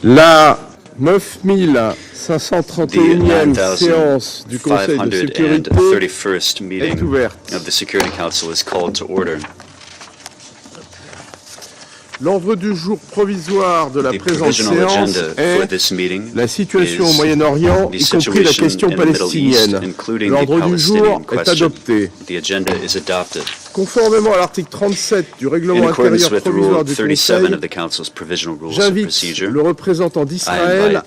La 9531e séance du Conseil de sécurité est ouverte. L'ordre du jour provisoire de la présente séance est la situation au Moyen-Orient, y compris la question palestinienne. L'ordre du jour est adopté. Conformément à l'article 37 du règlement intérieur provisoire du Conseil, j'invite le représentant d'Israël à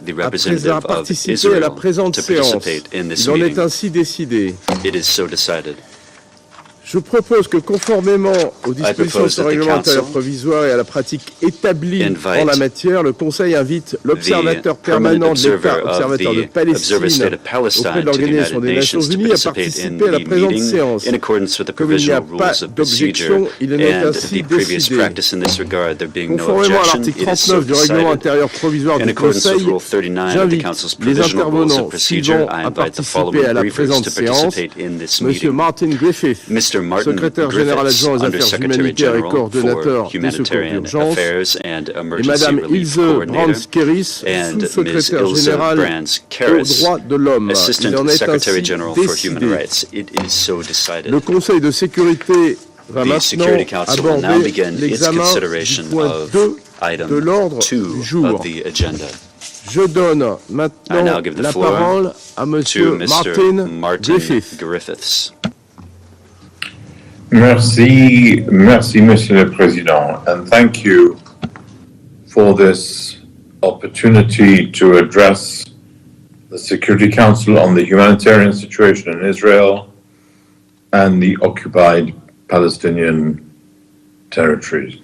participer à la présente séance. Il en est ainsi décidé. Je propose que, conformément aux dispositions de ce règlement intérieur provisoire et à la pratique établie en la matière, le Conseil invite l'observateur permanent de l'État, observateur de Palestine, auprès de l'Organisation des Nations Unies, à participer à la présente séance. Comme il n'y a pas d'objection, il en est ainsi décidé. Conformément à l'article 39 du règlement intérieur provisoire du Conseil, j'invite les intervenants suivants à participer à la présente séance. Monsieur Martin Griffith, secrétaire général adjoint aux affaires humanitaires et coordonnateur des secours d'urgence, et Madame Ilse Brands-Keris, sous-secrétaire générale aux droits de l'homme. Il en est ainsi décidé. Le Conseil de sécurité va maintenant aborder l'examen du point 2 de l'ordre du jour. Je donne maintenant la parole à Monsieur Martin Griffiths. Merci, Monsieur le Président, and thank you for this opportunity to address the Security Council on the humanitarian situation in Israel and the occupied Palestinian territories.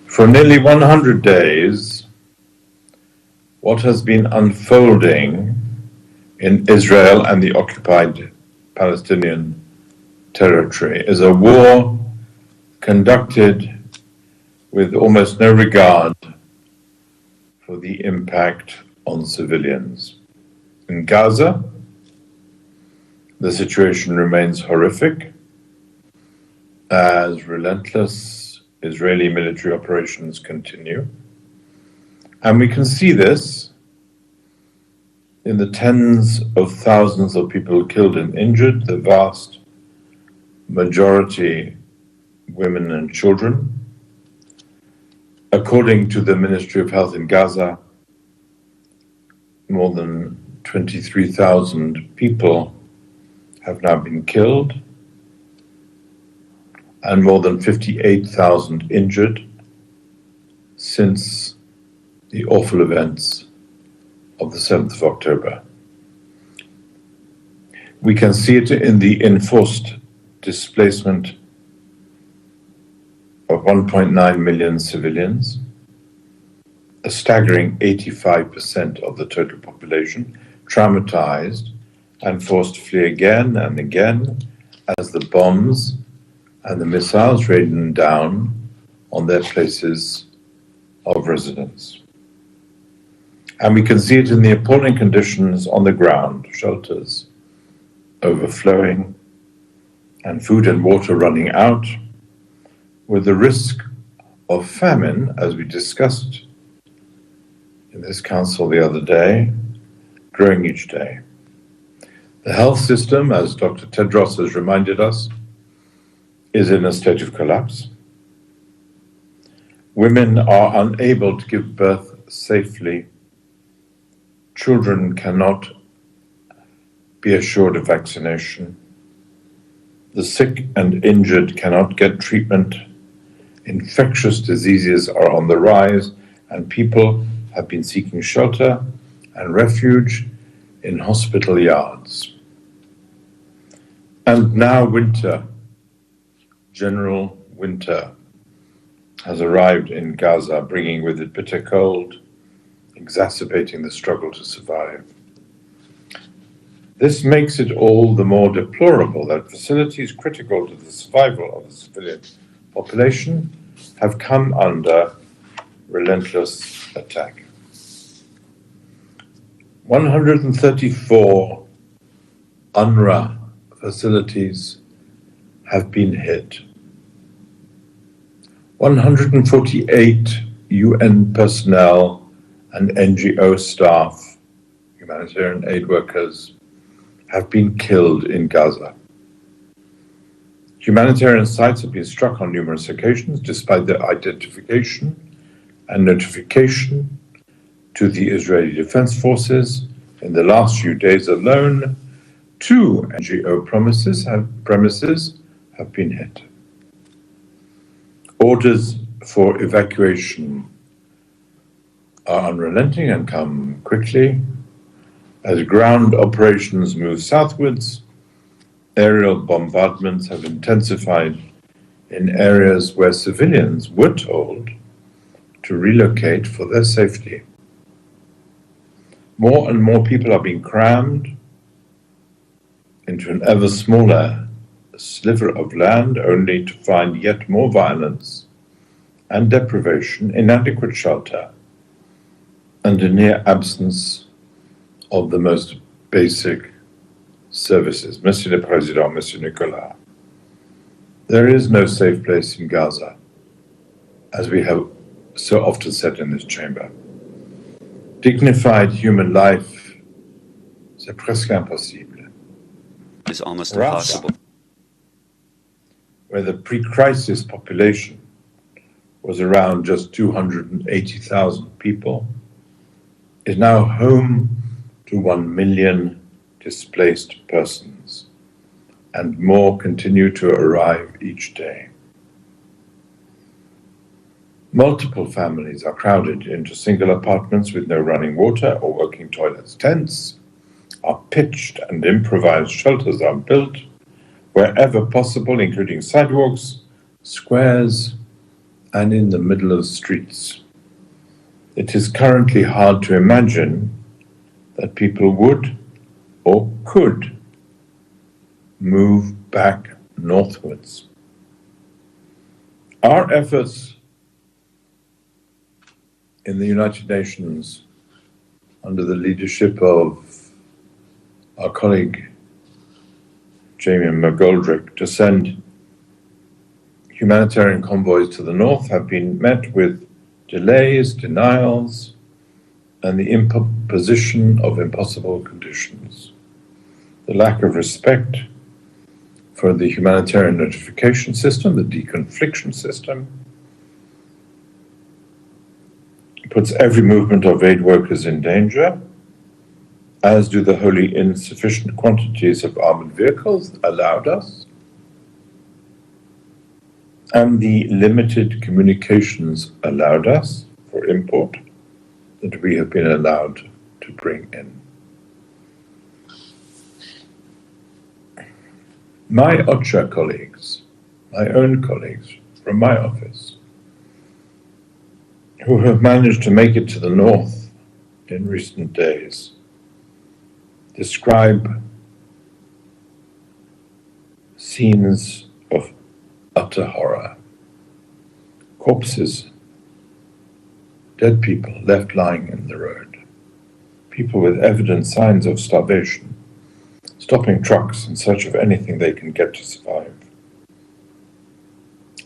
For nearly 100 days, what has been unfolding in Israel and the occupied Palestinian territory is a war conducted with almost no regard for the impact on civilians. In Gaza, the situation remains horrific as relentless Israeli military operations continue. And we can see this in the tens of thousands of people killed and injured, the vast majority women and children. According to the Ministry of Health in Gaza, more than 23,000 people have now been killed and more than 58,000 injured since the awful events of the 7th of October. We can see it in the enforced displacement of 1.9 million civilians, a staggering 85% of the total population, traumatized and forced to flee again and again as the bombs and the missiles rained down on their places of residence. And we can see it in the appalling conditions on the ground, shelters overflowing, and food and water running out, with the risk of famine, as we discussed in this council the other day, growing each day. The health system, as Dr. Tedros has reminded us, is in a state of collapse. Women are unable to give birth safely. Children cannot be assured of vaccination. The sick and injured cannot get treatment. Infectious diseases are on the rise, and people have been seeking shelter and refuge in hospital yards. And now winter, general winter, has arrived in Gaza, bringing with it bitter cold, exacerbating the struggle to survive. This makes it all the more deplorable that facilities critical to the survival of the civilian population have come under relentless attack. 134 UNRWA facilities have been hit. 148 UN personnel and NGO staff, humanitarian aid workers, have been killed in Gaza. Humanitarian sites have been struck on numerous occasions, despite their identification and notification to the Israeli Defense Forces. In the last few days alone, 2 NGO premises have been hit. Orders for evacuation are unrelenting and come quickly. As ground operations move southwards, aerial bombardments have intensified in areas where civilians were told to relocate for their safety. More and more people are being crammed into an ever smaller sliver of land, only to find yet more violence and deprivation, inadequate shelter, and a near absence of the most basic services. Monsieur le Président, Monsieur Nicolas, there is no safe place in Gaza, as we have so often said in this chamber. Dignified human life, c'est presque impossible. It's almost impossible. Where the pre-crisis population was around just 280,000 people, is now home to 1 million displaced persons, and more continue to arrive each day. Multiple families are crowded into single apartments with no running water or working toilets. Tents are pitched and improvised shelters are built wherever possible, including sidewalks, squares, and in the middle of the streets. It is currently hard to imagine that people would or could move back northwards. Our efforts in the United Nations, under the leadership of our colleague Jamie McGoldrick, to send humanitarian convoys to the north have been met with delays, denials, and the imposition of impossible conditions. The lack of respect for the humanitarian notification system, the deconfliction system, puts every movement of aid workers in danger, as do the wholly insufficient quantities of armored vehicles allowed us, and the limited communications allowed us for import that we have been allowed to bring in. My OCHA colleagues, my own colleagues from my office, who have managed to make it to the north in recent days, describe scenes of utter horror. Corpses, dead people left lying in the road, people with evident signs of starvation, stopping trucks in search of anything they can get to survive.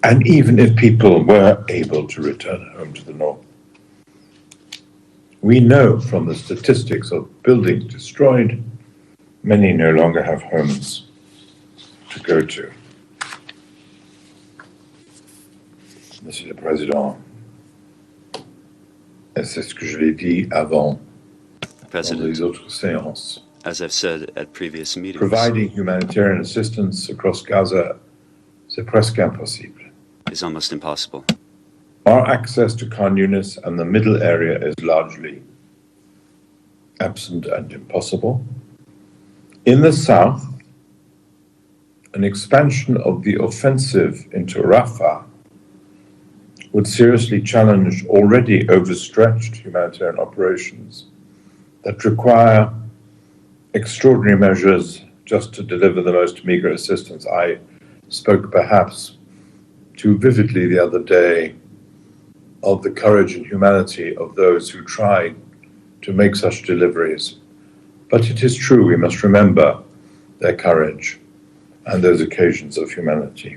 And even if people were able to return home to the north, we know from the statistics of buildings destroyed, many no longer have homes to go to. Monsieur le Président, et c'est ce que je l'ai dit avant dans les autres séances, as I've said at previous meetings, providing humanitarian assistance across Gaza, c'est presque impossible. Is almost impossible. Our access to Khan Yunis and the middle area is largely absent and impossible. In the south, an expansion of the offensive into Rafah would seriously challenge already overstretched humanitarian operations that require extraordinary measures just to deliver the most meager assistance. I spoke perhaps too vividly the other day of the courage and humanity of those who try to make such deliveries. But it is true, we must remember their courage and those occasions of humanity.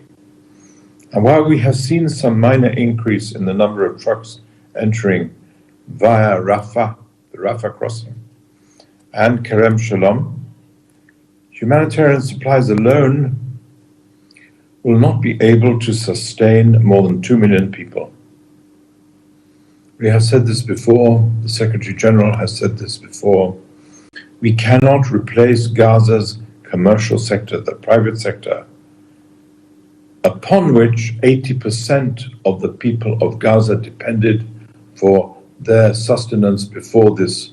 And while we have seen some minor increase in the number of trucks entering via Rafah, the Rafah crossing, and Kerem Shalom, humanitarian supplies alone will not be able to sustain more than 2 million people. We have said this before, the Secretary General has said this before. We cannot replace Gaza's commercial sector, the private sector, upon which 80% of the people of Gaza depended for their sustenance before this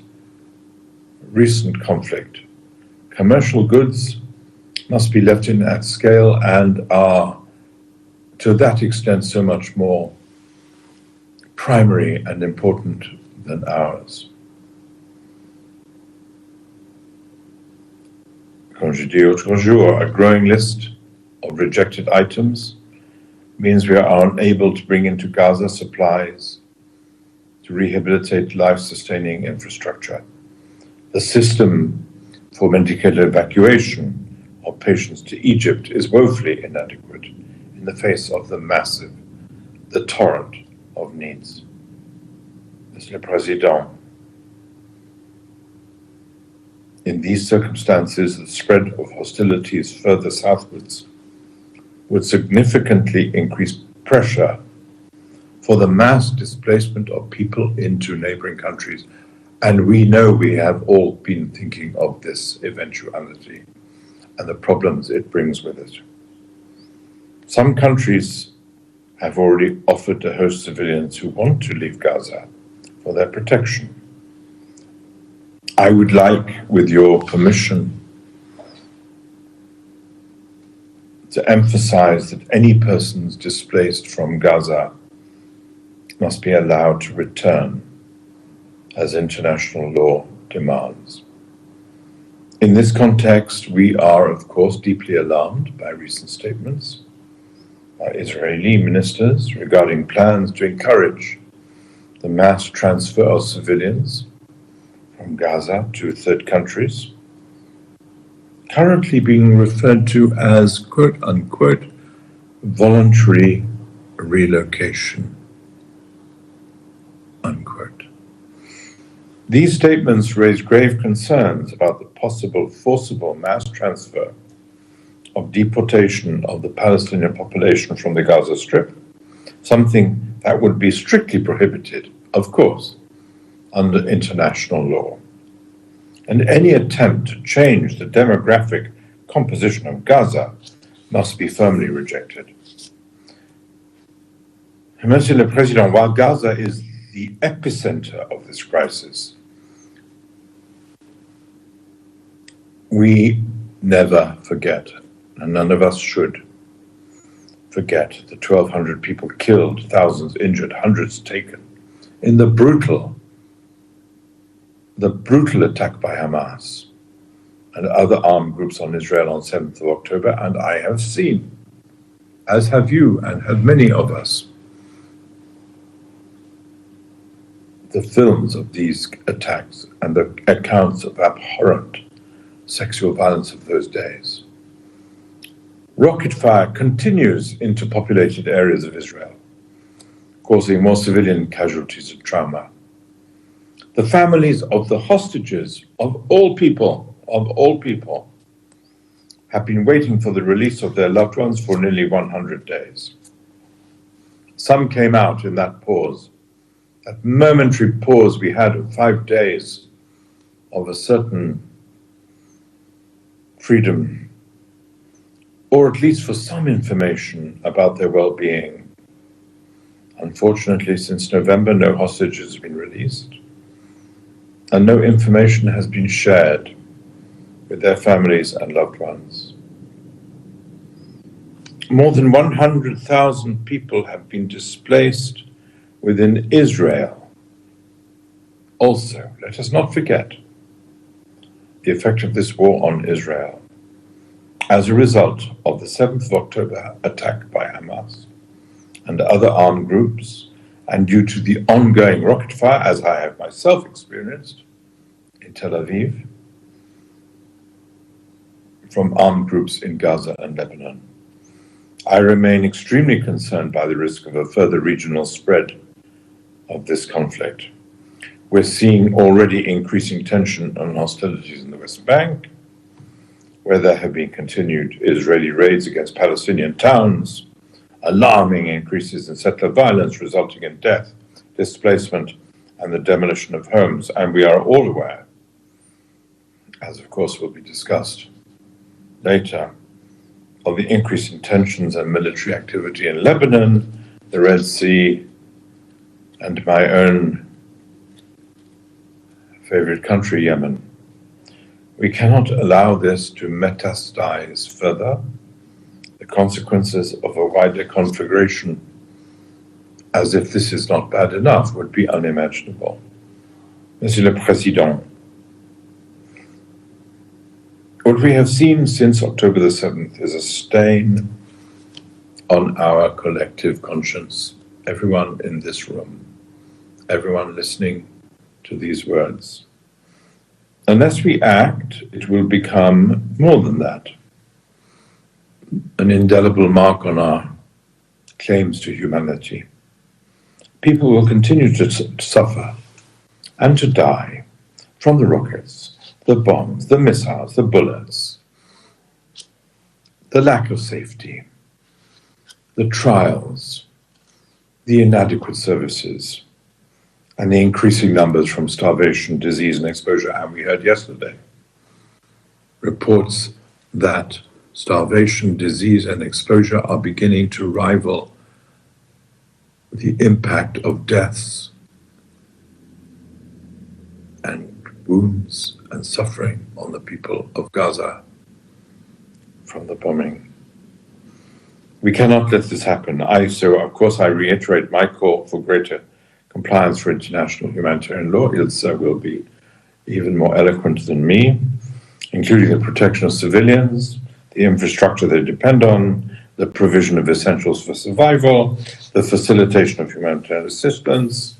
recent conflict. Commercial goods must be left in at scale and are, to that extent, so much more primary and important than ours. Comme je dis l'autre jour, a growing list of rejected items means we are unable to bring into Gaza supplies to rehabilitate life-sustaining infrastructure. The system for medical evacuation of patients to Egypt is woefully inadequate in the face of the torrent of needs. Monsieur le Président, in these circumstances, the spread of hostilities further southwards would significantly increase pressure for the mass displacement of people into neighboring countries. And we know we have all been thinking of this eventuality and the problems it brings with it. Some countries have already offered to host civilians who want to leave Gaza for their protection. I would like, with your permission, to emphasize that any persons displaced from Gaza must be allowed to return as international law demands. In this context, we are, of course, deeply alarmed by recent statements by Israeli ministers regarding plans to encourage the mass transfer of civilians from Gaza to third countries, currently being referred to as quote-unquote voluntary relocation, unquote. These statements raise grave concerns about the possible forcible mass transfer of deportation of the Palestinian population from the Gaza Strip, something that would be strictly prohibited, of course, under international law. And any attempt to change the demographic composition of Gaza must be firmly rejected. Monsieur le Président, while Gaza is the epicenter of this crisis, we never forget, and none of us should forget, the 1,200 people killed, thousands injured, hundreds taken in the brutal attack by Hamas and other armed groups on Israel on 7th of October. And I have seen, as have you and have many of us, the films of these attacks and the accounts of abhorrent sexual violence of those days. Rocket fire continues into populated areas of Israel, causing more civilian casualties and trauma. The families of the hostages of all people, have been waiting for the release of their loved ones for nearly 100 days. Some came out in that pause, that momentary pause we had of 5 days of a certain freedom, or at least for some information about their well-being. Unfortunately, since November, no hostages have been released, and no information has been shared with their families and loved ones. More than 100,000 people have been displaced within Israel. Also, let us not forget, the effect of this war on Israel. As a result of the 7th of October attack by Hamas and other armed groups, and due to the ongoing rocket fire, as I have myself experienced in Tel Aviv, from armed groups in Gaza and Lebanon, I remain extremely concerned by the risk of a further regional spread of this conflict. We're seeing already increasing tension and hostilities in the West Bank, where there have been continued Israeli raids against Palestinian towns, alarming increases in settler violence resulting in death, displacement, and the demolition of homes. And we are all aware, as of course will be discussed later, of the increasing tensions and military activity in Lebanon, the Red Sea, and my own favorite country, Yemen. We cannot allow this to metastasize further. The consequences of a wider conflagration, as if this is not bad enough, would be unimaginable. Monsieur le Président, what we have seen since October the 7th is a stain on our collective conscience. Everyone in this room, everyone listening to these words. Unless we act, it will become more than that. An indelible mark on our claims to humanity. People will continue to suffer and to die from the rockets, the bombs, the missiles, the bullets, the lack of safety, the trials, the inadequate services, and the increasing numbers from starvation, disease, and exposure. And we heard yesterday reports that starvation, disease, and exposure are beginning to rival the impact of deaths and wounds and suffering on the people of Gaza from the bombing. We cannot let this happen. So, of course, I reiterate my call for greater compliance for international humanitarian law. Ilse will be even more eloquent than me, including the protection of civilians, the infrastructure they depend on, the provision of essentials for survival, the facilitation of humanitarian assistance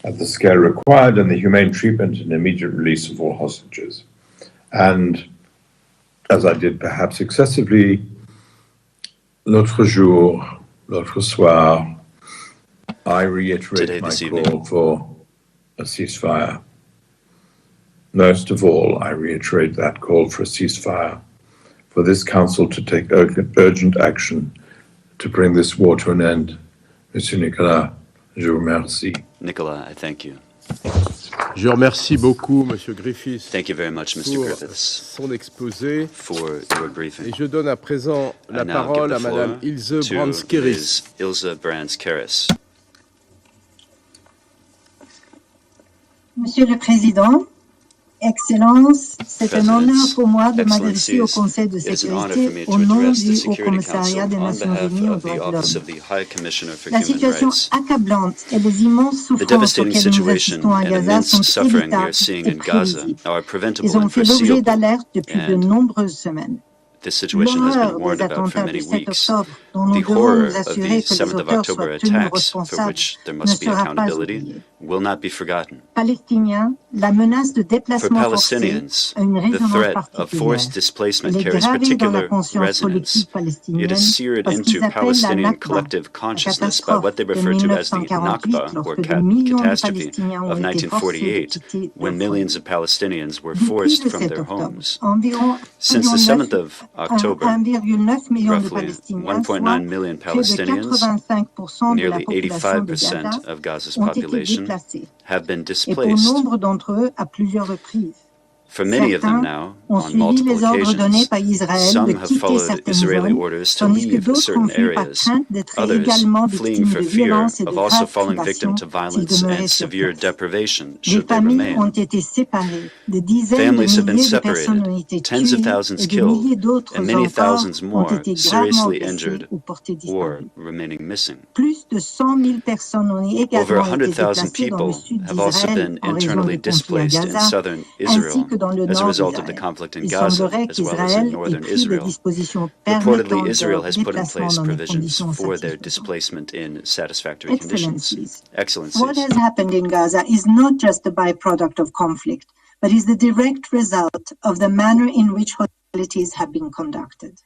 at the scale required, and the humane treatment and immediate release of all hostages. And as I did perhaps excessively, l'autre jour, l'autre soir, I reiterate my call for a ceasefire. Most of all, I reiterate that call for a ceasefire, for this Council to take urgent action to bring this war to an end. Monsieur Nicolas, je vous remercie. Nicolas, I thank you. Je remercie beaucoup, Monsieur Griffiths. Thank you very much, Mr. Griffiths, son exposé. For your briefing. Et je donne à présent la parole à Madame Ilse Brands-Keris. Ilse Brands-Keris. Monsieur le Président, Excellences, c'est un honneur pour moi de m'adresser au Conseil de sécurité au nom du Haut-Commissariat des Nations Unies aux droits de l'homme. La situation accablante et les immenses souffrances auxquelles nous assistons à Gaza sont évitables et prévisibles. Ils ont fait l'objet d'alertes depuis de nombreuses semaines. This situation has been warned about for many weeks. The horror of the 7th of October attacks, for which there must be accountability, will not be forgotten. For Palestinians, the threat of forced displacement carries particular resonance. It is seared into Palestinian collective consciousness by what they refer to as the Nakba, or catastrophe, of 1948, when millions of Palestinians were forced from their homes. Since the 7th of October, roughly 1.9 million Palestinians, nearly 85% of Gaza's population, have been displaced. For many of them now, on multiple occasions, some have followed Israeli orders to leave certain areas, others fleeing for fear of also falling victim to violence and severe deprivation should they remain. Families have been separated, tens of thousands killed, and many thousands more seriously injured or remaining missing. Over 100,000 people have also been internally displaced in southern Israel as a result of the conflict in Gaza, as well as in northern Israel. Reportedly, Israel has put in place provisions for their displacement in satisfactory conditions. Excellencies. What has happened in Gaza is not just a byproduct of conflict, but is the direct result of the manner in which hostilities have been conducted.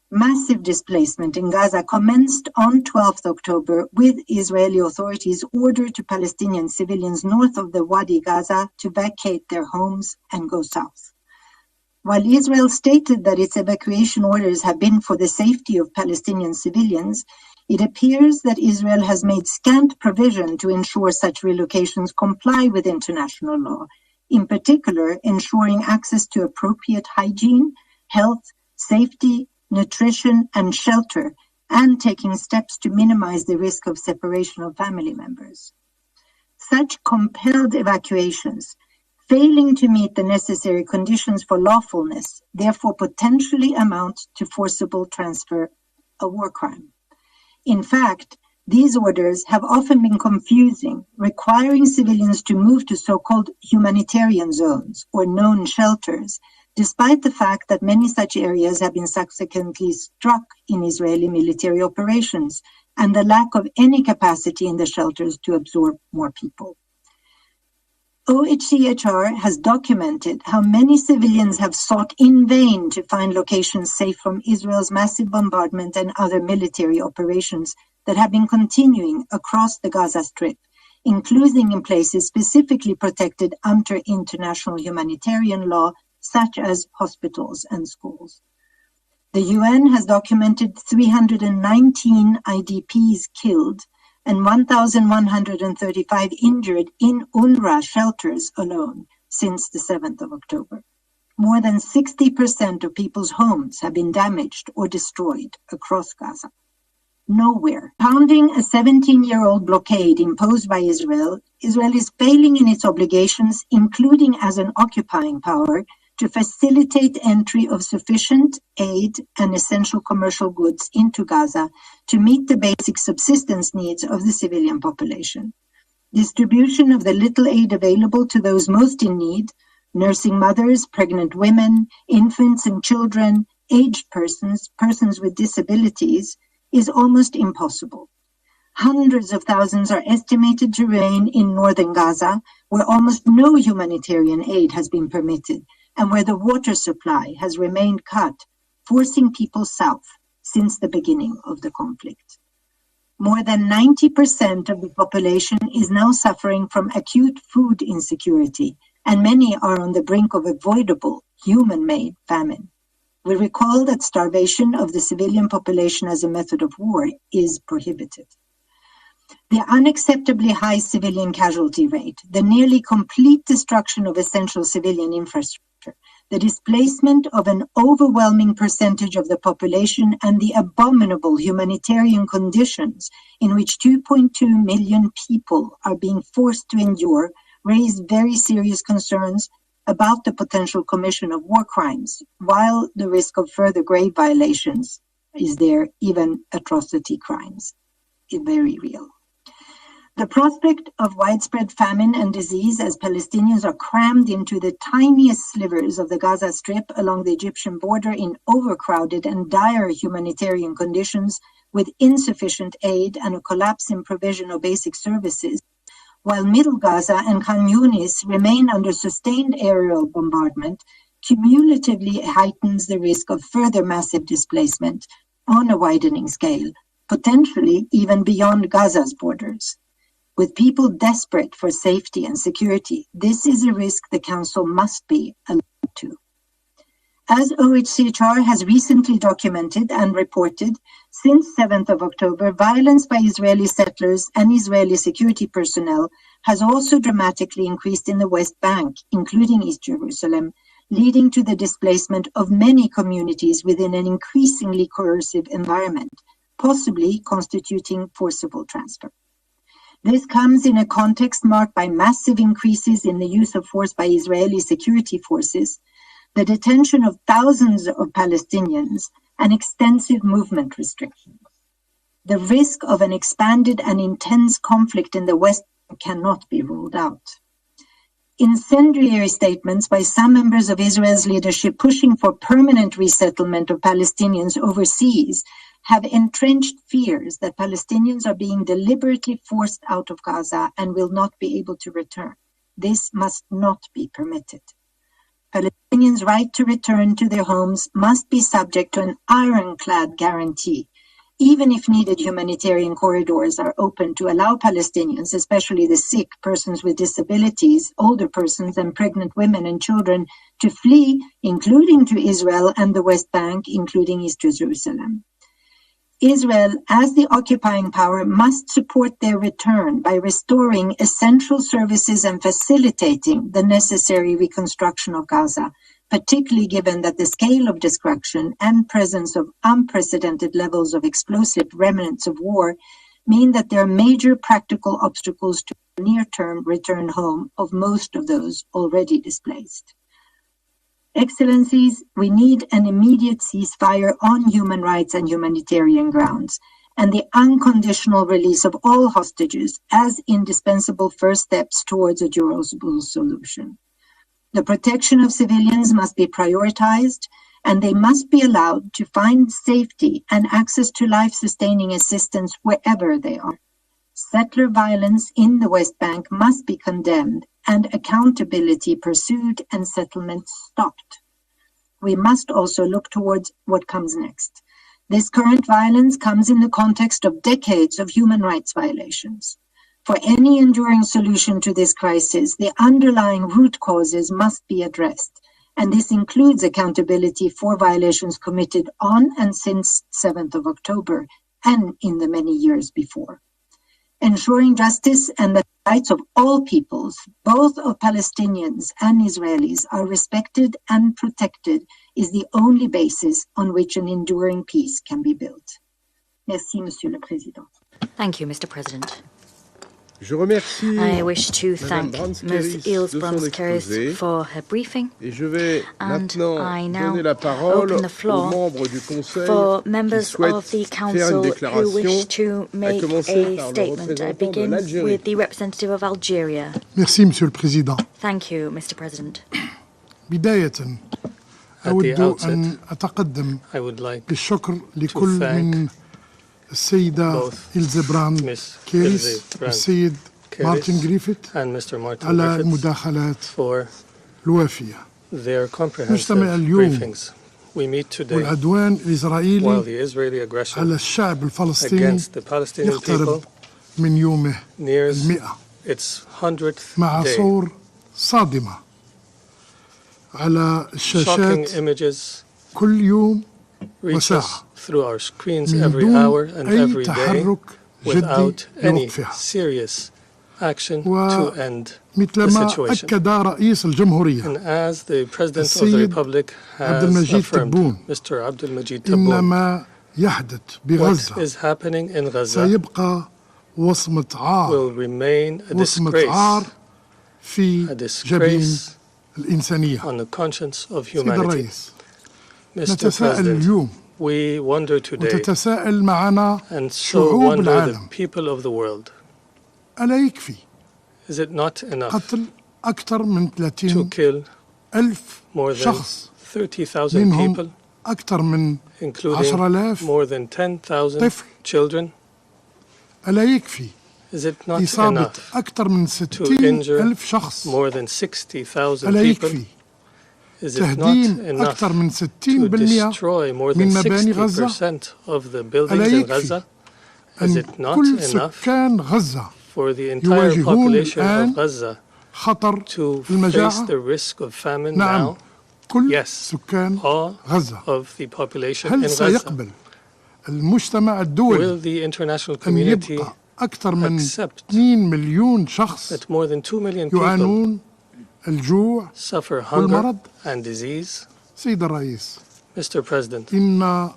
Massive displacement in Gaza commenced on 12th October with Israeli authorities' order to Palestinian civilians north of the Wadi Gaza to vacate their homes and go south. While Israel stated that its evacuation orders have been for the safety of Palestinian civilians, it appears that Israel has made scant provision to ensure such relocations comply with international law, in particular ensuring access to appropriate hygiene, health, safety, nutrition, and shelter, and taking steps to minimize the risk of separation of family members. Such compelled evacuations, failing to meet the necessary conditions for lawfulness, therefore potentially amount to forcible transfer, a war crime. In fact, these orders have often been confusing, requiring civilians to move to so-called humanitarian zones or known shelters, despite the fact that many such areas have been subsequently struck in Israeli military operations and the lack of any capacity in the shelters to absorb more people. OHCHR has documented how many civilians have sought in vain to find locations safe from Israel's massive bombardment and other military operations that have been continuing across the Gaza Strip, including in places specifically protected under international humanitarian law, such as hospitals and schools. The UN has documented 319 IDPs killed and 1,135 injured in UNRWA shelters alone since the 7th of October. More than 60% of people's homes have been damaged or destroyed across Gaza. Nowhere. Pounding a 17-year-old blockade imposed by Israel, Israel is failing in its obligations, including as an occupying power, to facilitate entry of sufficient aid and essential commercial goods into Gaza to meet the basic subsistence needs of the civilian population. Distribution of the little aid available to those most in need, nursing mothers, pregnant women, infants and children, aged persons, persons with disabilities, is almost impossible. Hundreds of thousands are estimated to remain in northern Gaza, where almost no humanitarian aid has been permitted, and where the water supply has remained cut, forcing people south since the beginning of the conflict. More than 90% of the population is now suffering from acute food insecurity, and many are on the brink of avoidable, human-made famine. We recall that starvation of the civilian population as a method of war is prohibited. The unacceptably high civilian casualty rate, the nearly complete destruction of essential civilian infrastructure, the displacement of an overwhelming percentage of the population, and the abominable humanitarian conditions in which 2.2 million people are being forced to endure raise very serious concerns about the potential commission of war crimes, while the risk of further grave violations is there, even atrocity crimes, is very real. The prospect of widespread famine and disease as Palestinians are crammed into the tiniest slivers of the Gaza Strip along the Egyptian border in overcrowded and dire humanitarian conditions with insufficient aid and a collapse in provision of basic services, while Middle Gaza and Khan Yunis remain under sustained aerial bombardment, cumulatively heightens the risk of further massive displacement on a widening scale, potentially even beyond Gaza's borders. With people desperate for safety and security, this is a risk the Council must be alert to. As OHCHR has recently documented and reported, since 7th of October, violence by Israeli settlers and Israeli security personnel has also dramatically increased in the West Bank, including East Jerusalem, leading to the displacement of many communities within an increasingly coercive environment, possibly constituting forcible transfer. This comes in a context marked by massive increases in the use of force by Israeli security forces, the detention of thousands of Palestinians, and extensive movement restrictions. The risk of an expanded and intense conflict in the West cannot be ruled out. Incendiary statements by some members of Israel's leadership pushing for permanent resettlement of Palestinians overseas have entrenched fears that Palestinians are being deliberately forced out of Gaza and will not be able to return. This must not be permitted. Palestinians' right to return to their homes must be subject to an ironclad guarantee. Even if needed, humanitarian corridors are open to allow Palestinians, especially the sick, persons with disabilities, older persons, and pregnant women and children, to flee, including to Israel and the West Bank, including East Jerusalem. Israel, as the occupying power, must support their return by restoring essential services and facilitating the necessary reconstruction of Gaza, particularly given that the scale of destruction and presence of unprecedented levels of explosive remnants of war mean that there are major practical obstacles to the near-term return home of most of those already displaced. Excellencies, we need an immediate ceasefire on human rights and humanitarian grounds, and the unconditional release of all hostages as indispensable first steps towards a durable solution. The protection of civilians must be prioritized, and they must be allowed to find safety and access to life-sustaining assistance wherever they are. Settler violence in the West Bank must be condemned and accountability pursued and settlements stopped. We must also look towards what comes next. This current violence comes in the context of decades of human rights violations. For any enduring solution to this crisis, the underlying root causes must be addressed, and this includes accountability for violations committed on and since 7th of October and in the many years before. Ensuring justice and the rights of all peoples, both of Palestinians and Israelis, are respected and protected is the only basis on which an enduring peace can be built. Merci, Monsieur le Président. Thank you, Mr. President. I wish to thank Ms. Ilse-Brunskaris for her briefing, and I now open the floor for members of the Council who wish to make a statement. I begin with the representative of Algeria. Merci, Monsieur le Président. Thank you, Mr. President. بداية أود أن أتقدم بالشكر لكل من السيدة إلزا براند كيريس والسيد مارتن جريفيث على المداخلات الوافية. نجتمع اليوم والعدوان الإسرائيلي على الشعب الفلسطيني يقترب من يومه 100 مع صور صادمة على الشاشات كل يوم وساعة through our screens من every دون hour and أي every day تحرك without جدي any لوقفها. serious action to end the مثلما situation. أكد رئيس الجمهورية And as the President of the السيد Republic عبد has المجيد affirmed, تبون Mr. Abdul Majid إن Tebboune, ما يحدث what بغزة is happening in Gaza سيبقى وصمة عار will remain a وصمة عار disgrace, في a جبين disgrace الإنسانية. on the conscience of سيد humanity. الرئيس، Mr. نتساءل President, اليوم we wonder today وتتساءل معنا and so شعوب wonder the العالم، people of the world, ألا يكفي is it not enough قتل أكثر من to 30 kill ألف more than شخص 30,000 people, منهم أكثر من including 10,000 more than 10,000 طفل؟ children? ألا يكفي Is it not إصابة enough أكثر من to 60 injure ألف شخص؟ more than 60,000 ألا people? يكفي Is it not تهديم enough أكثر من to 60% destroy more من than مباني غزة؟ 60% of the buildings ألا in يكفي Gaza? Is أن it not كل enough سكان غزة for the entire يواجهون population الآن of Gaza خطر to face المجاعة؟ the risk of famine نعم، now? كل Yes, سكان all غزة. of the population in هل Gaza. سيقبل المجتمع الدولي Will the international أن community يبقى أكثر من accept 2 مليون شخص that more than 2 million people يعانون الجوع suffer hunger والمرض؟ and disease? سيد الرئيس، Mr. President, إن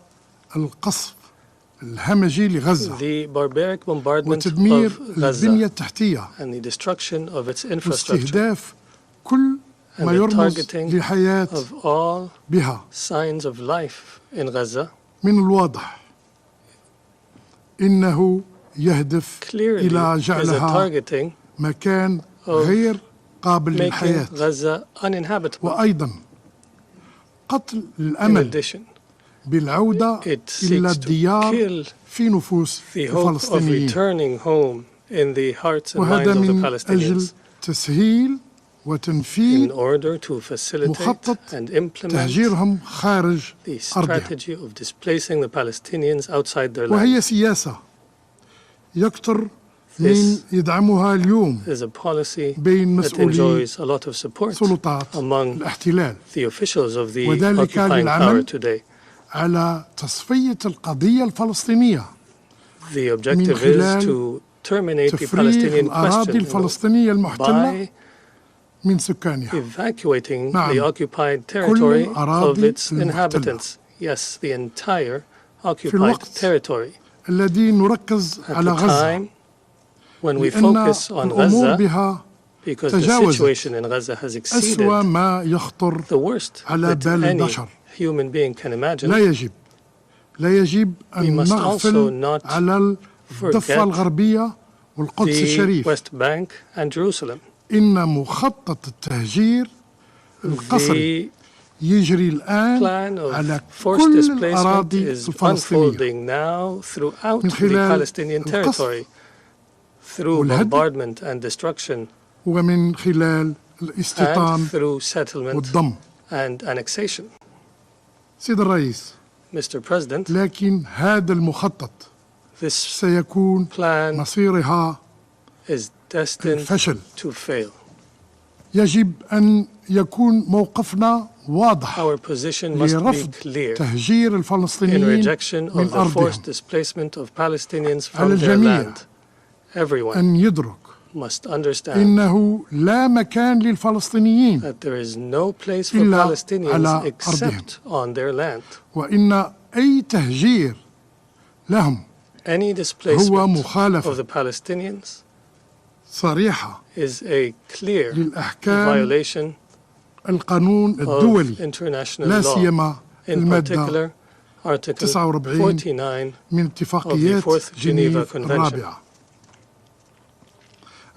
القصف الهمجي لغزة the barbaric bombardment وتدمير of البنية Gaza التحتية and the destruction of its infrastructure واستهداف كل and ما the يرمز targeting لحياة of all بها، signs of life in Gaza, من الواضح إنه يهدف clearly إلى is a جعلها targeting مكان غير قابل making للحياة، Gaza uninhabitable. وأيضا قتل In الأمل addition, بالعودة it إلى seeks to الديار kill في نفوس the hope of الفلسطينيين، returning home in the hearts and وهذا minds of the من أجل Palestinians تسهيل in وتنفيذ order to facilitate مخطط and implement تهجيرهم خارج the أرضهم. strategy of displacing the Palestinians outside their وهي land. سياسة يكثر من يدعمها اليوم Is a policy بين that مسؤولي enjoys a lot of support سلطات among الاحتلال the officials of the وذلك occupying power للعمل today. على تصفية القضية الفلسطينية The objective خلال is to terminate the تفريغ Palestinian الأراضي question الفلسطينية المحتلة by من سكانها. evacuating نعم. the occupied territory of الأراضي its المحتلة. inhabitants. Yes, the entire في occupied الوقت territory. الذي نركز At على the غزة time when we لأن focus on الأمور Gaza, بها because the تجاوزت situation in Gaza has exceeded أسوأ ما يخطر the worst على that بال any البشر. human being can imagine. لا يجب We أن must also نغفل not على الضفة الغربية والقدس the الشريف. West Bank and Jerusalem. إن مخطط التهجير القسري The يجري الآن plan of على forced كل displacement الأراضي is الفلسطينية unfolding now throughout من the خلال Palestinian القصف territory through والهدم bombardment and destruction ومن خلال and الاستيطان through settlement والضم. and annexation. سيد الرئيس، Mr. President, لكن هذا المخطط this سيكون plan مصيرها is destined الفشل. to fail. يجب أن يكون موقفنا واضح Our position must be لرفض clear تهجير in الفلسطينيين rejection من of the forced أرضهم. displacement of Palestinians على from their الجميع land. Everyone أن يدرك must understand إنه لا مكان للفلسطينيين that there is no place for إلا Palestinians على except on their land. وإن أي تهجير لهم Any هو displacement of مخالفة the Palestinians صريحة is a clear للأحكام violation القانون of الدولي، international لا law, سيما in المادة particular Article 49 49 من of the اتفاقيات Fourth Geneva جنيف Convention. الرابعة.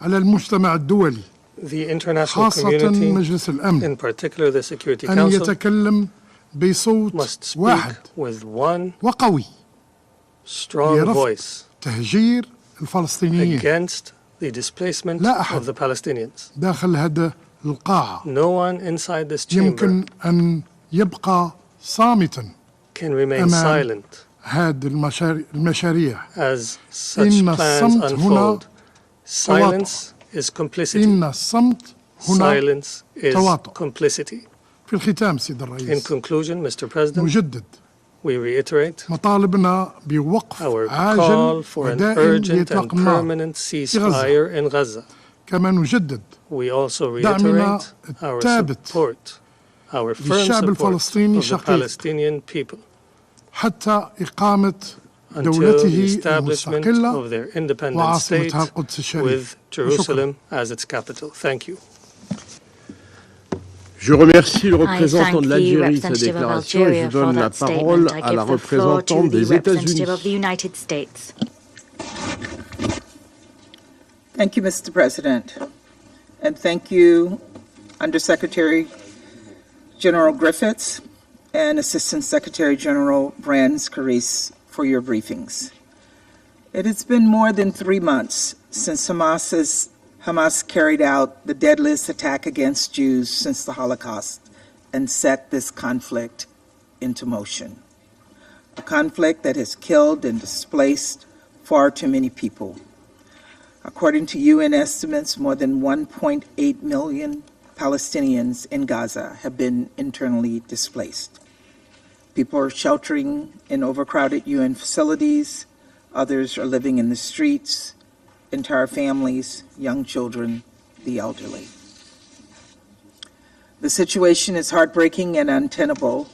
على المجتمع الدولي The international خاصة community, مجلس الأمن in particular the Security أن Council, يتكلم must بصوت speak واحد with one وقوي strong لرفض voice تهجير الفلسطينيين against the displacement لا أحد of the Palestinians. داخل هذا القاعة No one inside this chamber يمكن أن يبقى صامتا can remain أمام silent هذه المشاريع. as such إن plans الصمت هنا unfold. Silence is complicity. إن الصمت هنا Silence is تواطؤ. complicity. في الختام سيد In الرئيس، conclusion, Mr. President, نجدد we reiterate مطالبنا بوقف our عاجل call for an ودائم urgent and لإطلاق النار. permanent ceasefire in Gaza. كما نجدد We also دعمنا reiterate our الثابت support, our firm للشعب support الفلسطيني of the الشقيق Palestinian people حتى إقامة until the دولته establishment المستقلة of their independent state وعاصمتها القدس الشريف. with Jerusalem as its capital. Thank you. Je remercie le représentant de the l'Algérie de sa representative of déclaration et Algeria je donne for la that parole statement. I à la give the floor to représentante the des representative of the États-Unis. United States. Thank you, Mr. President. And thank you, Undersecretary General Griffiths and Assistant Secretary General Brands Caris for your briefings. It has been more than 3 months since Hamas carried out the deadliest attack against Jews since the Holocaust and set this conflict into motion. A conflict that has killed and displaced far too many people. According to UN estimates, more than 1.8 million Palestinians in Gaza have been internally displaced. People are sheltering in overcrowded UN facilities. Others are living in the streets, entire families, young children, the elderly. The situation is heartbreaking and untenable,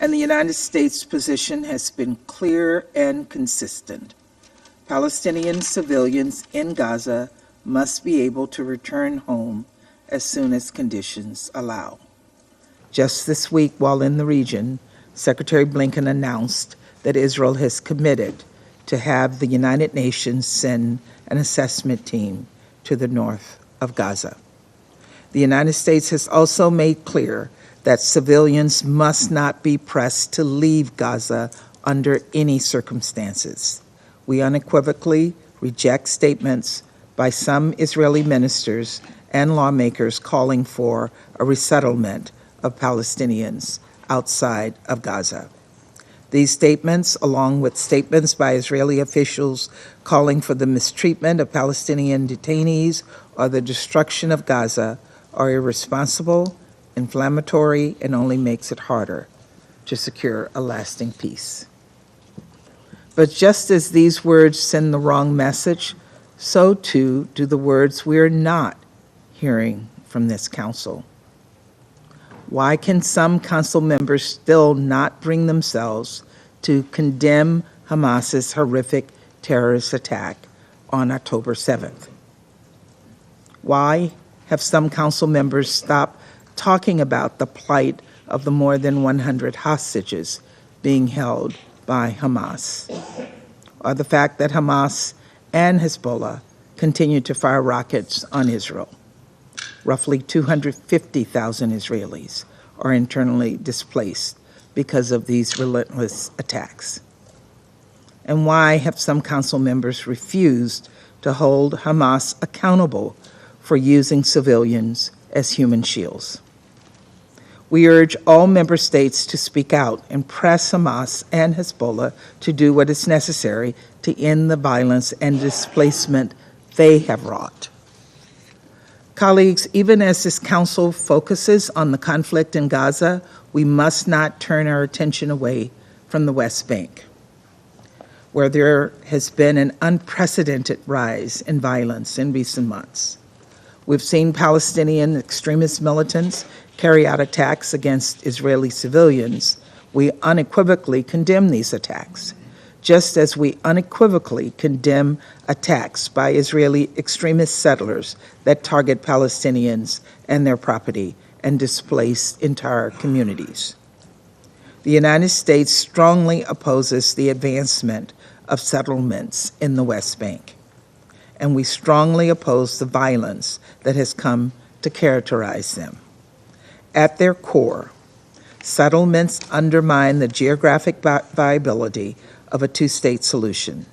and the United States' position has been clear and consistent. Palestinian civilians in Gaza must be able to return home as soon as conditions allow. Just this week, while in the region, Secretary Blinken announced that Israel has committed to have the United Nations send an assessment team to the north of Gaza. The United States has also made clear that civilians must not be pressed to leave Gaza under any circumstances. We unequivocally reject statements by some Israeli ministers and lawmakers calling for a resettlement of Palestinians outside of Gaza. These statements, along with statements by Israeli officials calling for the mistreatment of Palestinian detainees or the destruction of Gaza, are irresponsible, inflammatory, and only makes it harder to secure a lasting peace. But just as these words send the wrong message, so too do the words we are not hearing from this council. Why can some council members still not bring themselves to condemn Hamas's horrific terrorist attack on October 7th? Why have some council members stopped talking about the plight of the more than 100 hostages being held by Hamas, or the fact that Hamas and Hezbollah continue to fire rockets on Israel? Roughly 250,000 Israelis are internally displaced because of these relentless attacks. And why have some council members refused to hold Hamas accountable for using civilians as human shields? We urge all member states to speak out and press Hamas and Hezbollah to do what is necessary to end the violence and displacement they have wrought. Colleagues, even as this council focuses on the conflict in Gaza, we must not turn our attention away from the West Bank, where there has been an unprecedented rise in violence in recent months. We've seen Palestinian extremist militants carry out attacks against Israeli civilians. We unequivocally condemn these attacks, just as we unequivocally condemn attacks by Israeli extremist settlers that target Palestinians and their property and displace entire communities. The United States strongly opposes the advancement of settlements in the West Bank, and we strongly oppose the violence that has come to characterize them. At their core, settlements undermine the geographic viability of a two-state solution,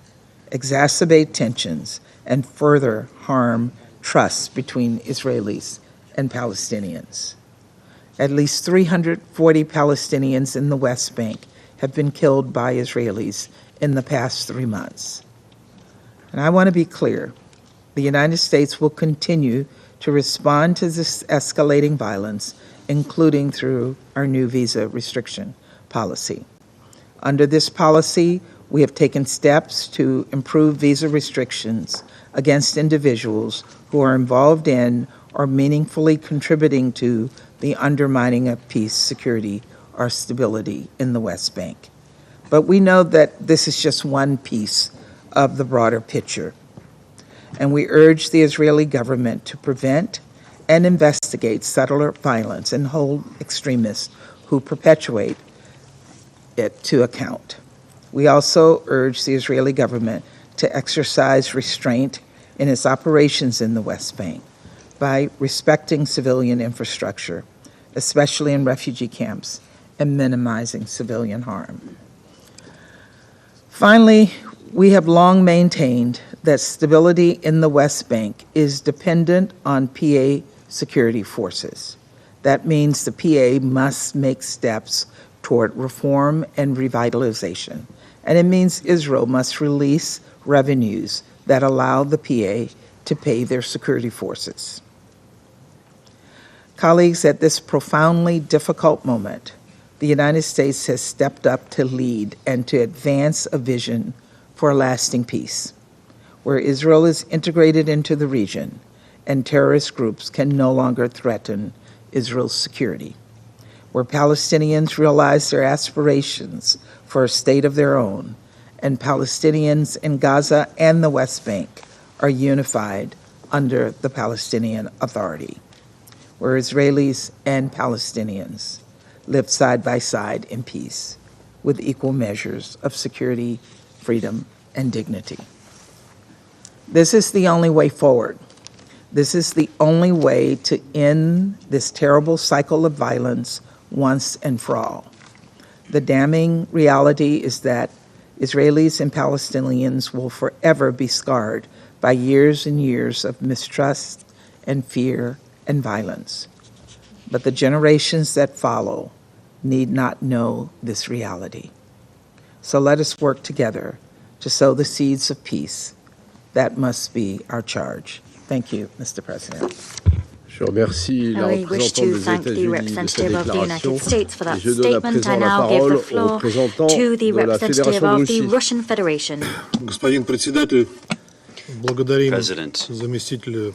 exacerbate tensions, and further harm trust between Israelis and Palestinians. At least 340 Palestinians in the West Bank have been killed by Israelis in the past 3 months. And I want to be clear, the United States will continue to respond to this escalating violence, including through our new visa restriction policy. Under this policy, we have taken steps to improve visa restrictions against individuals who are involved in or meaningfully contributing to the undermining of peace, security, or stability in the West Bank. But we know that this is just one piece of the broader picture, and we urge the Israeli government to prevent and investigate settler violence and hold extremists who perpetuate it to account. We also urge the Israeli government to exercise restraint in its operations in the West Bank by respecting civilian infrastructure, especially in refugee camps, and minimizing civilian harm. Finally, we have long maintained that stability in the West Bank is dependent on PA security forces. That means the PA must make steps toward reform and revitalization. And it means Israel must release revenues that allow the PA to pay their security forces. Colleagues, at this profoundly difficult moment, the United States has stepped up to lead and to advance a vision for a lasting peace, where Israel is integrated into the region and terrorist groups can no longer threaten Israel's security, where Palestinians realize their aspirations for a state of their own, and Palestinians in Gaza and the West Bank are unified under the Palestinian Authority, where Israelis and Palestinians live side by side in peace with equal measures of security, freedom, and dignity. This is the only way forward. This is the only way to end this terrible cycle of violence once and for all. The damning reality is that Israelis and Palestinians will forever be scarred by years and years of mistrust and fear and violence. But the generations that follow need not know this reality. So let us work together to sow the seeds of peace. That must be our charge. Thank you, Mr. President. Je remercie la I wish to thank the representative of the United States for that statement. I now give the floor to the representative of the Russian Federation. Господин председатель, благодарим President, заместителя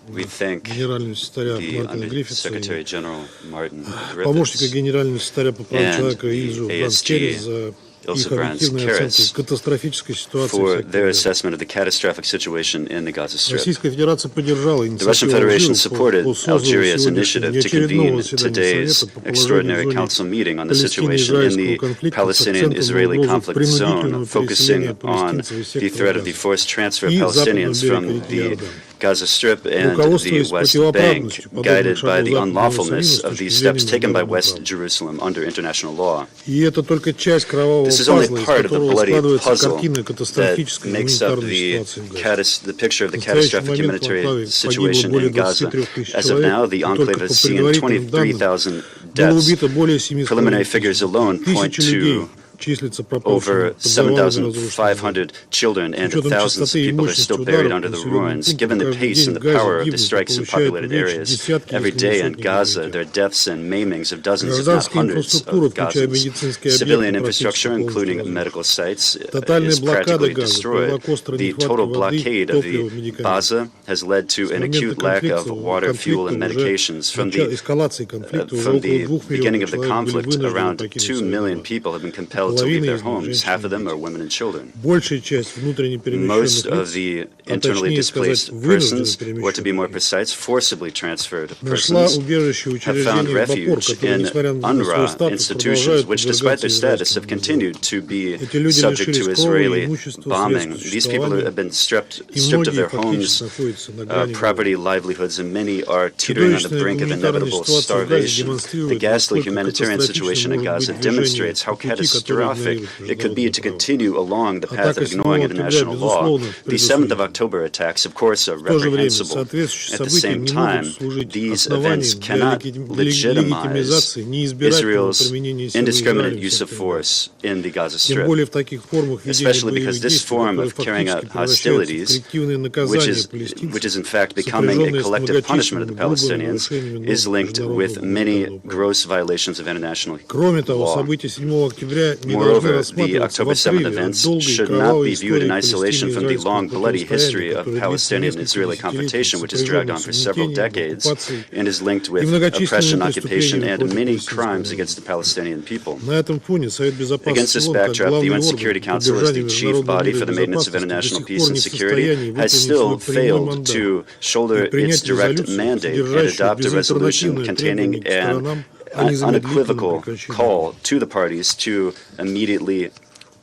we thank генерального секретаря Мартина the Гриффитса Secretary и General Martin помощника Griffiths генерального секретаря по правам человека Илзу Бранскери за их объективную оценку катастрофической ситуации в for секторе their Газа. assessment of the catastrophic situation in the Gaza Strip. Российская Федерация поддержала The Russian инициативу Federation Алжира supported по созданию Algeria's сегодняшнего initiative to convene неочередного заседания today's Совета по положению в extraordinary зоне council meeting on the situation in the Палестино-израильского конфликта с Palestinian-Israeli акцентом на conflict угрозу zone, принудительного focusing переселения on палестинцев из the сектора threat of the Газа forced transfer of и Palestinians западного from берега реки the Иордан. Gaza Strip and the Руководствуясь West Bank, противоправностью подобных guided by шагов the Западного unlawfulness Иерусалима of с the точки steps зрения taken by международного West права. Jerusalem under international law. И это только часть кровавого This is only пазла, из part of the которого bloody складывается puzzle картина that катастрофической makes up гуманитарной ситуации в Газе. the picture of the В настоящий catastrophic момент в humanitarian анклаве situation погибло более in Gaza. 23 тысяч As of now, человек, the и enclave только has по seen предварительным данным 23,000 было deaths. убито более 7,5 Preliminary figures alone point тысячи людей to числится пропавшими over под завалами разрушенных зданий. 7,500 children and С учетом thousands of частоты и people are мощности still buried ударов under по the населенным ruins. пунктам Given the каждый pace день and в the Газе power of the гибнут и strikes in получают populated увечья areas, десятки, every если не day in сотни Gaza, граждан. there are deaths and maimings of dozens, if not Гражданская hundreds инфраструктура, of включая Gazans. медицинские Civilian объекты, практически infrastructure, полностью including разрушена. medical sites, Тотальная is блокада practically Газы destroyed. привела к острой The нехватке total воды, blockade of топлива, the медикаментов. Gaza has led to С an момента acute lack of конфликта water, fuel, and уже medications. From эскалации конфликта уже from около the 2 beginning миллионов of the человек были conflict, вынуждены around покинуть 2 свои million дома. people have been compelled to leave their homes. Half of them are women and children. Большая часть внутренне Most перемещенных of лиц, the а internally точнее сказать, displaced вынужденно persons, or to be more перемещенных лиц, precise, forcibly transferred нашла persons, убежище have found учреждения БАПОР, refuge которые, in несмотря на свой UNRWA статус, institutions, продолжают which, despite подвергаться their status, have израильскому continued надзору. to be Эти люди subject to лишились крови, Israeli имущества, bombing. средств These people have существования, been и stripped of многие their фактически homes, находятся на грани property, livelihoods, and many are teetering on the Чудовищная brink of гуманитарная inevitable ситуация в Газе starvation. The демонстрирует, ghastly насколько humanitarian situation in катастрофичным может Gaza быть движение demonstrates how по пути, который catastrophic игнорирует it could be международное to право. continue along the path Атака of ignoring 7 октября, international law. безусловно, The 7th of предусудительна. October attacks, of course, are В то же время reprehensible. соответствующие At the события same не time, могут служить these основанием events для cannot legitimize легитимизации неизбирательного Israel's применения силы indiscriminate Израилем в use of секторе Газа. force in the Gaza Тем Strip, более в таких формах ведения especially боевых because this действий, form которые of carrying фактически out превращаются в hostilities, коллективное which наказание is палестинцев, in fact becoming a сопряженное с collective punishment of the многочисленными грубыми Palestinians, нарушениями is норм linked with международного many гуманитарного права. gross violations of international Кроме того, law. события 7 октября не должны Moreover, the рассматриваться в October 7th отрыве от events долгой и should not кровавой be viewed in истории isolation from the long, палестино-израильского bloody history противостояния, of которое длится Palestinian-Israeli несколько confrontation, десятилетий, which has dragged on сопряженное for с several угнетением, decades оккупацией and is linked и with многочисленными oppression, occupation, преступлениями and против many палестинского crimes народа. against the Palestinian people. На этом фоне Совет Against this Безопасности ООН, как backdrop, the главный UN орган Security по Council, as поддержанию the chief международного body мира for и the maintenance of безопасности, до international сих peace пор and не в security, состоянии has выполнить still свой прямой failed мандат to shoulder и its принять direct резолюцию, mandate and содержащую adopt a resolution безальтернативное containing требование к an сторонам о незамедлительном unequivocal прекращении. call to the parties to immediately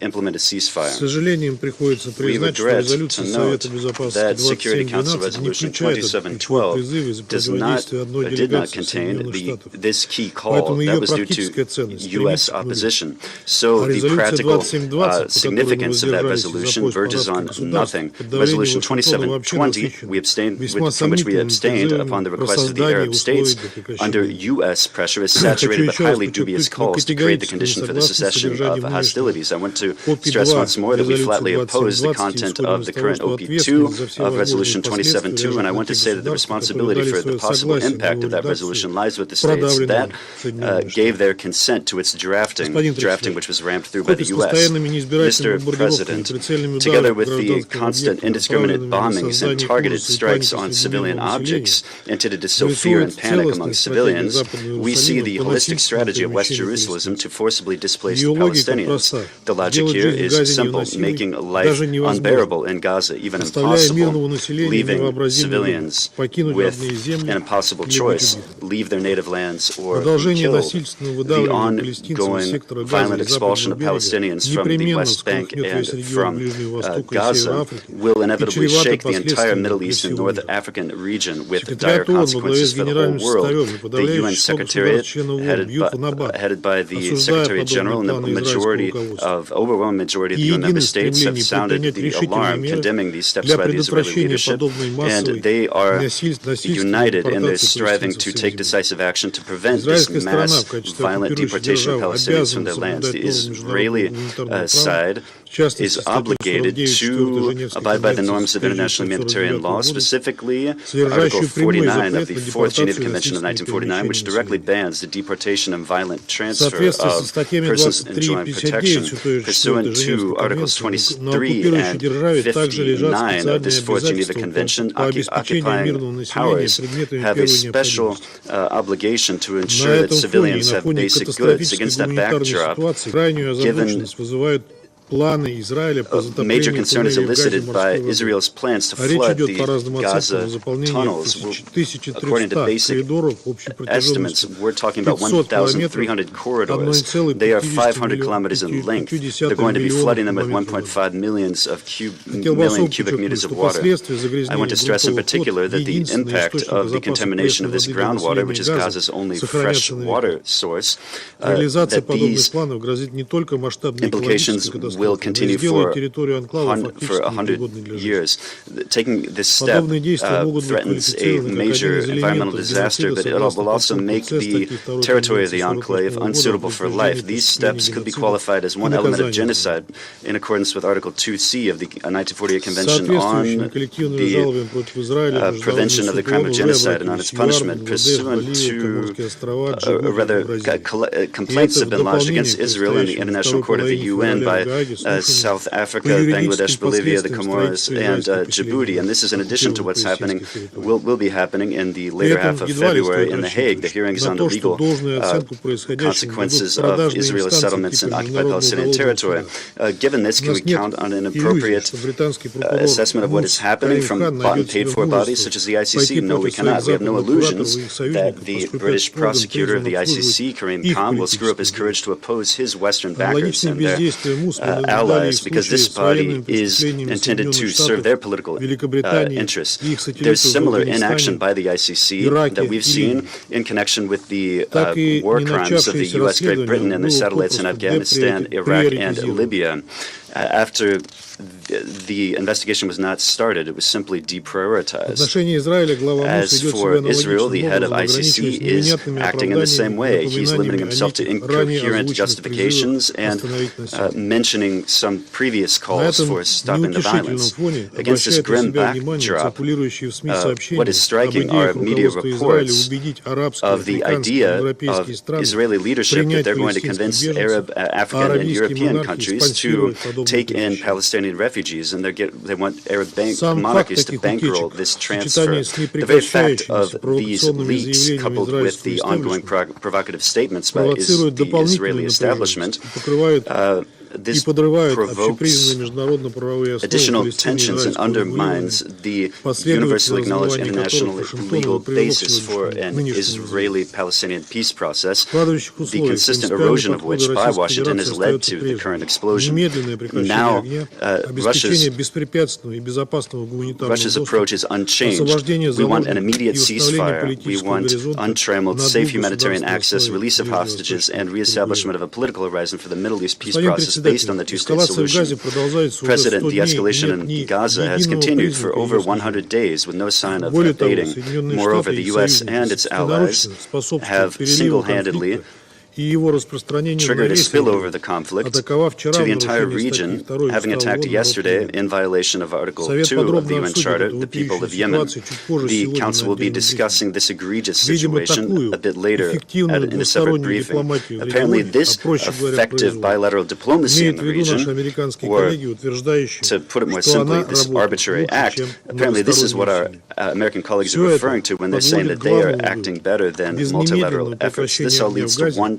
implement a С ceasefire. сожалением приходится We признать, что regret резолюция to Совета note Безопасности that Security Council 2712 не Resolution включает этот ключевой 2712 призыв из-за did противодействия одной not делегации contain Соединенных Штатов. this key call Поэтому that ее was due практическая to ценность U.S. стремится к нулю. opposition. So А the резолюция practical 2720, по которой мы significance of that воздержались из-за resolution помощи verges on арабских nothing. государств под давлением Resolution Вашингтона вообще 2720, насыщена we abstained, весьма from which we сомнительным abstained призывом upon the о request of the создании Arab условий states для under прекращения. U.S. pressure is Хочу saturated but еще раз highly dubious подчеркнуть, мы calls to create the категорически не condition for the согласны с cessation содержанием of нынешней hostilities. I want to копии stress 2 once more that we резолюции flatly oppose the 2720 content исходим of из the того, current что OP2 ответственность за все of возможные Resolution последствия 27.2, and I want to say that the responsibility for the possible impact of that resolution lies with the states that gave their consent to its drafting, which was rammed through by the U.S. Mr. President, together with the constant indiscriminate bombings and targeted strikes on civilian objects intended to sow fear and panic among civilians, we see the holistic strategy of West Jerusalem to forcibly displace the Palestinians. The logic logic here is simple, making life unbearable in Gaza, even impossible, leaving civilians with an impossible choice, leave their native lands or be killed. The ongoing violent expulsion of Palestinians from the West Bank and from Gaza will inevitably shake the entire Middle East and North African region with dire consequences for the whole world. The UN Secretariat, headed by the Secretary General, and the overwhelming majority of the UN member states have sounded the alarm, condemning these steps by the Israeli leadership, and they are united in their striving to take decisive action to prevent this mass violent deportation of Palestinians from their lands. The Israeli side is obligated to abide by the norms of international humanitarian law, specifically Article 49 of the Fourth Geneva Convention of 1949, which directly bans the deportation and violent transfer of persons enjoying protection. Pursuant to Articles 23 and 59 of this Fourth Geneva Convention, occupying powers have a special obligation to ensure that civilians have basic goods. Against that backdrop, given major concern is elicited by Israel's plans to flood the Gaza tunnels. According to basic estimates, we're talking about 1,300 corridors. They are 500 kilometers in length. They're going to be flooding them with 1.5 million cubic meters of water. I want to stress in particular that the impact of the contamination of this groundwater, which is Gaza's only fresh water source, that these implications will continue for 100 years. Taking this step threatens a major environmental disaster, but it will also make the territory of the enclave unsuitable for life. These steps could be qualified as one element of genocide in accordance with Article 2C of the 1948 Convention on the prevention of the crime of genocide and on its punishment. Pursuant to, complaints have been lodged against Israel in the International Court of the UN by South Africa, Bangladesh, Bolivia, the Comoros, and Djibouti. And this is in addition to what's happening, will be happening in the later half of February in The Hague, the hearings on the legal consequences of Israel's settlements in occupied Palestinian territory. Given this, can we count on an appropriate assessment of what is happening from bought and paid for bodies such as the ICC? No, we cannot. We have no illusions that the British prosecutor of the ICC, Karim Khan, will screw up his courage to oppose his Western backers and their allies, because this body is intended to serve their political interests. There's similar inaction by the ICC that we've seen in connection with the war crimes of the U.S., Great Britain, and their satellites in Afghanistan, Iraq, and Libya. After the investigation was not started, it was simply deprioritized. As for Israel, the head of ICC is acting in the same way. He's limiting himself to incoherent justifications and mentioning some previous calls for stopping the violence. Against this grim backdrop, what is striking are media reports of the idea of Israeli leadership that they're going to convince Arab, African, and European countries to take in Palestinian refugees, and they want Arab monarchies to bankroll this transfer. The very fact of these leaks, coupled with the ongoing provocative statements by the Israeli establishment, this provokes additional tensions and undermines the universally acknowledged international legal basis for an Israeli-Palestinian peace process, the consistent erosion of which by Washington has led to the current explosion. Now, Russia's approach is unchanged. We want an immediate ceasefire. We want untrammeled, safe humanitarian access, release of hostages, and reestablishment of a political horizon for the Middle East peace process based on the two-state solution. Precedent de-escalation in Gaza has continued for over 100 days with no sign of abating. Moreover, the U.S. and its allies have single-handedly triggered a spillover of the conflict to the entire region, having attacked yesterday, in violation of Article 2 of the UN Charter, the people of Yemen. The Council will be discussing this egregious situation a bit later in a separate briefing. Apparently, this effective bilateral diplomacy in the region, or to put it more simply, this arbitrary act, apparently this is what our American colleagues are referring to when they're saying that they are acting better than multilateral efforts. This all leads to one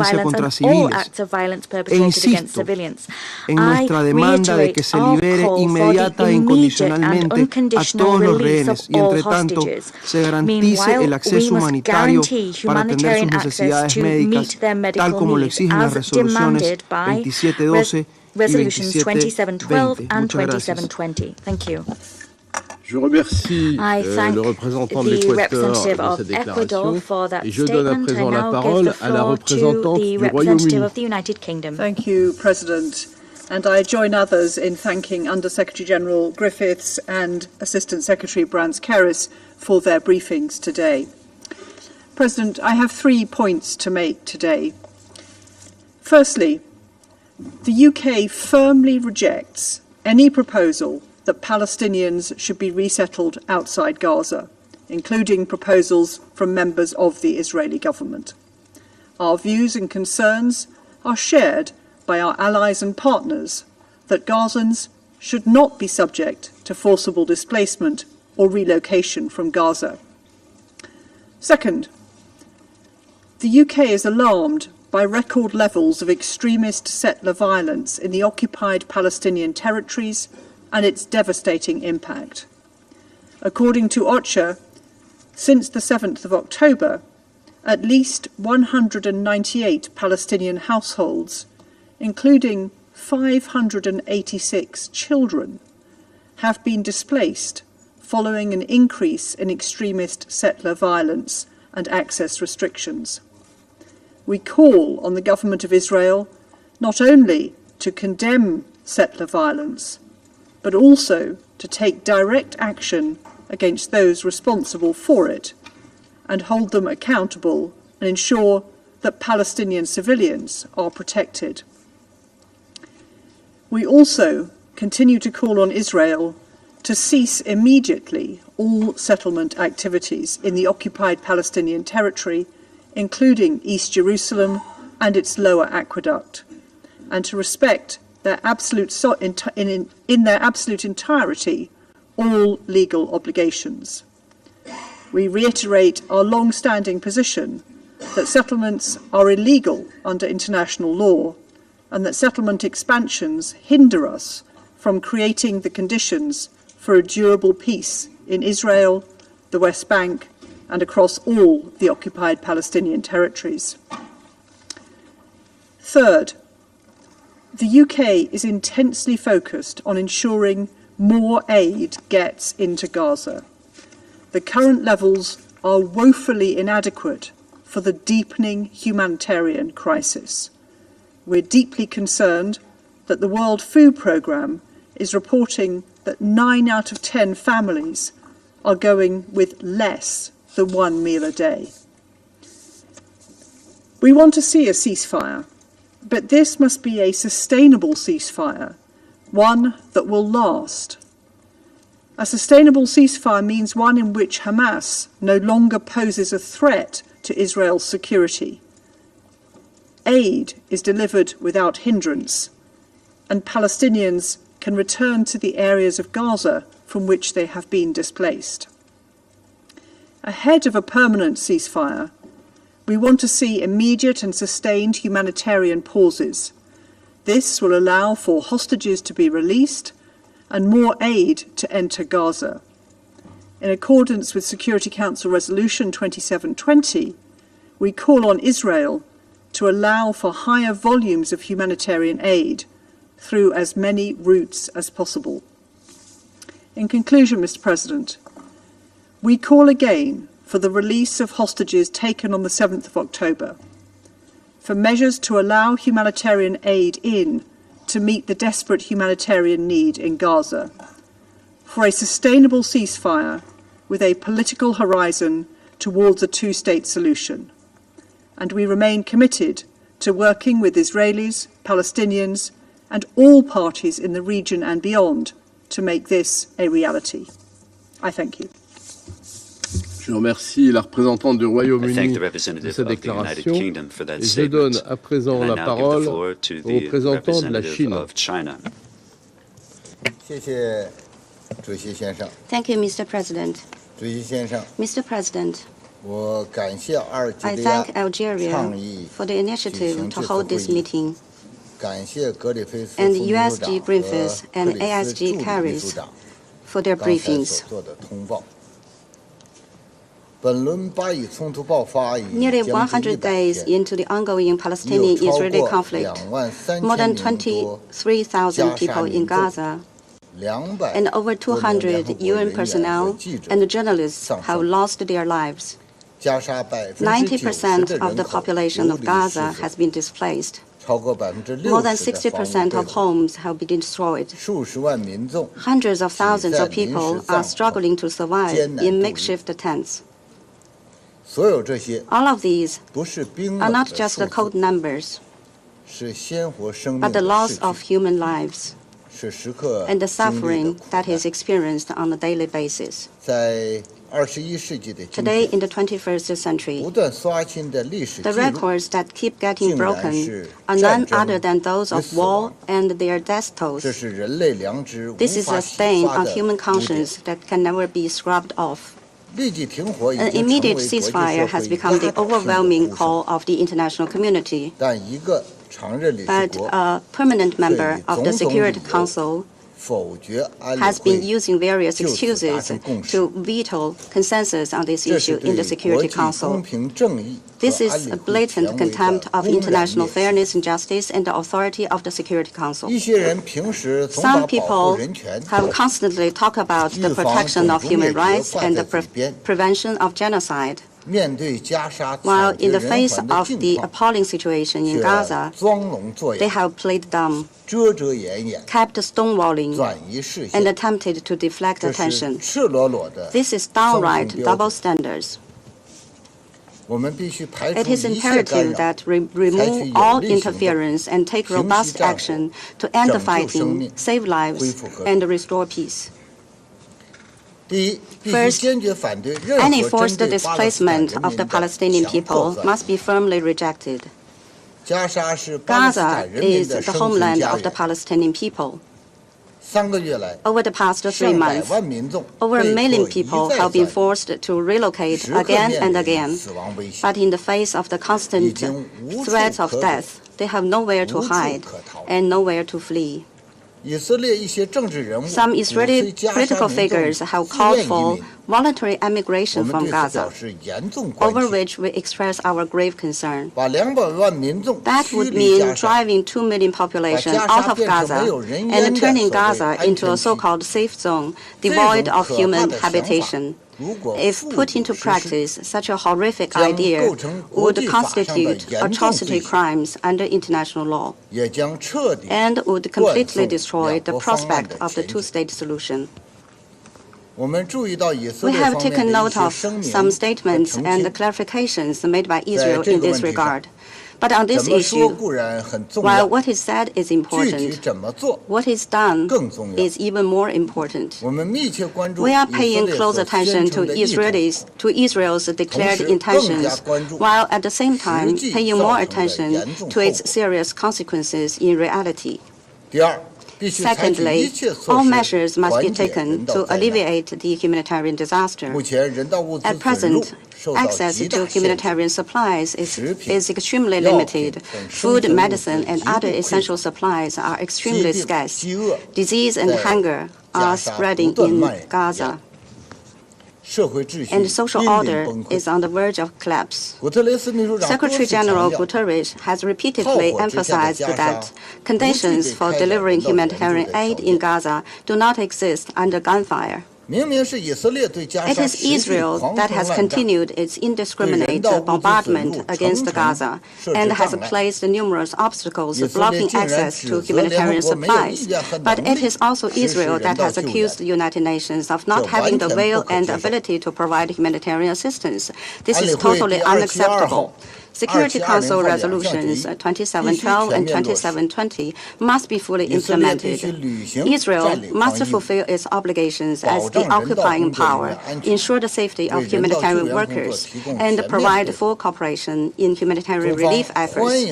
violencia contra civiles. E insisto en nuestra demanda de que se libere inmediata e incondicionalmente a todos los rehenes y, entre tanto, se garantice el acceso humanitario para atender sus necesidades médicas, tal como lo exigen las resoluciones 2712 y 2720. Muchas gracias. Je remercie le représentant de l'Équateur de cette déclaration et je donne à présent la parole à la représentante du Royaume-Uni. Thank you, President. and I join others in thanking Under-Secretary-General Griffiths and Assistant Secretary Brans-Keris for their briefings today. President, I have 3 points to make today. Firstly, the UK firmly rejects any proposal that Palestinians should be resettled outside Gaza, including proposals from members of the Israeli government. Our views and concerns are shared by our allies and partners that Gazans should not be subject to forcible displacement or relocation from Gaza. Second, the UK is alarmed by record levels of extremist settler violence in the occupied Palestinian territories and its devastating impact. According to OCHA, since the 7th of October, at least 198 Palestinian households, including 586 children, have been displaced following an increase in extremist settler violence and access restrictions. We call on the government of Israel not only to condemn settler violence, but also to take direct action against those responsible for it and hold them accountable and ensure that Palestinian civilians are protected. We also continue to call on Israel to cease immediately all settlement activities in the occupied Palestinian territory, including East Jerusalem and its lower aqueduct, and to respect their in their absolute entirety all legal obligations. We reiterate our long-standing position that settlements are illegal under international law and that settlement expansions hinder us from creating the conditions for a durable peace in Israel, the West Bank, and across all the occupied Palestinian territories. Third, the UK is intensely focused on ensuring more aid gets into Gaza. The current levels are woefully inadequate for the deepening humanitarian crisis. We're deeply concerned that the World Food Programme is reporting that 9 out of 10 families are going with less than 1 meal a day. We want to see a ceasefire, but this must be a sustainable ceasefire, one that will last. A sustainable ceasefire means one in which Hamas no longer poses a threat to Israel's security. Aid is delivered without hindrance, and Palestinians can return to the areas of Gaza from which they have been displaced. Ahead of a permanent ceasefire, we want to see immediate and sustained humanitarian pauses. This will allow for hostages to be released and more aid to enter Gaza. In accordance with Security Council Resolution 2720, we call on Israel to allow for higher volumes of humanitarian aid through as many routes as possible. In conclusion, Mr. President, we call again for the release of hostages taken on the 7th of October, for measures to allow humanitarian aid in to meet the desperate humanitarian need in Gaza, for a sustainable ceasefire with a political horizon towards a two-state solution. And we remain committed to working with Israelis, Palestinians, and all parties in the region and beyond to make this a reality. I thank you. Je remercie la représentante du Royaume-Uni de cette déclaration et je donne à présent la parole au représentant de la Chine. Thank you, Mr. President. Mr. President, I thank Algeria for the initiative to hold this meeting, and USG Griffiths and ASG Keris for their briefings. Nearly 100 days into the ongoing Palestinian-Israeli conflict, more than 23,000 people in Gaza and over 200 UN personnel and journalists have lost their lives. 90% of the population of Gaza has been displaced. More than 60% of homes have been destroyed. Hundreds of thousands of people are struggling to survive in makeshift tents. All of these are not just the cold numbers, but the loss of human lives and the suffering that is experienced on a daily basis. Today, in the 21st century, the records that keep getting broken are none other than those of war and their death tolls. This is a stain on human conscience that can never be scrubbed off. An immediate ceasefire has become the overwhelming call of the international community. But a permanent member of the Security Council has been using various excuses to veto consensus on this issue in the Security Council. This is a blatant contempt of international fairness and justice and the authority of the Security Council. Some people have constantly talked about the protection of human rights and the prevention of genocide. While in the face of the appalling situation in Gaza, they have played dumb, kept stonewalling, and attempted to deflect attention. This is downright double standards. It is imperative that we remove all interference and take robust action to end the fighting, save lives, and restore peace. First, any forced displacement of the Palestinian people must be firmly rejected. Gaza is the homeland of the Palestinian people. Over the past 3 months, over 1 million people have been forced to relocate again and again. But in the face of the constant threats of death, they have nowhere to hide and nowhere to flee. Some Israeli political figures have called for voluntary emigration from Gaza, over which we express our grave concern. That would mean driving 2 million population out of Gaza and turning Gaza into a so-called safe zone devoid of human habitation. If put into practice, such a horrific idea would constitute atrocity crimes under international law and would completely destroy the prospect of the two-state solution. We have taken note of some statements and clarifications made by Israel in this regard. But on this issue, while what is said is important, what is done is even more important. We are paying close attention to Israel's declared intentions, while at the same time paying more attention to its serious consequences in reality. Secondly, all measures must be taken to alleviate the humanitarian disaster. At present, access to humanitarian supplies is extremely limited. Food, medicine, and other essential supplies are extremely scarce. Disease and hunger are spreading in Gaza, and social order is on the verge of collapse. Secretary General Guterres has repeatedly emphasized that conditions for delivering humanitarian aid in Gaza do not exist under gunfire. It is Israel that has continued its indiscriminate bombardment against Gaza and has placed numerous obstacles blocking access to humanitarian supplies. But it is also Israel that has accused the United Nations of not having the will and ability to provide humanitarian assistance. This is totally unacceptable. Security Council resolutions 2712 and 2720 must be fully implemented. Israel must fulfill its obligations as the occupying power, ensure the safety of humanitarian workers, and provide full cooperation in humanitarian relief efforts.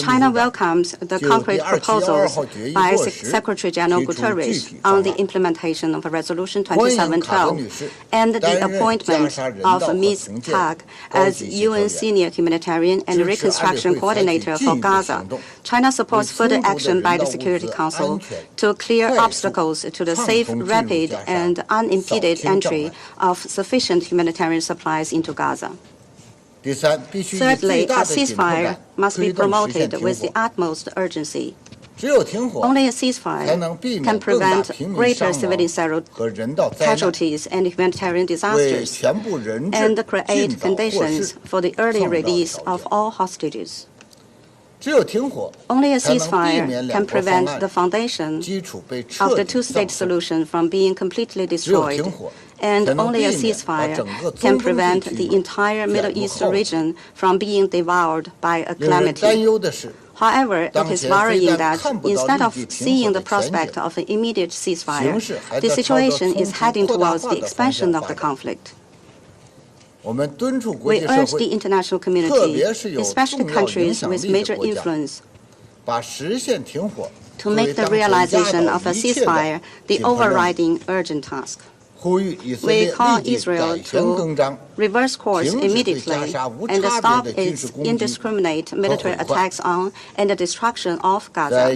China welcomes the concrete proposals by Secretary General Guterres on the implementation of Resolution 2712 and the appointment of Ms. Tag as UN Senior Humanitarian and Reconstruction Coordinator for Gaza. China supports further action by the Security Council to clear obstacles to the safe, rapid, and unimpeded entry of sufficient humanitarian supplies into Gaza. Thirdly, a ceasefire must be promoted with the utmost urgency. Only a ceasefire can prevent greater civilian casualties and humanitarian disasters and create conditions for the early release of all hostages. Only a ceasefire can prevent the foundation of the two-state solution from being completely destroyed, and only a ceasefire can prevent the entire Middle East region from being devoured by a calamity. However, it is worrying that instead of seeing the prospect of an immediate ceasefire, the situation is heading towards the expansion of the conflict. We urge the international community, especially countries with major influence, to make the realization of a ceasefire the overriding urgent task. We call Israel to reverse course immediately and stop its indiscriminate military attacks on and the destruction of Gaza.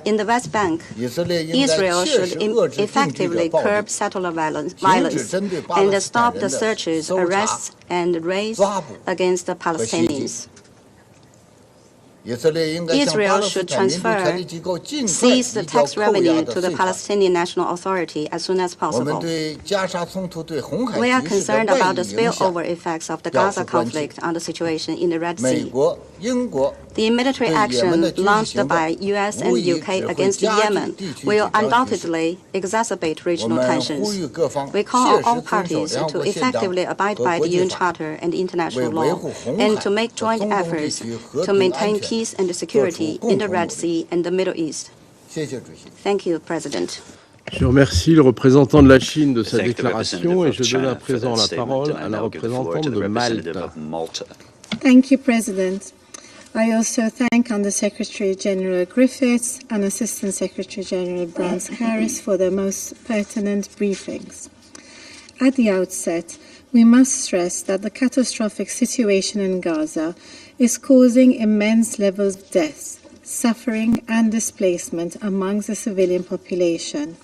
In the West Bank, Israel should effectively curb settler violence and stop the searches, arrests, and raids against the Palestinians. Israel should seize the tax revenue to the Palestinian National Authority as soon as possible. We are concerned about the spillover effects of the Gaza conflict on the situation in the Red Sea. The military action launched by US and UK against Yemen will undoubtedly exacerbate regional tensions. We call on all parties to effectively abide by the UN Charter and international law, and to make joint efforts to maintain peace and security in the Red Sea and the Middle East. Thank you, President. Je remercie le représentant de la Chine de sa déclaration et je donne à présent la parole à la représentante de Malte. Thank you, President. I also thank Under-Secretary General Griffiths and Assistant Secretary General Brans-Harris for their most pertinent briefings. At the outset, we must stress that the catastrophic situation in Gaza is causing immense levels of deaths, suffering, and displacement amongst the civilian population.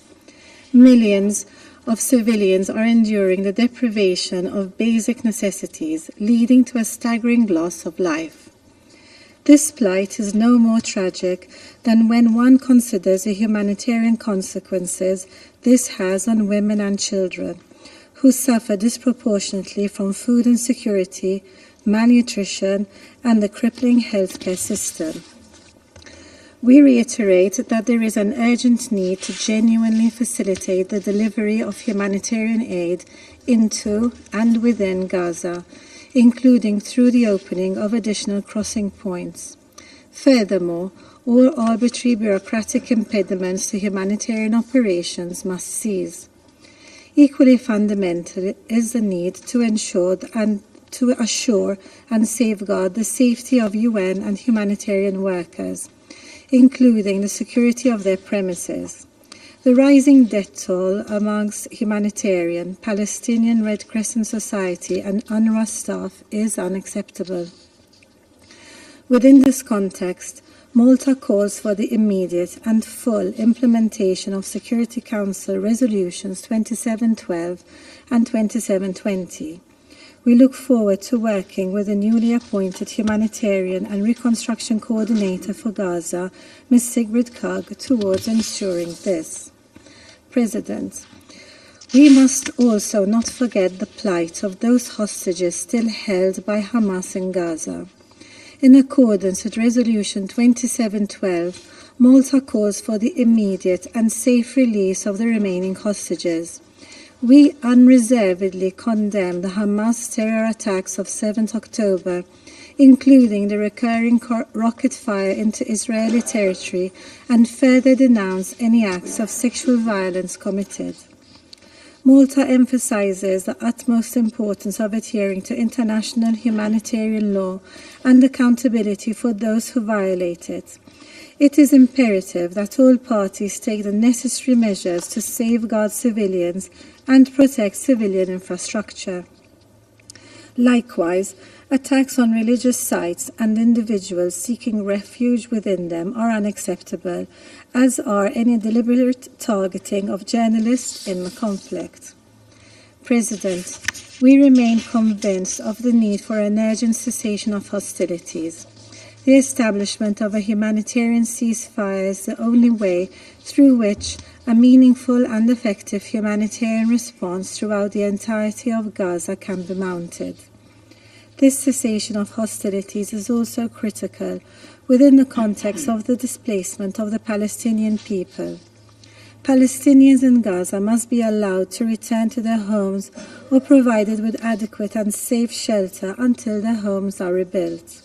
Millions of civilians are enduring the deprivation of basic necessities, leading to a staggering loss of life. This plight is no more tragic than when one considers the humanitarian consequences this has on women and children, who suffer disproportionately from food insecurity, malnutrition, and the crippling healthcare system. We reiterate that there is an urgent need to genuinely facilitate the delivery of humanitarian aid into and within Gaza, including through the opening of additional crossing points. Furthermore, all arbitrary bureaucratic impediments to humanitarian operations must cease. Equally fundamental is the need to ensure and safeguard the safety of UN and humanitarian workers, including the security of their premises. The rising death toll amongst humanitarian, Palestinian Red Crescent Society and UNRWA staff is unacceptable. Within this context, Malta calls for the immediate and full implementation of Security Council Resolutions 2712 and 2720. We look forward to working with the newly appointed Humanitarian and Reconstruction Coordinator for Gaza, Ms. Sigrid Kaag, towards ensuring this. President, we must also not forget the plight of those hostages still held by Hamas in Gaza. In accordance with Resolution 2712, Malta calls for the immediate and safe release of the remaining hostages. We unreservedly condemn the Hamas terror attacks of 7th October, including the recurring rocket fire into Israeli territory, and further denounce any acts of sexual violence committed. Malta emphasizes the utmost importance of adhering to international humanitarian law and accountability for those who violate it. It is imperative that all parties take the necessary measures to safeguard civilians and protect civilian infrastructure. Likewise, attacks on religious sites and individuals seeking refuge within them are unacceptable, as are any deliberate targeting of journalists in the conflict. President, we remain convinced of the need for an urgent cessation of hostilities. The establishment of a humanitarian ceasefire is the only way through which a meaningful and effective humanitarian response throughout the entirety of Gaza can be mounted. This cessation of hostilities is also critical within the context of the displacement of the Palestinian people. Palestinians in Gaza must be allowed to return to their homes or provided with adequate and safe shelter until their homes are rebuilt.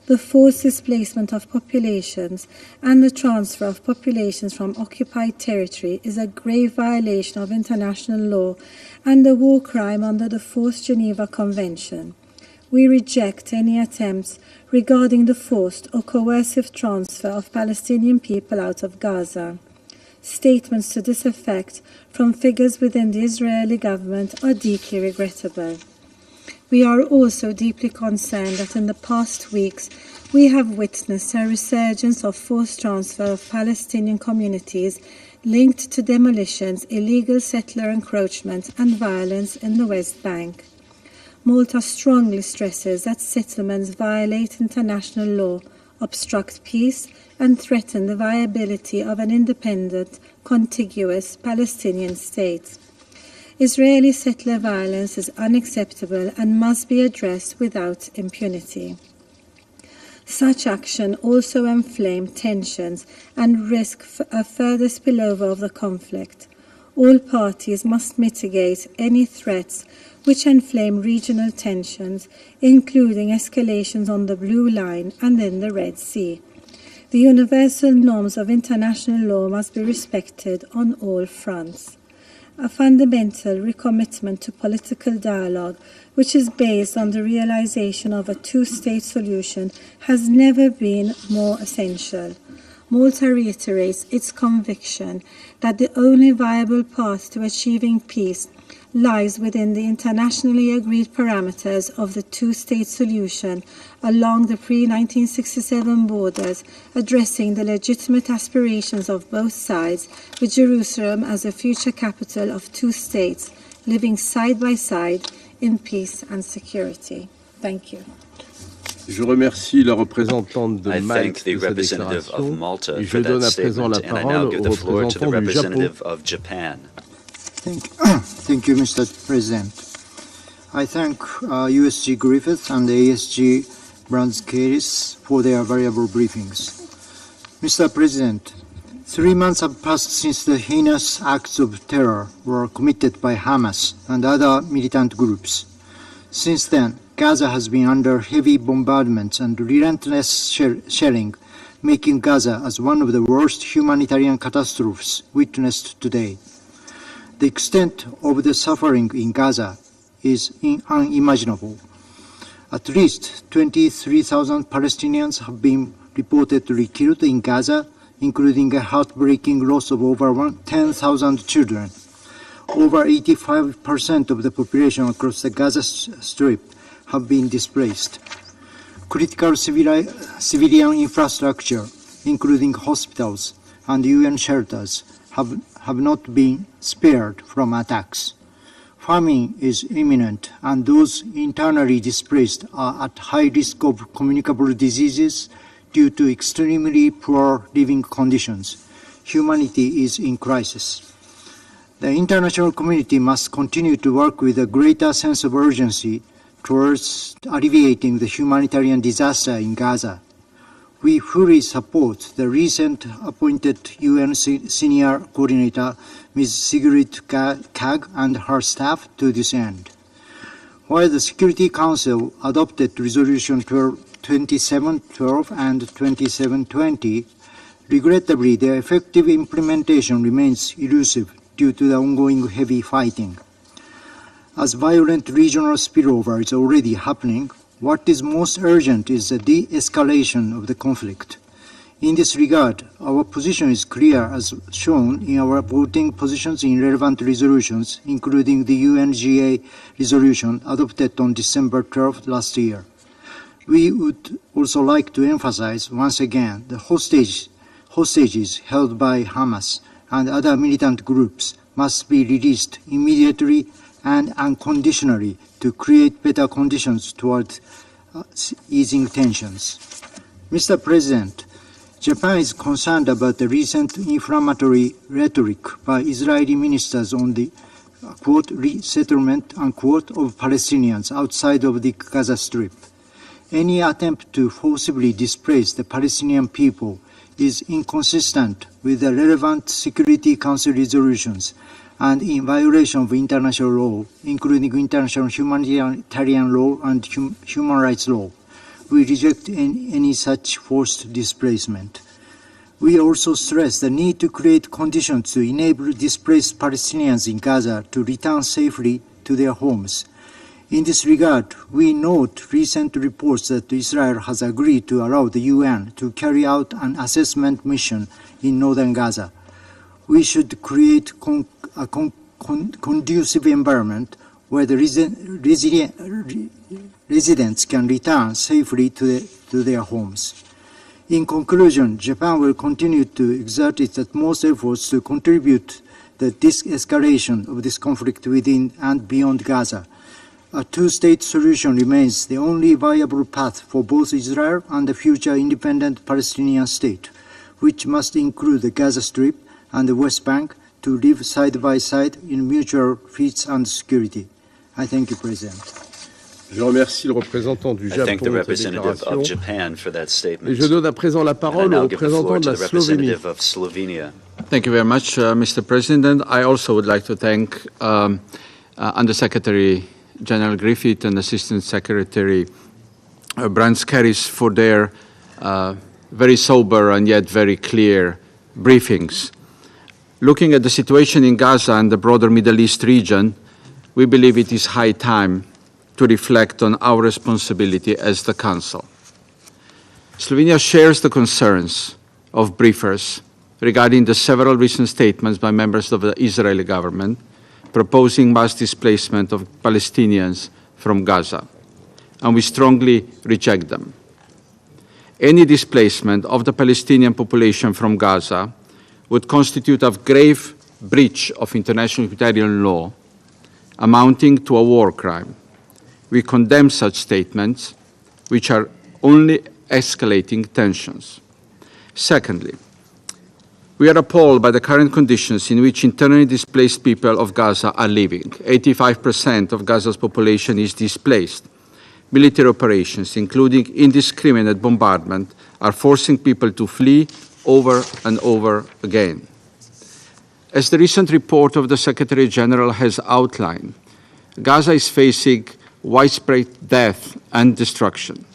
The forced displacement of populations and the transfer of populations from occupied territory is a grave violation of international law and a war crime under the Fourth Geneva Convention. We reject any attempts regarding the forced or coercive transfer of Palestinian people out of Gaza. Statements to this effect from figures within the Israeli government are deeply regrettable. We are also deeply concerned that in the past weeks we have witnessed a resurgence of forced transfer of Palestinian communities linked to demolitions, illegal settler encroachment and violence in the West Bank. Malta strongly stresses that settlements violate international law, obstruct peace, and threaten the viability of an independent, contiguous Palestinian state. Israeli settler violence is unacceptable and must be addressed without impunity. Such action also inflames tensions and risk a further spillover of the conflict. All parties must mitigate any threats which inflame regional tensions, including escalations on the Blue Line and in the Red Sea. The universal norms of international law must be respected on all fronts. A fundamental recommitment to political dialogue, which is based on the realization of a two-state solution, has never been more essential. Malta reiterates its conviction that the only viable path to achieving peace lies within the internationally agreed parameters of the two-state solution along the pre-1967 borders, addressing the legitimate aspirations of both sides, with Jerusalem as a future capital of two states, living side by side in peace and security. Thank you. Je remercie la représentante de I Malte thank the de sa representative of déclaration Malta et for je donne that à présent la statement, and I now parole give au the floor to the représentant du Japon. representative of Japan. Thank you, Mr. President. I thank USG Griffith and ASG Brands-Caris for their valuable briefings. Mr. President, 3 months have passed since the heinous acts of terror were committed by Hamas and other militant groups. Since then, Gaza has been under heavy bombardments and relentless shelling, making Gaza as one of the worst humanitarian catastrophes witnessed today. The extent of the suffering in Gaza is unimaginable. At least 23,000 Palestinians have been reportedly killed in Gaza, including a heartbreaking loss of over 10,000 children. Over 85% of the population across the Gaza Strip have been displaced. Critical civilian infrastructure, including hospitals and UN shelters, have not been spared from attacks. Famine is imminent, and those internally displaced are at high risk of communicable diseases due to extremely poor living conditions. Humanity is in crisis. The international community must continue to work with a greater sense of urgency towards alleviating the humanitarian disaster in Gaza. We fully support the recent appointed UN Senior Coordinator, Ms. Sigrid Kaag, and her staff to this end. While the Security Council adopted Resolution 2712 and 2720, regrettably, their effective implementation remains elusive due to the ongoing heavy fighting. As violent regional spillover is already happening, what is most urgent is the de-escalation of the conflict. In this regard, our position is clear as shown in our voting positions in relevant resolutions, including the UNGA resolution adopted on December 12 last year. We would also like to emphasize once again the hostages held by Hamas and other militant groups must be released immediately and unconditionally to create better conditions toward easing tensions. Mr. President, Japan is concerned about the recent inflammatory rhetoric by Israeli ministers on the, quote, resettlement, unquote, of Palestinians outside of the Gaza Strip. Any attempt to forcibly displace the Palestinian people is inconsistent with the relevant Security Council resolutions and in violation of international law, including international humanitarian law and human rights law. We reject any such forced displacement. We also stress the need to create conditions to enable displaced Palestinians in Gaza to return safely to their homes. In this regard, we note recent reports that Israel has agreed to allow the UN to carry out an assessment mission in northern Gaza. We should create a conducive environment where the residents can return safely to their homes. In conclusion, Japan will continue to exert its utmost efforts to contribute to the de-escalation of this conflict within and beyond Gaza. A two-state solution remains the only viable path for both Israel and the future independent Palestinian state, which must include the Gaza Strip and the West Bank to live side by side in mutual peace and security. I thank you, President. Je remercie le représentant du Japon de cette déclaration. Et je donne à présent la parole au représentant de la Slovénie. Thank you very much, Mr. President. I also would like to thank Undersecretary General Griffith and Assistant Secretary Branskeris for their very sober and yet very clear briefings. Looking at the situation in Gaza and the broader Middle East region, we believe it is high time to reflect on our responsibility as the Council. Slovenia shares the concerns of briefers regarding the several recent statements by members of the Israeli government proposing mass displacement of Palestinians from Gaza, and we strongly reject them. Any displacement of the Palestinian population from Gaza would constitute a grave breach of international humanitarian law, amounting to a war crime. We condemn such statements, which are only escalating tensions. Secondly, we are appalled by the current conditions in which internally displaced people of Gaza are living. 85% of Gaza's population is displaced. Military operations, including indiscriminate bombardment, are forcing people to flee over and over again. As the recent report of the Secretary General has outlined, Gaza is facing widespread death and destruction.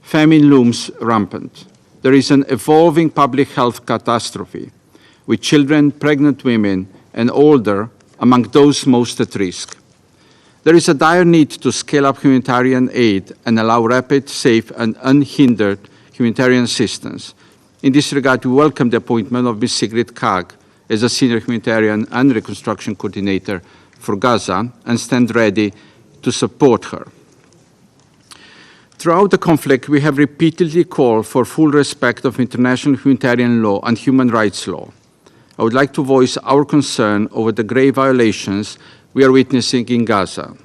Famine looms rampant. There is an evolving public health catastrophe, with children, pregnant women, and older among those most at risk. There is a dire need to scale up humanitarian aid and allow rapid, safe, and unhindered humanitarian assistance. In this regard, we welcome the appointment of Ms. Sigrid Kaag as a senior humanitarian and reconstruction coordinator for Gaza and stand ready to support her. Throughout the conflict, we have repeatedly called for full respect of international humanitarian law and human rights law. I would like to voice our concern over the grave violations we are witnessing in Gaza.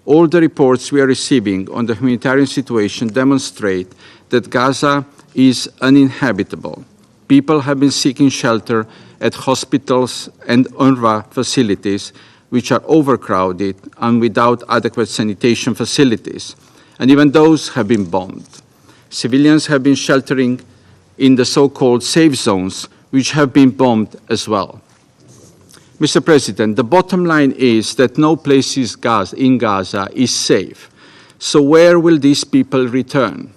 All the reports we are receiving on the humanitarian situation demonstrate that Gaza is uninhabitable. People have been seeking shelter at hospitals and UNRWA facilities, which are overcrowded and without adequate sanitation facilities, and even those have been bombed. Civilians have been sheltering in the so-called safe zones, which have been bombed as well. Mr. President, the bottom line is that no place in Gaza is safe. So where will these people return?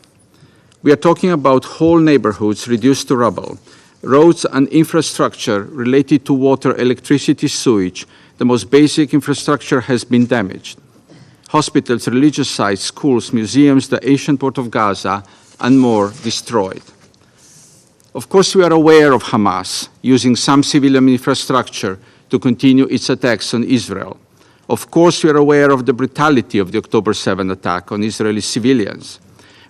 We are talking about whole neighborhoods reduced to rubble, roads and infrastructure related to water, electricity, sewage. The most basic infrastructure has been damaged. Hospitals, religious sites, schools, museums, the ancient port of Gaza, and more destroyed. Of course, we are aware of Hamas using some civilian infrastructure to continue its attacks on Israel. Of course, we are aware of the brutality of the October 7 attack on Israeli civilians.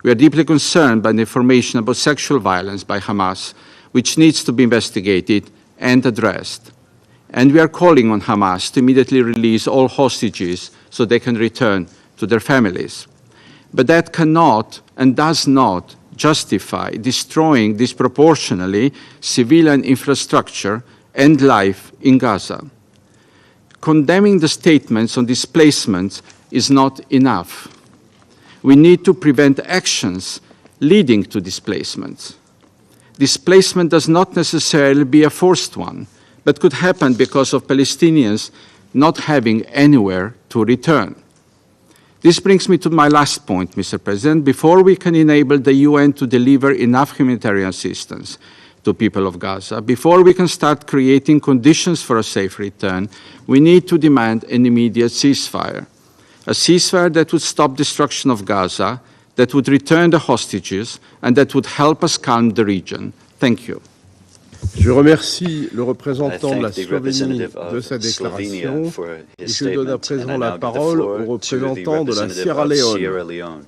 We are deeply concerned by the information about sexual violence by Hamas, which needs to be investigated and addressed. And we are calling on Hamas to immediately release all hostages so they can return to their families. But that cannot and does not justify destroying disproportionately civilian infrastructure and life in Gaza. Condemning the statements on displacement is not enough. We need to prevent actions leading to displacement. Displacement does not necessarily be a forced one, but could happen because of Palestinians not having anywhere to return. This brings me to my last point, Mr. President. Before we can enable the UN to deliver enough humanitarian assistance to people of Gaza, before we can start creating conditions for a safe return, we need to demand an immediate ceasefire. A ceasefire that would stop destruction of Gaza, that would return the hostages, and that would help us calm the region. Thank you. Je remercie le représentant de la Slovénie de sa déclaration et je donne à présent la parole au représentant de la Sierra Leone.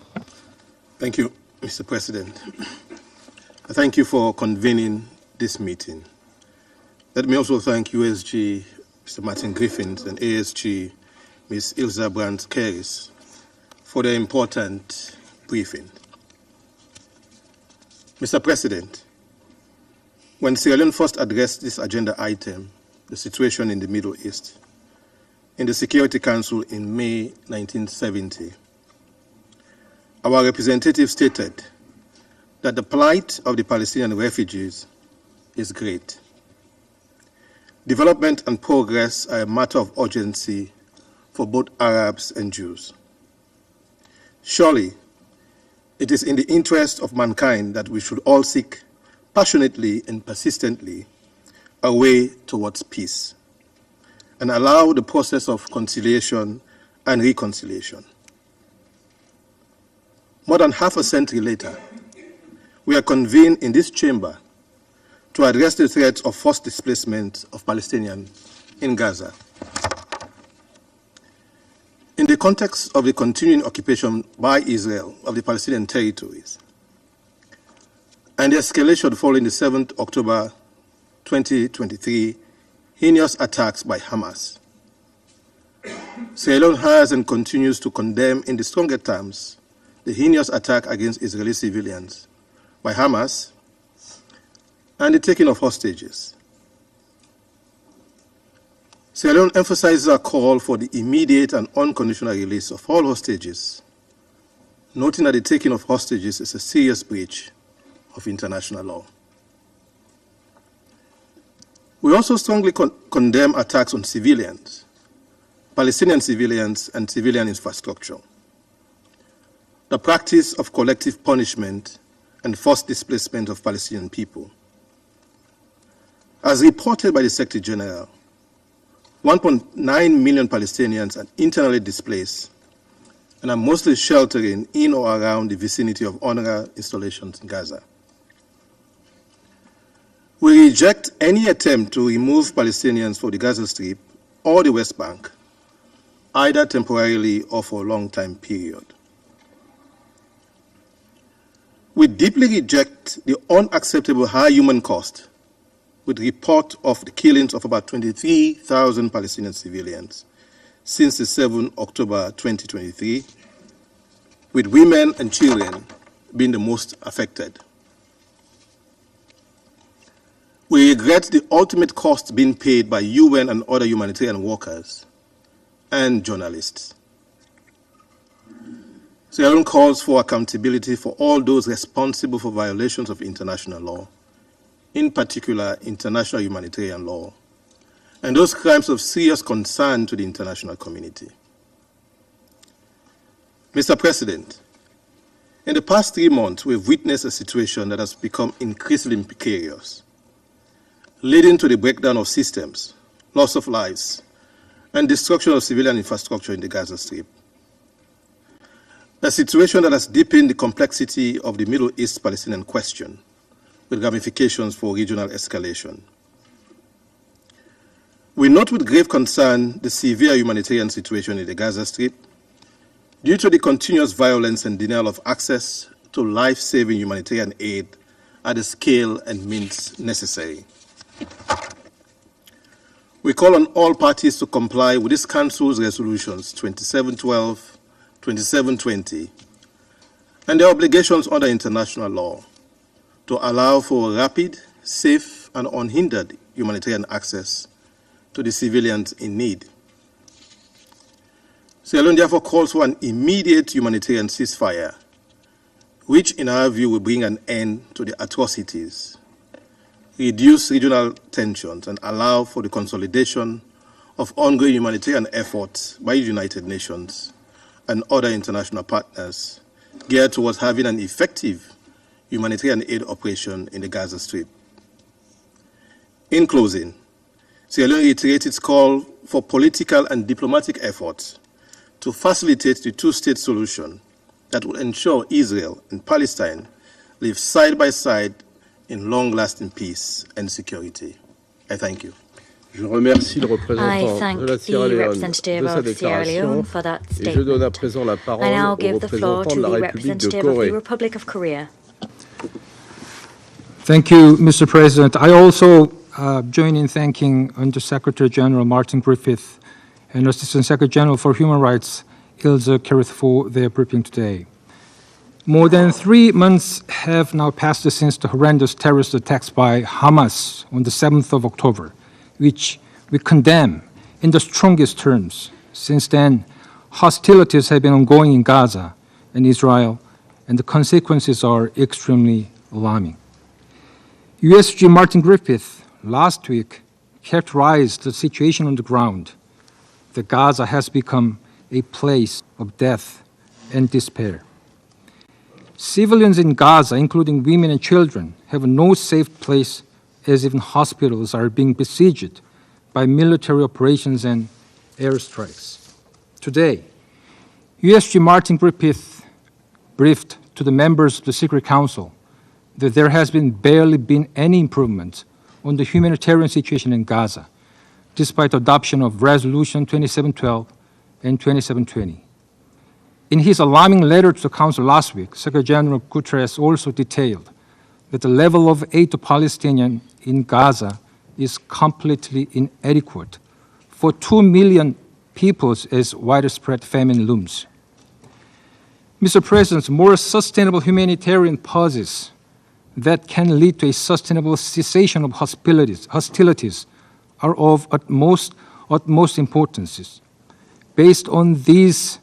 Thank you, Mr. President. Thank you for convening this meeting. Let me also thank USG, Mr. Martin Griffiths, and ASG, Ms. Ilza Brands-Keris, for their important briefing. Mr. President, when Sierra Leone first addressed this agenda item, the situation in the Middle East, in the Security Council in May 1970, our representative stated that the plight of the Palestinian refugees is great. Development and progress are a matter of urgency for both Arabs and Jews. Surely, it is in the interest of mankind that we should all seek passionately and persistently a way towards peace and allow the process of conciliation and reconciliation. More than half a century later, we are convened in this chamber to address the threat of forced displacement of Palestinians in Gaza. In the context of the continuing occupation by Israel of the Palestinian territories and the escalation following the 7th October 2023 heinous attacks by Hamas, Sierra Leone has and continues to condemn in the strongest terms the heinous attack against Israeli civilians by Hamas and the taking of hostages. Sierra Leone emphasizes our call for the immediate and unconditional release of all hostages, noting that the taking of hostages is a serious breach of international law. We also strongly condemn attacks on civilians, Palestinian civilians, and civilian infrastructure. The practice of collective punishment and forced displacement of Palestinian people. As reported by the Secretary General, 1.9 million Palestinians are internally displaced and are mostly sheltering in or around the vicinity of UNRWA installations in Gaza. We reject any attempt to remove Palestinians from the Gaza Strip or the West Bank, either temporarily or for a long time period. We deeply reject the unacceptable high human cost with report of the killings of about 23,000 Palestinian civilians since the 7th October 2023, with women and children being the most affected. We regret the ultimate cost being paid by UN and other humanitarian workers and journalists. Sierra Leone calls for accountability for all those responsible for violations of international law, in particular international humanitarian law, and those crimes of serious concern to the international community. Mr. President, in the past 3 months, we've witnessed a situation that has become increasingly precarious, leading to the breakdown of systems, loss of lives, and destruction of civilian infrastructure in the Gaza Strip. A situation that has deepened the complexity of the Middle East Palestinian question, with ramifications for regional escalation. We note with grave concern the severe humanitarian situation in the Gaza Strip due to the continuous violence and denial of access to life-saving humanitarian aid at the scale and means necessary. We call on all parties to comply with this Council's resolutions 2712, 2720, and their obligations under international law to allow for rapid, safe, and unhindered humanitarian access to the civilians in need. Sierra Leone therefore calls for an immediate humanitarian ceasefire, which in our view will bring an end to the atrocities, reduce regional tensions, and allow for the consolidation of ongoing humanitarian efforts by the United Nations and other international partners geared towards having an effective humanitarian aid operation in the Gaza Strip. In closing, Sierra Leone reiterates its call for political and diplomatic efforts to facilitate the two-state solution that will ensure Israel and Palestine live side by side in long-lasting peace and security. I thank you. Je remercie le représentant de la Sierra Leone de sa déclaration et je donne à présent la parole au représentant de la République de Corée. Thank you, Mr. President. I also join in thanking Under-Secretary General Martin Griffiths and Assistant Secretary General for Human Rights, Ilse Kerrith, for their briefing today. More than 3 months have now passed since the horrendous terrorist attacks by Hamas on the 7th of October, which we condemn in the strongest terms. Since then, hostilities have been ongoing in Gaza and Israel, and the consequences are extremely alarming. USG Martin Griffiths last week characterized the situation on the ground, that Gaza has become a place of death and despair. Civilians in Gaza, including women and children, have no safe place, as even hospitals are being besieged by military operations and airstrikes. Today, USG Martin Griffiths briefed to the members of the Secret Council that there has barely been any improvement on the humanitarian situation in Gaza, despite adoption of Resolution 2712 and 2720. In his alarming letter to the Council last week, Secretary General Guterres also detailed that the level of aid to Palestinians in Gaza is completely inadequate for 2 million people as widespread famine looms. Mr. President, more sustainable humanitarian pauses that can lead to a sustainable cessation of hostilities are of utmost importance. Based on these,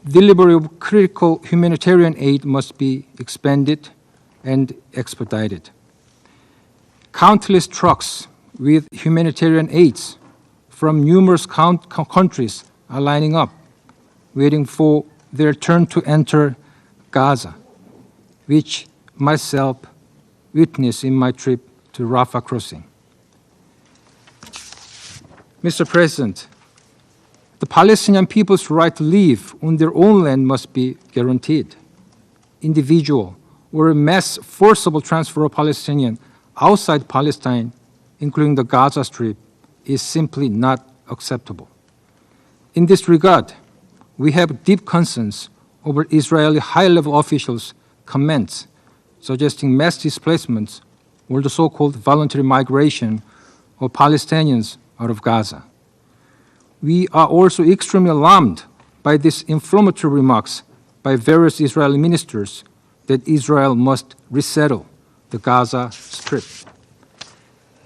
delivery of critical humanitarian aid must be expanded and expedited. Countless trucks with humanitarian aids from numerous countries are lining up, waiting for their turn to enter Gaza, which myself witnessed in my trip to Rafah crossing. Mr. President, the Palestinian people's right to live on their own land must be guaranteed. Individual or mass forcible transfer of Palestinians outside Palestine, including the Gaza Strip, is simply not acceptable. In this regard, we have deep concerns over Israeli high-level officials' comments suggesting mass displacements or the so-called voluntary migration of Palestinians out of Gaza. We are also extremely alarmed by these inflammatory remarks by various Israeli ministers that Israel must resettle the Gaza Strip.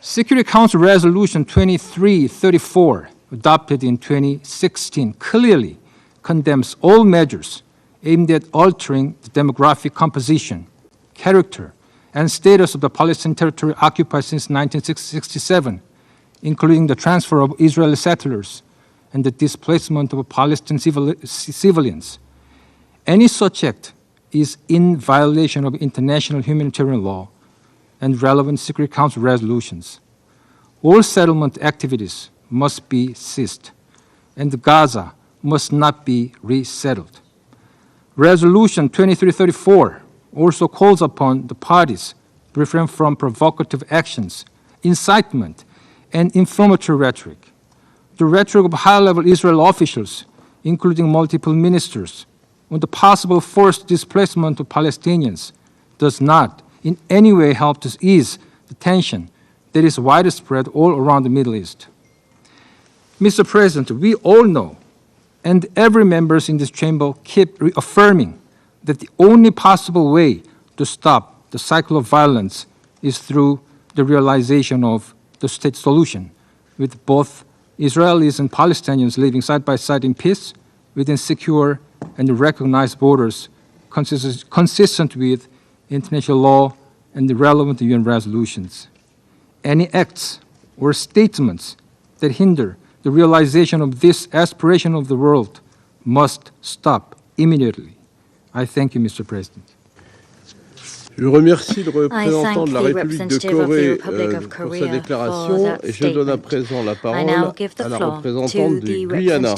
Security Council Resolution 2334, adopted in 2016, clearly condemns all measures aimed at altering the demographic composition, character, and status of the Palestinian territory occupied since 1967, including the transfer of Israeli settlers and the displacement of Palestinian civilians. Any such act is in violation of international humanitarian law and relevant Security Council resolutions. All settlement activities must be ceased, and Gaza must not be resettled. Resolution 2334 also calls upon the parties to refrain from provocative actions, incitement, and inflammatory rhetoric. The rhetoric of high-level Israeli officials, including multiple ministers, on the possible forced displacement of Palestinians does not in any way help to ease the tension that is widespread all around the Middle East. Mr. President, we all know, and every member in this chamber keep reaffirming, that the only possible way to stop the cycle of violence is through the realization of the state solution, with both Israelis and Palestinians living side by side in peace, within secure and recognized borders consistent with international law and the relevant UN resolutions. Any acts or statements that hinder the realization of this aspiration of the world must stop immediately. I thank you, Mr. President. Je remercie le représentant de la République de Corée pour sa déclaration et je donne à présent la parole à la représentante du Guyana.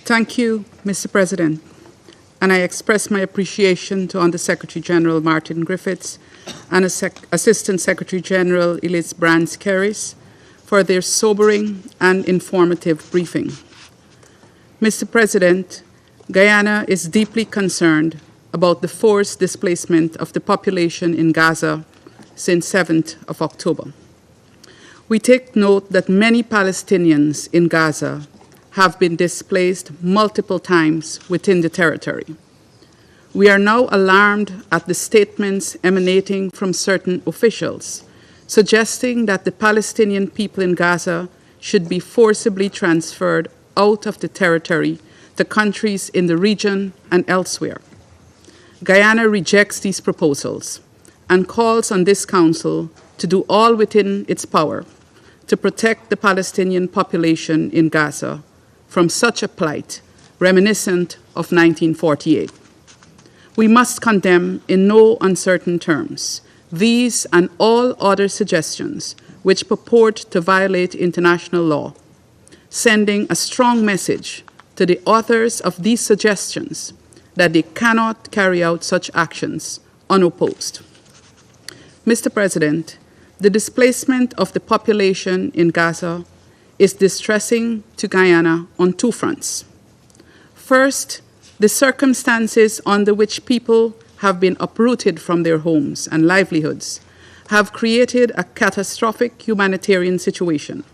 Thank you, Mr. President. And I express my appreciation to Under-Secretary General Martin Griffiths and Assistant Secretary General Elise Brands-Keris for their sobering and informative briefing. Mr. President, Guyana is deeply concerned about the forced displacement of the population in Gaza since 7th of October. We take note that many Palestinians in Gaza have been displaced multiple times within the territory. We are now alarmed at the statements emanating from certain officials suggesting that the Palestinian people in Gaza should be forcibly transferred out of the territory to countries in the region and elsewhere. Guyana rejects these proposals and calls on this Council to do all within its power to protect the Palestinian population in Gaza from such a plight reminiscent of 1948. We must condemn in no uncertain terms these and all other suggestions which purport to violate international law, sending a strong message to the authors of these suggestions that they cannot carry out such actions unopposed. Mr. President, the displacement of the population in Gaza is distressing to Guyana on two fronts. First, the circumstances under which people have been uprooted from their homes and livelihoods have created a catastrophic humanitarian situation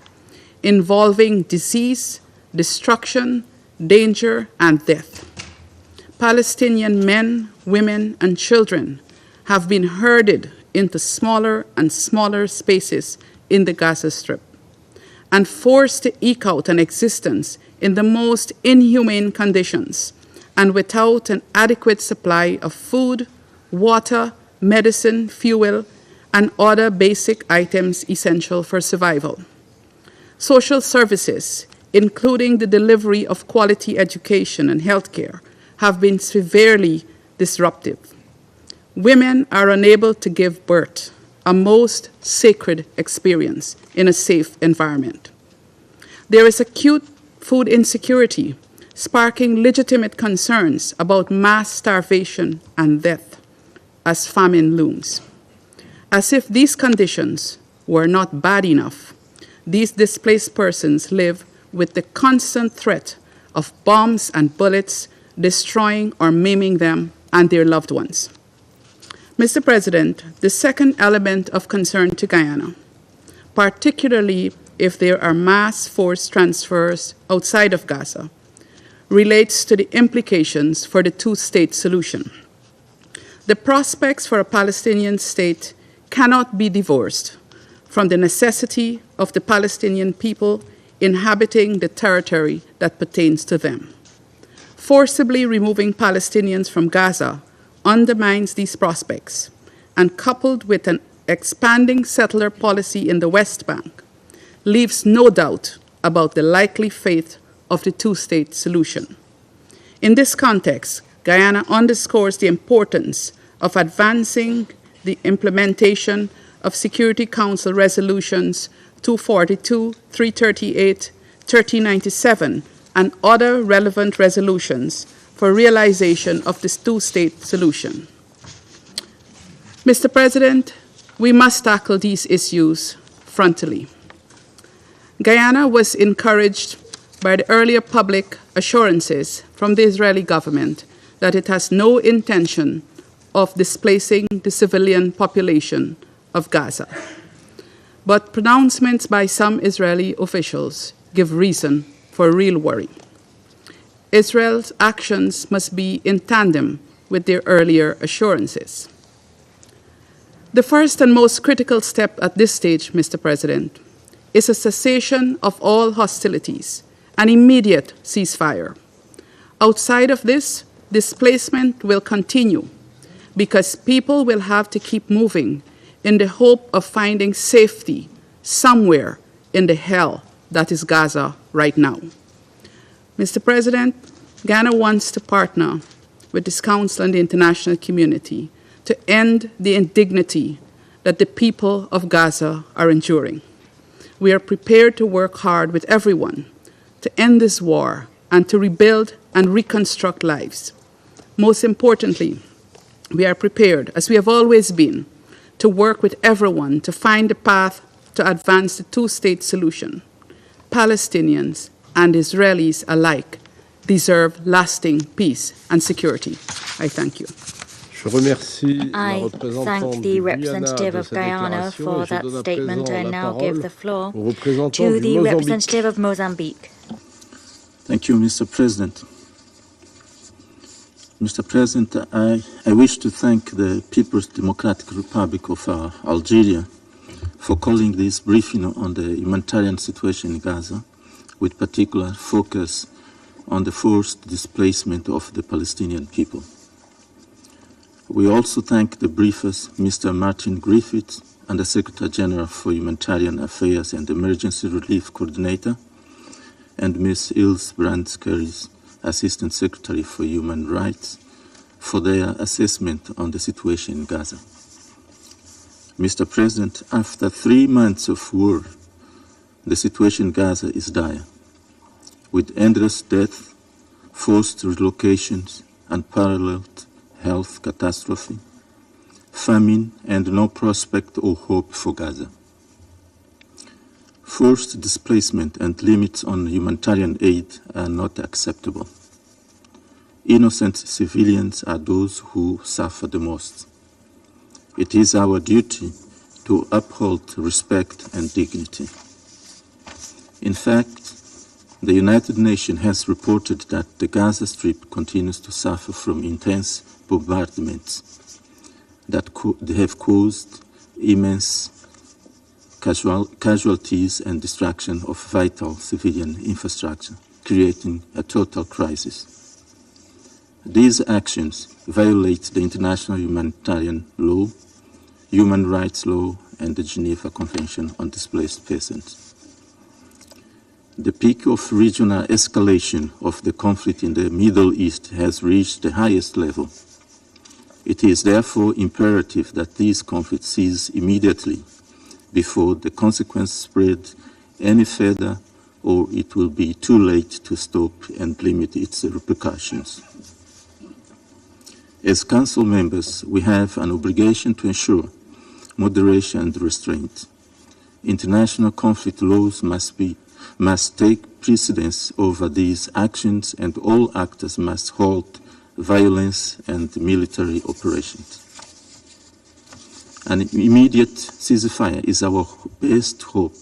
involving disease, destruction, danger, and death. Palestinian men, women, and children have been herded into smaller and smaller spaces in the Gaza Strip and forced to eke out an existence in the most inhumane conditions and without an adequate supply of food, water, medicine, fuel, and other basic items essential for survival. Social services, including the delivery of quality education and healthcare, have been severely disruptive. Women are unable to give birth, a most sacred experience in a safe environment. There is acute food insecurity, sparking legitimate concerns about mass starvation and death as famine looms. As if these conditions were not bad enough, these displaced persons live with the constant threat of bombs and bullets destroying or maiming them and their loved ones. Mr. President, the second element of concern to Guyana, particularly if there are mass forced transfers outside of Gaza, relates to the implications for the two-state solution. The prospects for a Palestinian state cannot be divorced from the necessity of the Palestinian people inhabiting the territory that pertains to them. Forcibly removing Palestinians from Gaza undermines these prospects, and coupled with an expanding settler policy in the West Bank, leaves no doubt about the likely fate of the two-state solution. In this context, Guyana underscores the importance of advancing the implementation of Security Council Resolutions 242, 338, 1397, and other relevant resolutions for realization of this two-state solution. Mr. President, we must tackle these issues frontally. Guyana was encouraged by the earlier public assurances from the Israeli government that it has no intention of displacing the civilian population of Gaza. But pronouncements by some Israeli officials give reason for real worry. Israel's actions must be in tandem with their earlier assurances. The first and most critical step at this stage, Mr. President, is a cessation of all hostilities, an immediate ceasefire. Outside of this, displacement will continue because people will have to keep moving in the hope of finding safety somewhere in the hell that is Gaza right now. Mr. President, Ghana wants to partner with this Council and the international community to end the indignity that the people of Gaza are enduring. We are prepared to work hard with everyone to end this war and to rebuild and reconstruct lives. Most importantly, we are prepared, as we have always been, to work with everyone to find a path to advance the two-state solution. Palestinians and Israelis alike deserve lasting peace and security. I thank you. I thank the representative of Guyana for that statement and now give the floor to the representative of Mozambique. Thank you, Mr. President. Mr. President, I wish to thank the People's Democratic Republic of Algeria for calling this briefing on the humanitarian situation in Gaza, with particular focus on the forced displacement of the Palestinian people. We also thank the briefers, Mr. Martin Griffiths, and the Secretary General for Humanitarian Affairs and Emergency Relief Coordinator, and Ms. Ilse Brands-Keris, Assistant Secretary for Human Rights, for their assessment on the situation in Gaza. Mr. President, after 3 months of war, the situation in Gaza is dire, with endless death, forced relocations, unparalleled health catastrophe, famine, and no prospect or hope for Gaza. Forced displacement and limits on humanitarian aid are not acceptable. Innocent civilians are those who suffer the most. It is our duty to uphold respect and dignity. In fact, the United Nations has reported that the Gaza Strip continues to suffer from intense bombardments that have caused immense casualties and destruction of vital civilian infrastructure, creating a total crisis. These actions violate the international humanitarian law, human rights law, and the Geneva Convention on Displaced Persons. The peak of regional escalation of the conflict in the Middle East has reached the highest level. It is therefore imperative that this conflict cease immediately before the consequences spread any further, or it will be too late to stop and limit its repercussions. As Council members, we have an obligation to ensure moderation and restraint. International conflict laws must take precedence over these actions, and all actors must halt violence and military operations. An immediate ceasefire is our best hope,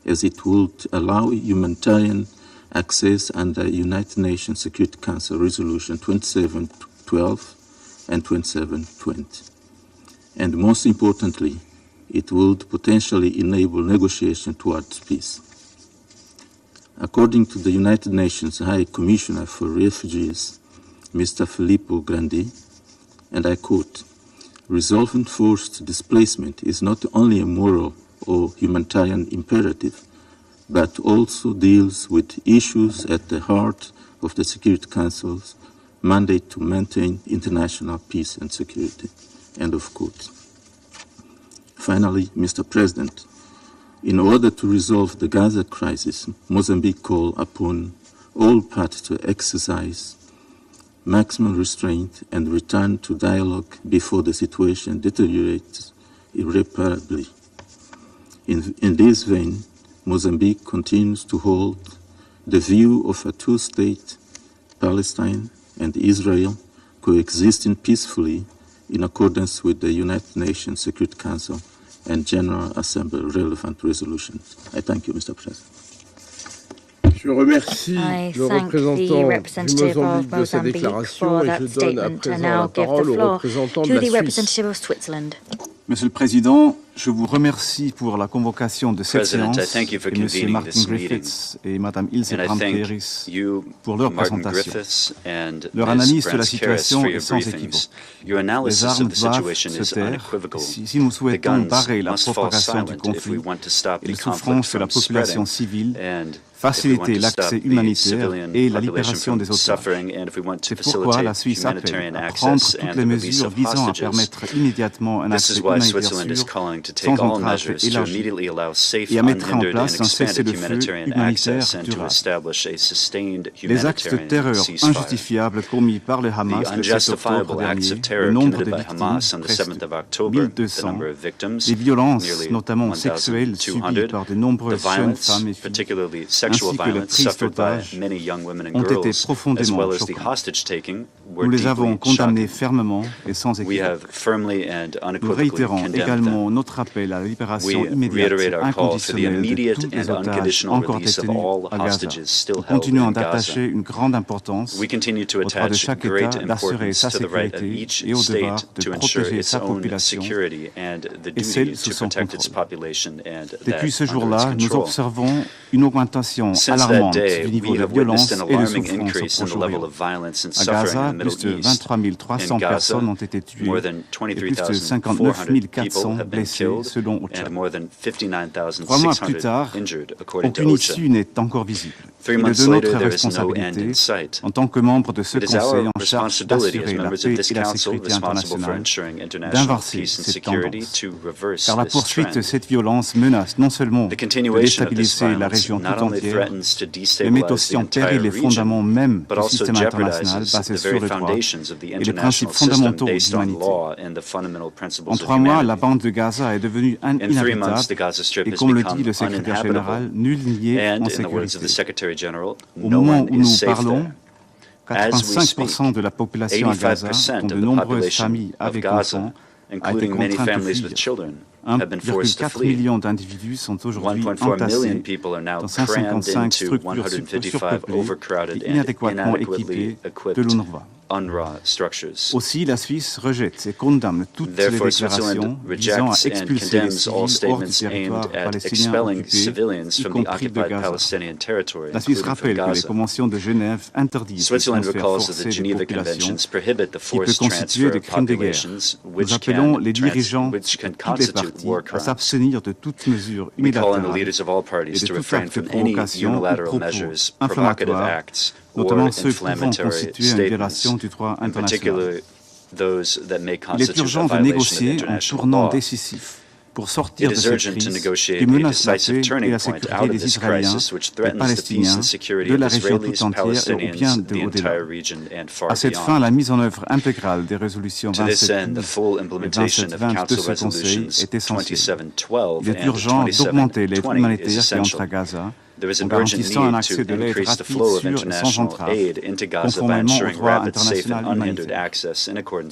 as it would allow humanitarian access under United Nations Security Council Resolution 2712 and 2720. And most importantly, it would potentially enable negotiation towards peace. According to the United Nations High Commissioner for Refugees, Mr. Filippo Grandi, and I quote, "Resolving forced displacement is not only a moral or humanitarian imperative, but also deals with issues at the heart of the Security Council's mandate to maintain international peace and security." End of quote. Finally, Mr. President, in order to resolve the Gaza crisis, Mozambique called upon all parties to exercise maximum restraint and return to dialogue before the situation deteriorates irreparably. In this vein, Mozambique continues to hold the view of a two-state Palestine and Israel coexisting peacefully in accordance with the United Nations Security Council and General Assembly relevant resolutions. I thank you, Mr. President. Je remercie le représentant du Mozambique de sa déclaration et je donne à présent la parole au représentant de la Suisse. Switzerland. Monsieur le Président, Je vous remercie pour la convocation de cette séance et M. Martin Griffiths et Mme Ilse Brand-Keris pour leur présentation. Leur analyse de la situation est sans équivoque. Les armes doivent se taire si nous souhaitons barrer la propagation du conflit et les souffrances de la population civile, faciliter l'accès humanitaire et la libération des otages. C'est pourquoi la Suisse appelle à prendre toutes les mesures visant à permettre immédiatement un accès humanitaire sûr, sans entrave élargie, et à mettre en place un cessez-le-feu humanitaire durable. Les actes de terreur injustifiables commis par le Hamas le 7 octobre dernier, le nombre de victimes, presque 1200, les violences, notamment sexuelles, subies par de nombreuses jeunes femmes et filles, ainsi que les prises d'otages, ont été profondément choquants. Nous les avons condamnés fermement et sans équivoque. Nous réitérons également notre appel à la libération immédiate et inconditionnelle de tous les otages encore détenus à Gaza. Nous continuons d'attacher une grande importance au droit de chaque État d'assurer sa sécurité et au devoir de protéger sa population et celle sous son contrôle. Depuis ce jour-là, nous observons une augmentation alarmante du niveau de violence et de souffrance au Proche-Orient. À Gaza, plus de 23 300 personnes ont été tuées et plus de 59 400 blessés selon OCHA. 3 mois plus tard, aucune issue n'est encore visible. Il est de notre responsabilité, en tant que membres de ce Conseil en charge d'assurer la paix et la sécurité internationale, d'inverser cette tendance. Car la poursuite de cette violence menace non seulement de déstabiliser la région tout entière, mais met aussi en péril les fondements même du système international basé sur le droit et les principes fondamentaux de l'humanité. En 3 mois, la bande de Gaza est devenue inhabitable et comme le dit le secrétaire général, nul n'y est en sécurité. Au moment où nous parlons, 85% de la population à Gaza, dont de nombreuses familles avec enfants, a été contrainte de fuir. 1,4 million d'individus sont aujourd'hui entassés dans 155 structures surpeuplées et inadéquatement équipées de l'UNRWA. Aussi, la Suisse rejette et condamne toutes les déclarations visant à expulser les civils hors du territoire palestinien occupé, y compris de Gaza. La Suisse rappelle que les conventions de Genève interdisent le transfert forcé de populations qui peut constituer des crimes de guerre. Nous appelons les dirigeants de toutes les parties à s'abstenir de toute mesure unilatérale et de tout acte de provocation ou propos inflammatoires, notamment ceux pouvant constituer une violation du droit international. Il est urgent de négocier un tournant décisif pour sortir de cette crise qui menace la paix et la sécurité des Israéliens, des Palestiniens, de la région tout entière et bien au-delà. À cette fin, la mise en œuvre intégrale des résolutions 27-12 et 27-20 de ce Conseil est essentielle. Il est urgent d'augmenter l'aide humanitaire qui entre à Gaza, en garantissant un accès de l'aide rapide, sûr et sans entrave, conformément au droit international humanitaire.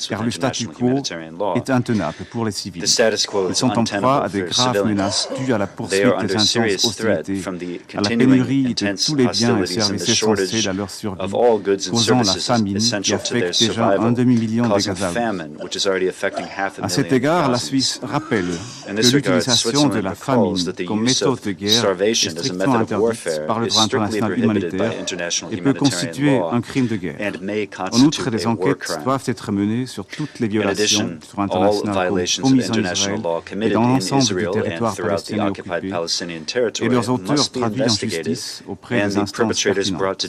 Car le statu quo est intenable pour les civils. Ils sont en proie à de graves menaces dues à la poursuite des intenses hostilités, à la pénurie de tous les biens et services essentiels à leur survie, causant la famine qui affecte déjà 1 demi-million de Gazaouis. À cet égard, la Suisse rappelle que l'utilisation de la famine comme méthode de guerre est strictement interdite par le droit international humanitaire et peut constituer un crime de guerre. En outre, des enquêtes doivent être menées sur toutes les violations du droit international commises en Israël et dans l'ensemble du territoire palestinien occupé et leurs auteurs traduits en justice auprès des instances pertinentes.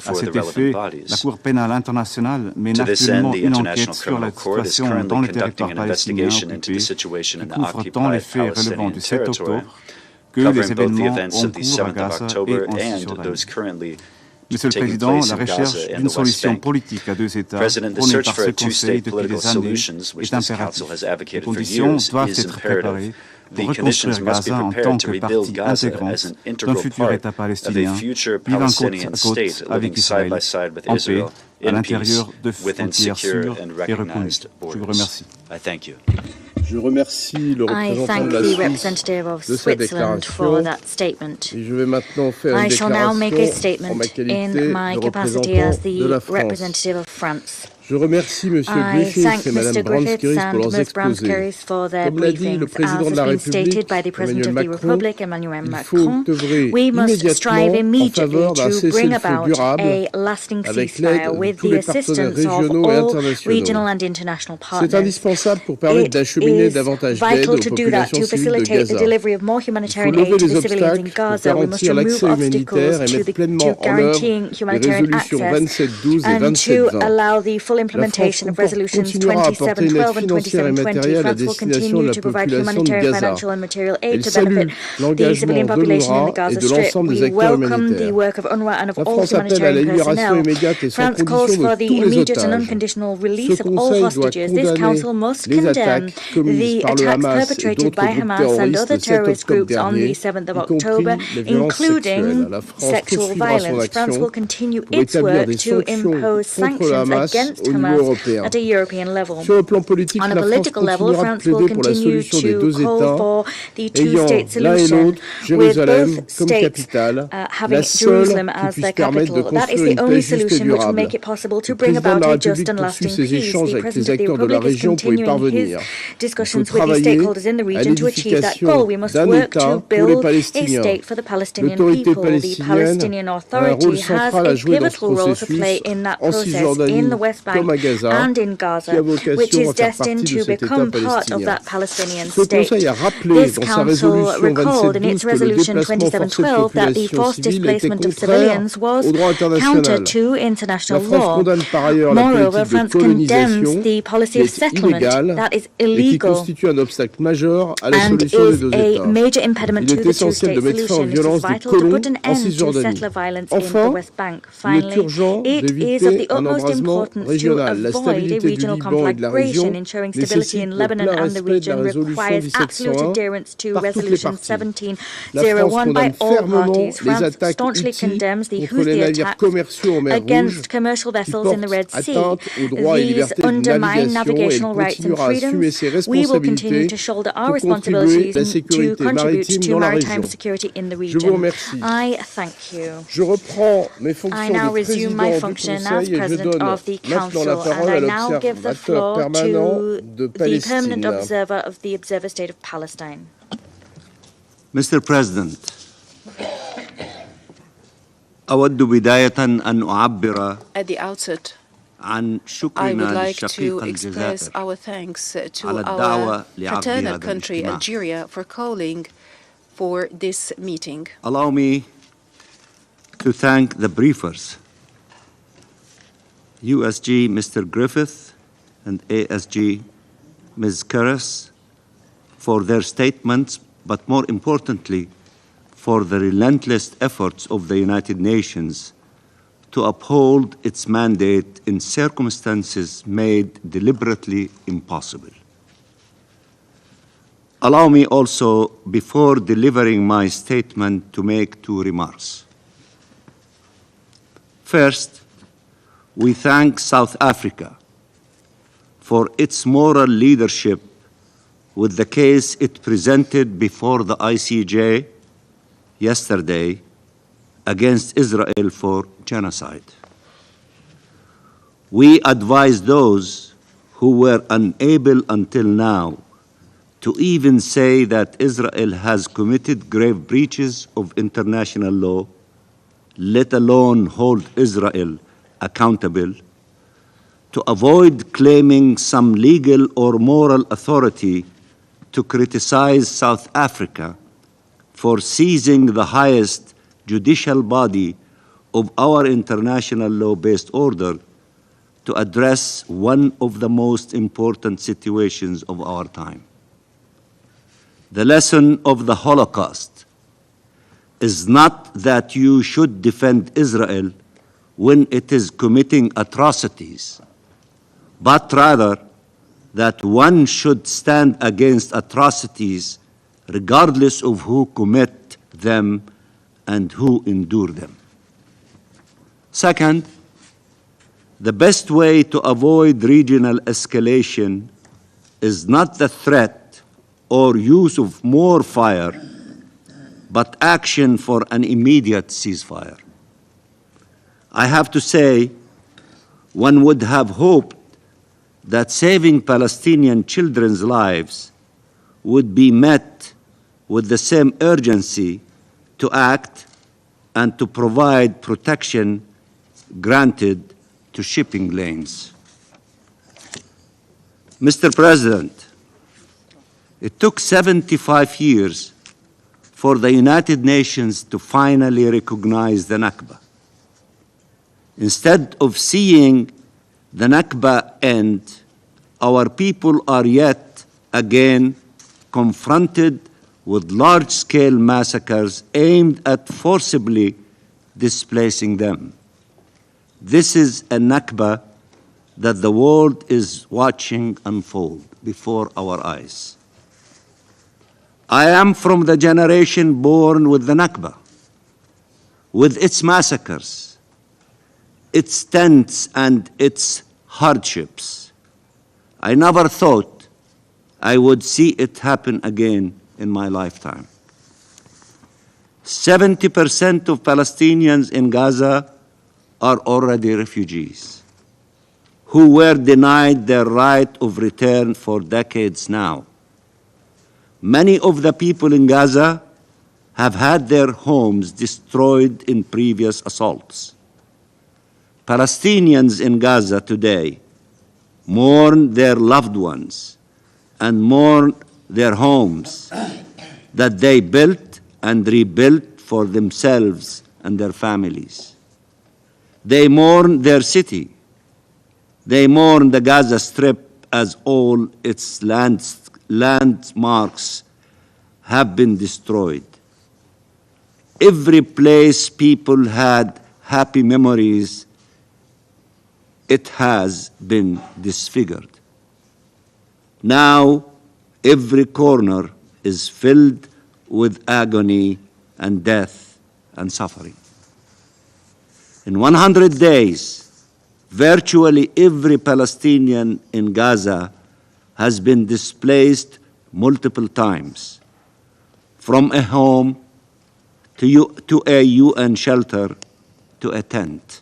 À cet effet, la Cour pénale internationale mène actuellement une enquête sur la situation dans le territoire palestinien occupé qui couvre tant les faits relevant du 7 octobre que les événements en cours à Gaza et en Cisjordanie. Monsieur le Président, la recherche d'une solution politique à 2 États prônée par ce Conseil depuis des années est impérative. Les conditions doivent être préparées pour reconstruire Gaza en tant que partie intégrante d'un futur État palestinien vivant côte à côte avec Israël en paix à l'intérieur de frontières sûres et reconnues. Je vous remercie. Je remercie le représentant de la Suisse de sa déclaration et je vais maintenant faire une déclaration en ma qualité de représentant de la France. Je remercie M. Griffiths et Mme Brandskiris pour leurs exposés. Comme l'a dit le président de la République, Emmanuel Macron, il faut œuvrer immédiatement en faveur d'un cessez-le-feu durable avec l'aide de tous les partenaires régionaux et internationaux. C'est indispensable pour permettre d'acheminer davantage d'aide aux populations civiles de Gaza. Il faut lever les obstacles pour garantir l'accès humanitaire et mettre pleinement en œuvre les résolutions 2712 et 2720. Implementation of resolutions 2712 and 2720. France will continue to provide humanitarian, financial and material aid to benefit the civilian population in the Gaza Strip. We welcome the work of UNRWA and of all humanitarian personnel. France calls for the immediate and unconditional release of all hostages. This council must condemn the attacks perpetrated by Hamas and other terrorist groups on the 7th of October, including sexual violence. France will continue its work to impose sanctions against Hamas at a European level. On a political level, France will continue to call for the two-state solution, with both states having Jerusalem as their capital. That is the only solution which will make it possible to bring about a just and lasting peace. The President of the Republic is continuing his discussions with the stakeholders in the region to achieve that goal. We must work to build a state for the Palestinian people. The Palestinian Authority has a pivotal role to play in that process in the West Bank and in Gaza, which is destined to become part of that Palestinian state. This Council recalled in its resolution 2712 that the forced displacement of civilians was counter to international law. Moreover, France condemns the policy of settlement that is illegal and is a major impediment to the two-state solution. It is vital to put an end to settler violence in the West Bank. Finally, it is of the utmost importance to avoid a regional conflagration. Ensuring stability in Lebanon and the region requires absolute adherence to Resolution 1701 by all parties. France staunchly condemns the Houthi attacks against commercial vessels in the Red Sea. These undermine navigational rights and freedoms. We will continue to shoulder our responsibilities to contribute to maritime security in the region. I thank you. I now resume my function as President of the Council, and I now give the floor to the permanent observer of the Observer State of Palestine. Mr. President, أود بداية أن أعبر At the outset, عن I شكرنا would like للشقيق to express الجزائر our thanks to على our الدعوة لعقد fraternal هذا country, الاجتماع. Algeria, for calling for this meeting. Allow me to thank the briefers, USG Mr. Griffith and ASG Ms. Karras, for their statements, but more importantly, for the relentless efforts of the United Nations to uphold its mandate in circumstances made deliberately impossible. Allow me also, before delivering my statement, to make two remarks. First, we thank South Africa for its moral leadership with the case it presented before the ICJ yesterday against Israel for genocide. We advise those who were unable until now to even say that Israel has committed grave breaches of international law, let alone hold Israel accountable, to avoid claiming some legal or moral authority to criticize South Africa for seizing the highest judicial body of our international law-based order to address one of the most important situations of our time. The lesson of the Holocaust is not that you should defend Israel when it is committing atrocities, but rather that one should stand against atrocities regardless of who commit them and who endure them. Second, the best way to avoid regional escalation is not the threat or use of more fire, but action for an immediate ceasefire. I have to say, one would have hoped that saving Palestinian children's lives would be met with the same urgency to act and to provide protection granted to shipping lanes. Mr. President, it took 75 years for the United Nations to finally recognize the Nakba. Instead of seeing the Nakba end, our people are yet again confronted with large-scale massacres aimed at forcibly displacing them. This is a Nakba that the world is watching unfold before our eyes. I am from the generation born with the Nakba, with its massacres, its tents and its hardships. I never thought I would see it happen again in my lifetime. 70% of Palestinians in Gaza are already refugees who were denied their right of return for decades now. Many of the people in Gaza have had their homes destroyed in previous assaults. Palestinians in Gaza today mourn their loved ones and mourn their homes that they built and rebuilt for themselves and their families. They mourn their city. They mourn the Gaza Strip as all its landmarks have been destroyed. Every place people had happy memories, it has been disfigured. Now, every corner is filled with agony and death and suffering. In 100 days, virtually every Palestinian in Gaza has been displaced multiple times, from a home to a UN shelter to a tent,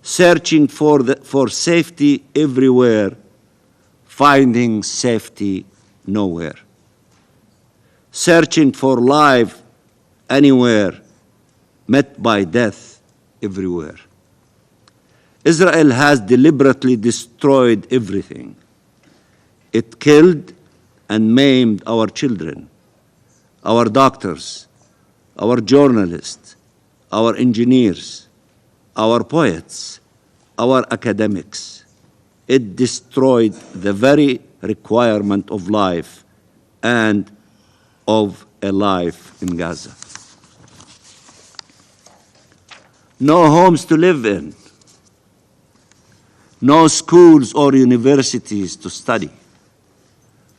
searching for safety everywhere, finding safety nowhere, searching for life anywhere, met by death everywhere. Israel has deliberately destroyed everything. It killed and maimed our children, our doctors, our journalists, our engineers, our poets, our academics. It destroyed the very requirement of life and of a life in Gaza. No homes to live in, no schools or universities to study,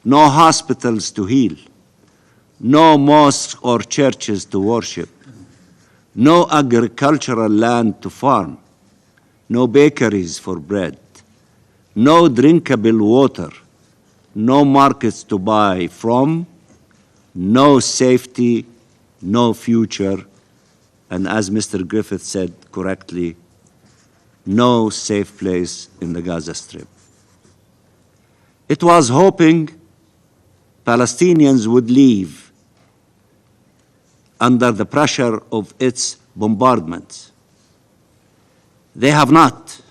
no hospitals to heal, no mosques or churches to worship, no agricultural land to farm, no bakeries for bread, no drinkable water, no markets to buy from, no safety, no future, and as Mr. Griffith said correctly, no safe place in the Gaza Strip. It was hoping Palestinians would leave under the pressure of its bombardments. They have not.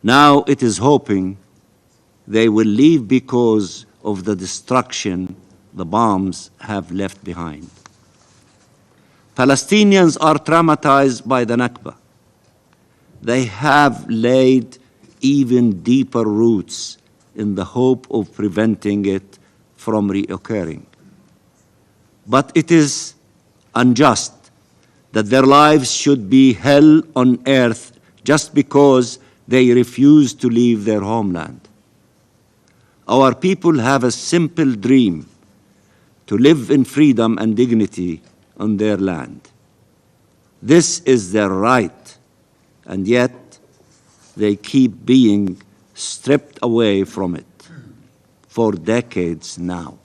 Now it is hoping they will leave because of the destruction the bombs have left behind. Palestinians are traumatized by the Nakba. They have laid even deeper roots in the hope of preventing it from reoccurring. But it is unjust that their lives should be hell on earth just because they refuse to leave their homeland. Our people have a simple dream: to live in freedom and dignity on their land. This is their right, and yet they keep being stripped away from it for decades now.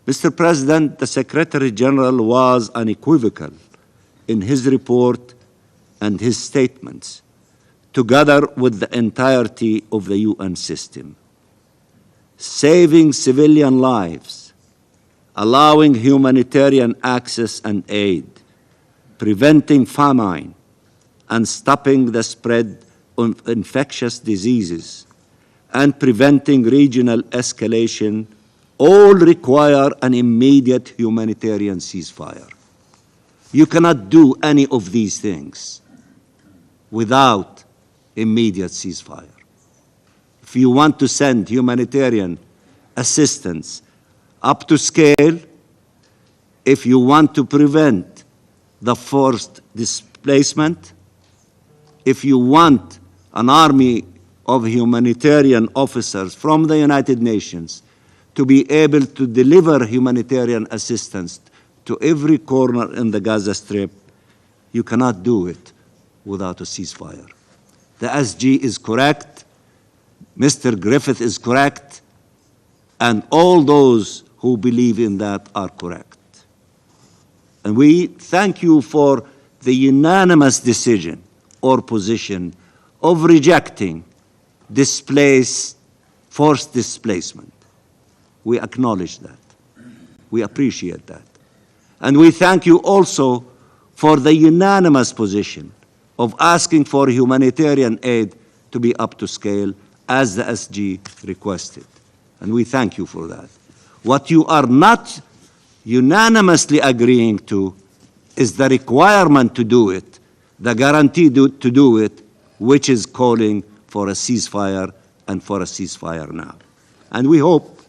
Mr. President, the Secretary General was unequivocal in his report and his statements together with the entirety of the UN system. Saving civilian lives, allowing humanitarian access and aid, preventing famine, and stopping the spread of infectious diseases, and preventing regional escalation all require an immediate humanitarian ceasefire. You cannot do any of these things without immediate ceasefire. If you want to send humanitarian assistance up to scale, if you want to prevent the forced displacement, if you want an army of humanitarian officers from the United Nations to be able to deliver humanitarian assistance to every corner in the Gaza Strip, you cannot do it without a ceasefire. The SG is correct, Mr. Griffith is correct, and all those who believe in that are correct. And we thank you for the unanimous decision or position of rejecting forced displacement. We acknowledge that. We appreciate that. And we thank you also for the unanimous position of asking for humanitarian aid to be up to scale as the SG requested. And we thank you for that. What you are not unanimously agreeing to is the requirement to do it, the guarantee to do it, which is calling for a ceasefire and for a ceasefire now. And we hope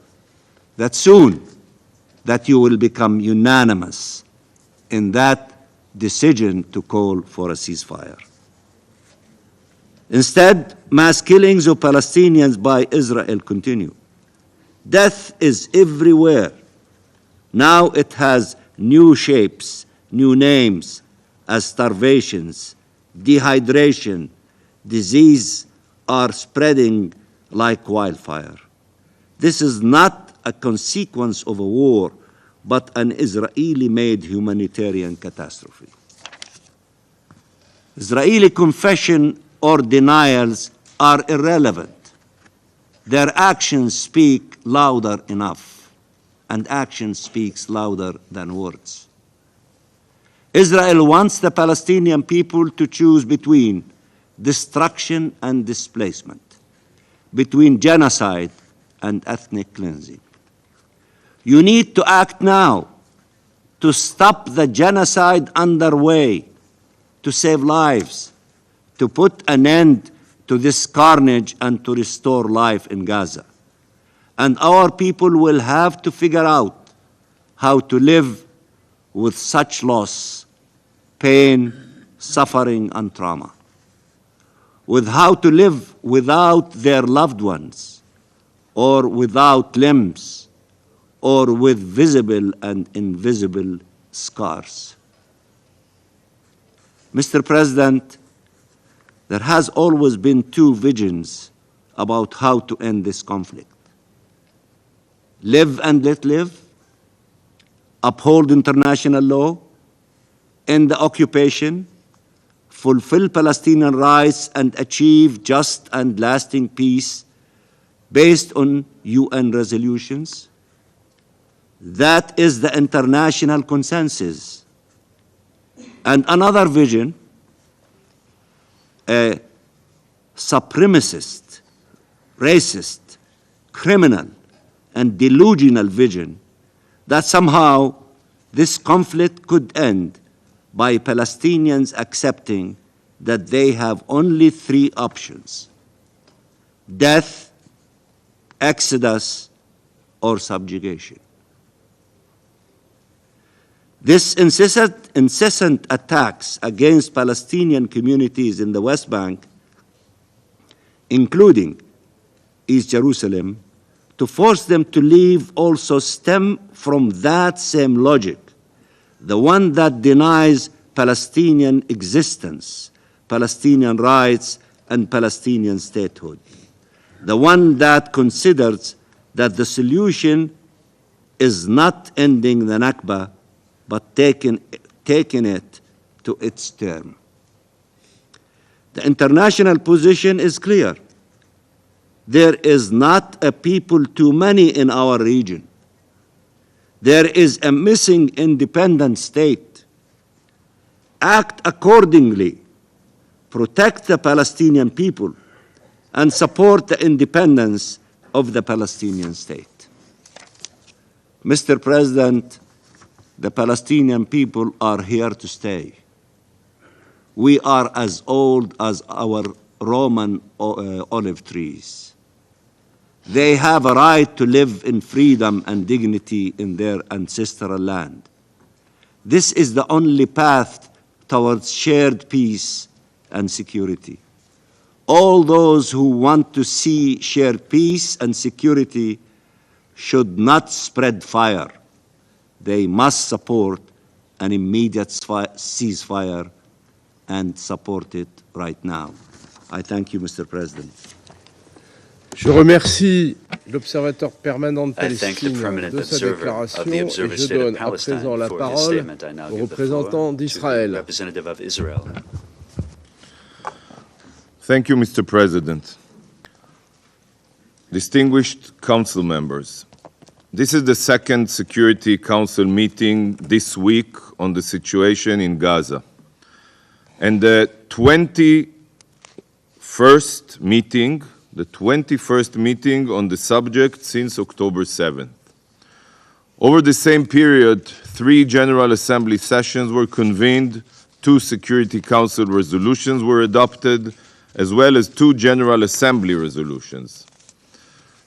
that soon that you will become unanimous in that decision to call for a ceasefire. Instead, mass killings of Palestinians by Israel continue. Death is everywhere. Now it has new shapes, new names, as starvations, dehydration, disease are spreading like wildfire. This is not a consequence of a war, but an Israeli-made humanitarian catastrophe. Israeli confession or denials are irrelevant. Their actions speak louder enough, and action speaks louder than words. Israel wants the Palestinian people to choose between destruction and displacement, between genocide and ethnic cleansing. You need to act now to stop the genocide underway, to save lives, to put an end to this carnage and to restore life in Gaza. And our people will have to figure out how to live with such loss, pain, suffering, and trauma, with how to live without their loved ones, or without limbs, or with visible and invisible scars. Mr. President, there has always been two visions about how to end this conflict. Live and let live, uphold international law, end the occupation, fulfill Palestinian rights, and achieve just and lasting peace based on UN resolutions. That is the international consensus. And another vision, a supremacist, racist, criminal, and delusional vision that somehow this conflict could end by Palestinians accepting that they have only three options: death, exodus, or subjugation. This incessant attacks against Palestinian communities in the West Bank, including East Jerusalem, to force them to leave also stem from that same logic, the one that denies Palestinian existence, Palestinian rights, and Palestinian statehood, the one that considers that the solution is not ending the Nakba, but taking it to its term. The international position is clear. There is not a people too many in our region. There is a missing independent state. Act accordingly. Protect the Palestinian people and support the independence of the Palestinian state. Mr. President, the Palestinian people are here to stay. We are as old as our Roman olive trees. They have a right to live in freedom and dignity in their ancestral land. This is the only path towards shared peace and security. All those who want to see shared peace and security should not spread fire. They must support an immediate ceasefire and support it right now. I thank you, Mr. President. Je remercie l'observateur permanent de Palestine de sa déclaration et je donne à présent la parole au représentant d'Israël. Thank you, Mr. President. Distinguished Council members, this is the second Security Council meeting this week on the situation in Gaza, and the 21st meeting on the subject since October 7th. Over the same period, 3 General Assembly sessions were convened, 2 Security Council resolutions were adopted, as well as 2 General Assembly resolutions.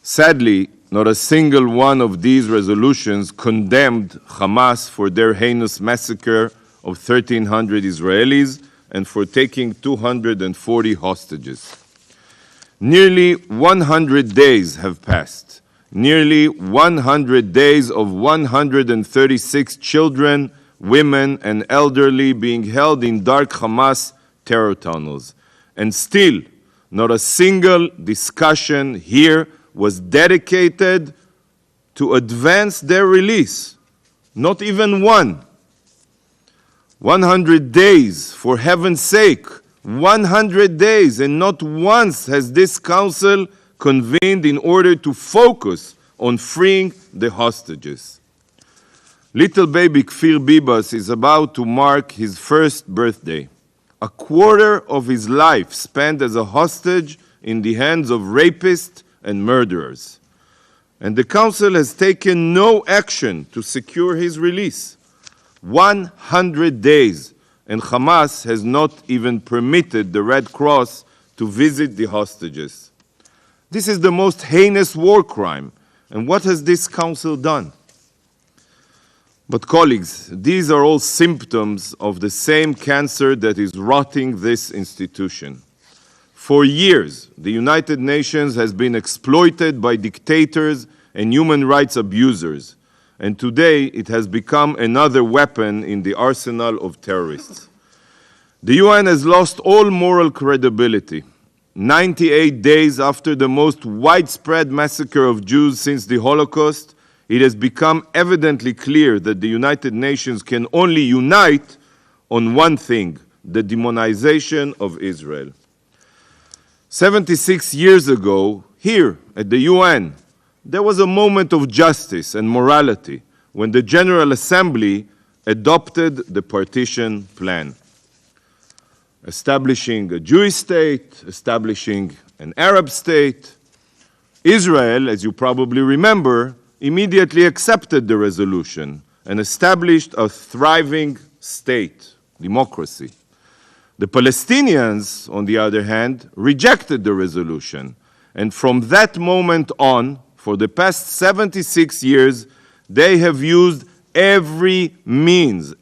Sadly, not a single one of these resolutions condemned Hamas for their heinous massacre of 1,300 Israelis and for taking 240 hostages. Nearly 100 days have passed. Nearly 100 days of 136 children, women, and elderly being held in dark Hamas terror tunnels. And still, not a single discussion here was dedicated to advance their release. Not even one. 100 days, for heaven's sake. 100 days, and not once has this council convened in order to focus on freeing the hostages. Little baby Kfir Bibas is about to mark his first birthday. A quarter of his life spent as a hostage in the hands of rapists and murderers. And the council has taken no action to secure his release. 100 days. And Hamas has not even permitted the Red Cross to visit the hostages. This is the most heinous war crime. And what has this council done? But colleagues, these are all symptoms of the same cancer that is rotting this institution. For years, the United Nations has been exploited by dictators and human rights abusers. And today it has become another weapon in the arsenal of terrorists. The UN has lost all moral credibility. 98 days after the most widespread massacre of Jews since the Holocaust, it has become evidently clear that the United Nations can only unite on one thing: the demonization of Israel. 76 years ago, here at the UN, there was a moment of justice and morality when the General Assembly adopted the partition plan, establishing a Jewish state, establishing an Arab state. Israel, as you probably remember, immediately accepted the resolution and established a thriving state, democracy. The Palestinians, on the other hand, rejected the resolution, and from that moment on, for the past 76 years, they have used every means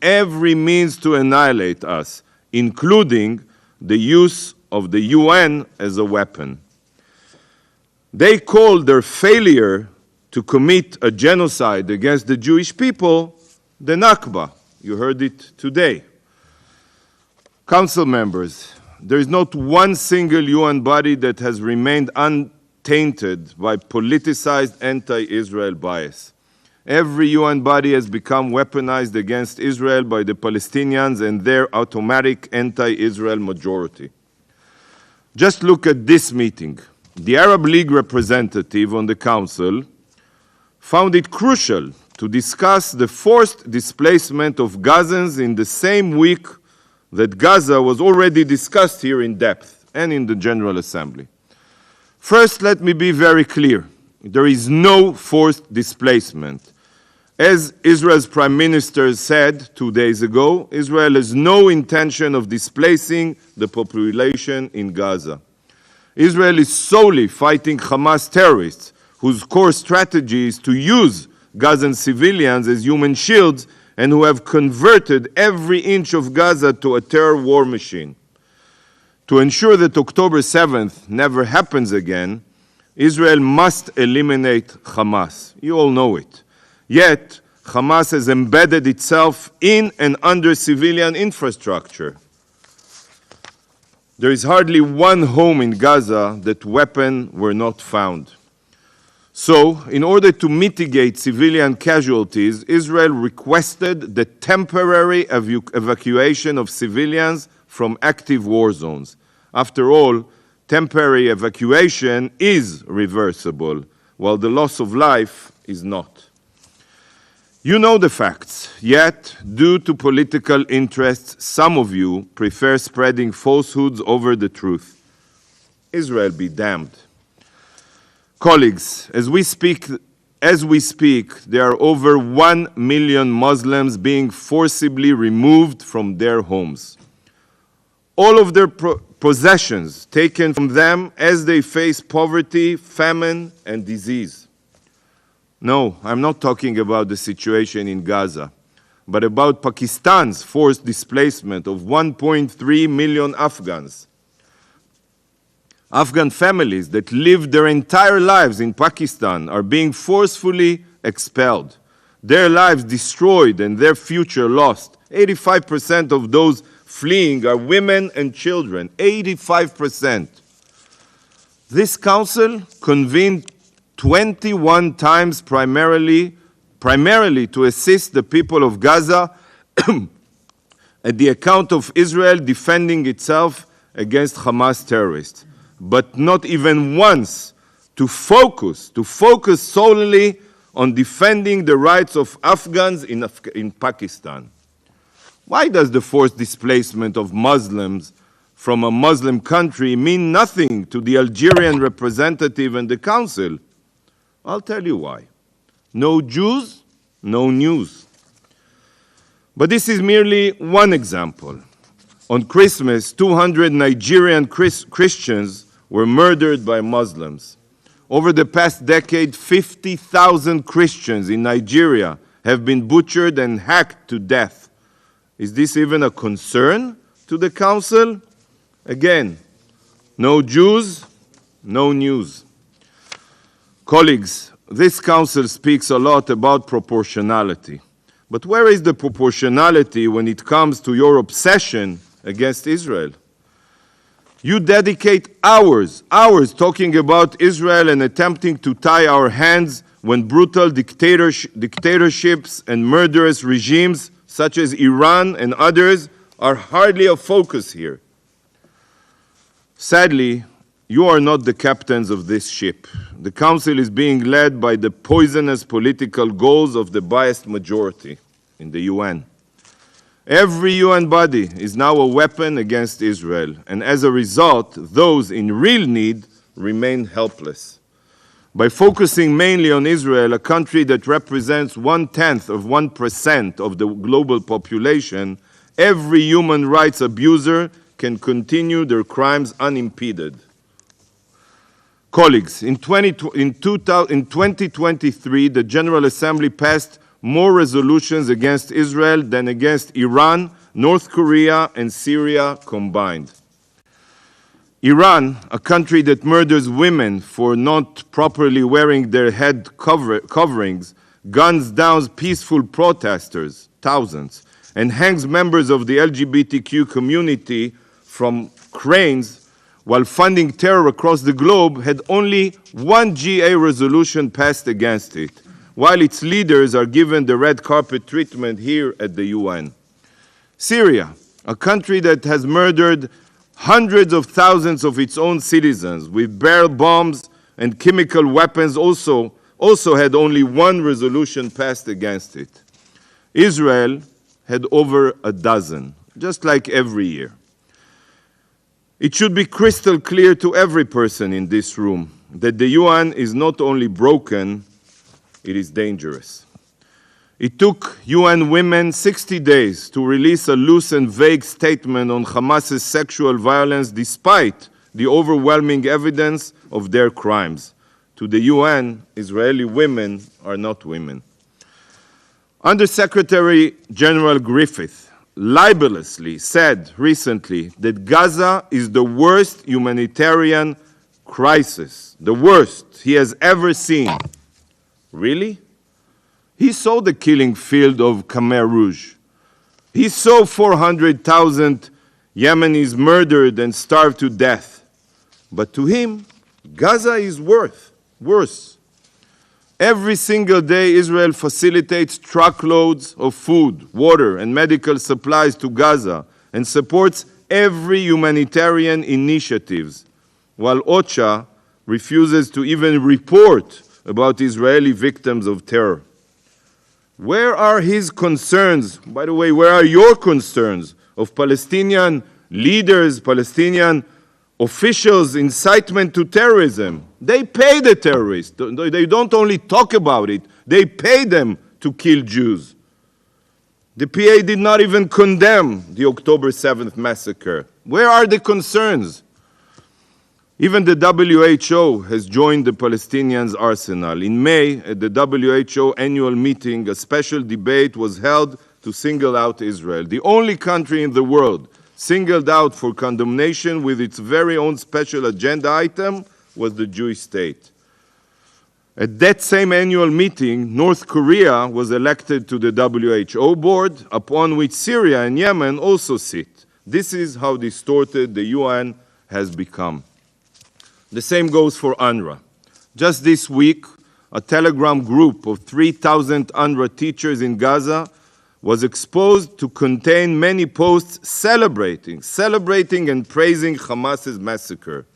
to annihilate us, including the use of the UN as a weapon. They called their failure to commit a genocide against the Jewish people the Nakba. You heard it today. Council members, there is not one single UN body that has remained untainted by politicized anti-Israel bias. Every UN body has become weaponized against Israel by the Palestinians and their automatic anti-Israel majority. Just look at this meeting. The Arab League representative on the Council found it crucial to discuss the forced displacement of Gazans in the same week that Gaza was already discussed here in depth and in the General Assembly. First, let me be very clear. There is no forced displacement. As Israel's Prime Minister said 2 days ago, Israel has no intention of displacing the population in Gaza. Israel is solely fighting Hamas terrorists, whose core strategy is to use Gazan civilians as human shields and who have converted every inch of Gaza to a terror war machine. To ensure that October 7th never happens again, Israel must eliminate Hamas. You all know it. Yet, Hamas has embedded itself in and under civilian infrastructure. There is hardly one home in Gaza that weapons were not found. So, in order to mitigate civilian casualties, Israel requested the temporary evacuation of civilians from active war zones. After all, temporary evacuation is reversible, while the loss of life is not. You know the facts, yet, due to political interests, some of you prefer spreading falsehoods over the truth. Israel be damned. Colleagues, as we speak, there are over 1 million Muslims being forcibly removed from their homes. All of their possessions taken from them as they face poverty, famine, and disease. No, I'm not talking about the situation in Gaza, but about Pakistan's forced displacement of 1.3 million Afghans. Afghan families that lived their entire lives in Pakistan are being forcefully expelled, their lives destroyed and their future lost. 85% of those fleeing are women and children, 85%. This council convened 21 times primarily to assist the people of Gaza at the account of Israel defending itself against Hamas terrorists, but not even once to focus solely on defending the rights of Afghans in Pakistan. Why does the forced displacement of Muslims from a Muslim country mean nothing to the Algerian representative and the Council? I'll tell you why. No Jews, no news. But this is merely one example. On Christmas, 200 Nigerian Christians were murdered by Muslims. Over the past decade, 50,000 Christians in Nigeria have been butchered and hacked to death. Is this even a concern to the Council? Again, no Jews, no news. Colleagues, this Council speaks a lot about proportionality. But where is the proportionality when it comes to your obsession against Israel? You dedicate hours talking about Israel and attempting to tie our hands when brutal dictatorships and murderous regimes such as Iran and others are hardly a focus here. Sadly, you are not the captains of this ship. The Council is being led by the poisonous political goals of the biased majority in the UN. Every UN body is now a weapon against Israel, and as a result, those in real need remain helpless. By focusing mainly on Israel, a country that represents 0.1% of the global population, every human rights abuser can continue their crimes unimpeded. Colleagues, in 2023, the General Assembly passed more resolutions against Israel than against Iran, North Korea, and Syria combined. Iran, a country that murders women for not properly wearing their head coverings, guns down peaceful protesters, thousands, and hangs members of the LGBTQ community from cranes while funding terror across the globe, had only one GA resolution passed against it, while its leaders are given the red carpet treatment here at the UN. Syria, a country that has murdered Hundreds of thousands of its own citizens with barrel bombs and chemical weapons also had only one resolution passed against it. Israel had over a dozen, just like every year. It should be crystal clear to every person in this room that the UN is not only broken, it is dangerous. It took UN women 60 days to release a loose and vague statement on Hamas's sexual violence despite the overwhelming evidence of their crimes. To the UN, Israeli women are not women. Under-Secretary General Griffith libelously said recently that Gaza is the worst humanitarian crisis, the worst he has ever seen. Really? He saw the killing field of Khmer Rouge. He saw 400,000 Yemenis murdered and starved to death. But to him, Gaza is worse. Every single day, Israel facilitates truckloads of food, water, and medical supplies to Gaza and supports every humanitarian initiative, while OCHA refuses to even report about Israeli victims of terror. Where are his concerns? By the way, where are your concerns of Palestinian leaders, Palestinian officials' incitement to terrorism? They pay the terrorists. They don't only talk about it, they pay them to kill Jews. The PA did not even condemn the October 7th massacre. Where are the concerns? Even the WHO has joined the Palestinians' arsenal. In May, at the WHO annual meeting, a special debate was held to single out Israel, the only country in the world singled out for condemnation with its very own special agenda item was the Jewish state. At that same annual meeting, North Korea was elected to the WHO board, upon which Syria and Yemen also sit. This is how distorted the UN has become. The same goes for UNRWA. Just this week, a Telegram group of 3,000 UNRWA teachers in Gaza was exposed to contain many posts celebrating and praising Hamas's massacre.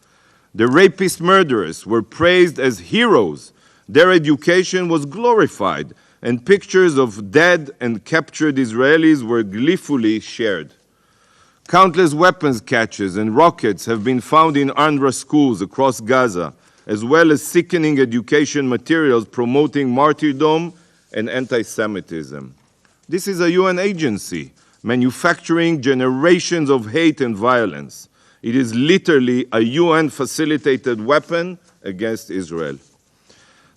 The rapist murderers were praised as heroes. Their education was glorified, and pictures of dead and captured Israelis were gleefully shared. Countless weapons caches and rockets have been found in UNRWA schools across Gaza, as well as sickening education materials promoting martyrdom and anti-Semitism. This is a UN agency manufacturing generations of hate and violence. It is literally a UN-facilitated weapon against Israel.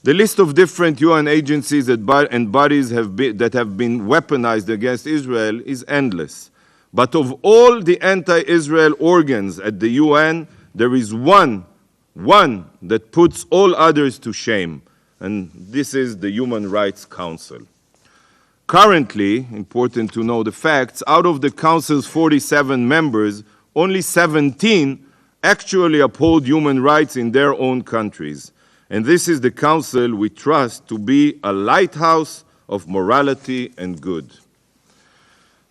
The list of different UN agencies and bodies that have been weaponized against Israel is endless. But of all the anti-Israel organs at the UN, there is one that puts all others to shame, and this is the Human Rights Council. Currently, important to know the facts, out of the Council's 47 members, only 17 actually uphold human rights in their own countries. And this is the Council we trust to be a lighthouse of morality and good.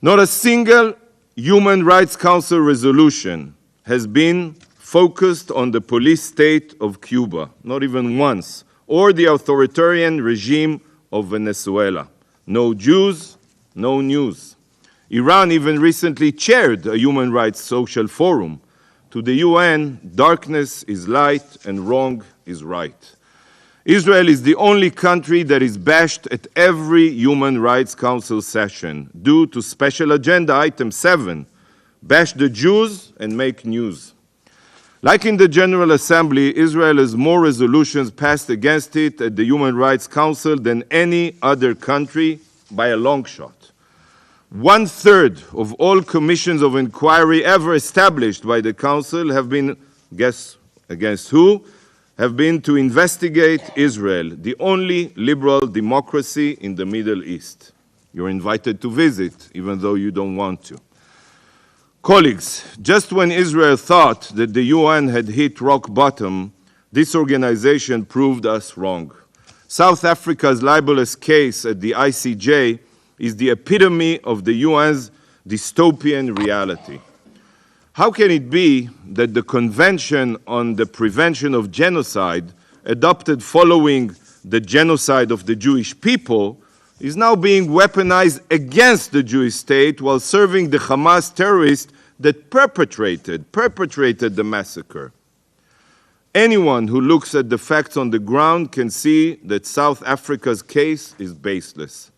Not a single Human Rights Council resolution has been focused on the police state of Cuba, not even once, or the authoritarian regime of Venezuela. No Jews, no news. Iran even recently chaired a human rights social forum. To the UN, darkness is light and wrong is right. Israel is the only country that is bashed at every Human Rights Council session due to Special Agenda Item 7, bash the Jews and make news. Like in the General Assembly, Israel has more resolutions passed against it at the Human Rights Council than any other country by a long shot. 1/3 of all commissions of inquiry ever established by the Council have been, guess against who, have been to investigate Israel, the only liberal democracy in the Middle East. You're invited to visit, even though you don't want to. Colleagues, just when Israel thought that the UN had hit rock bottom, this organization proved us wrong. South Africa's libelous case at the ICJ is the epitome of the UN's dystopian reality. How can it be that the Convention on the Prevention of Genocide, adopted following the genocide of the Jewish people, is now being weaponized against the Jewish state while serving the Hamas terrorists that perpetrated the massacre? Anyone who looks at the facts on the ground can see that South Africa's case is baseless.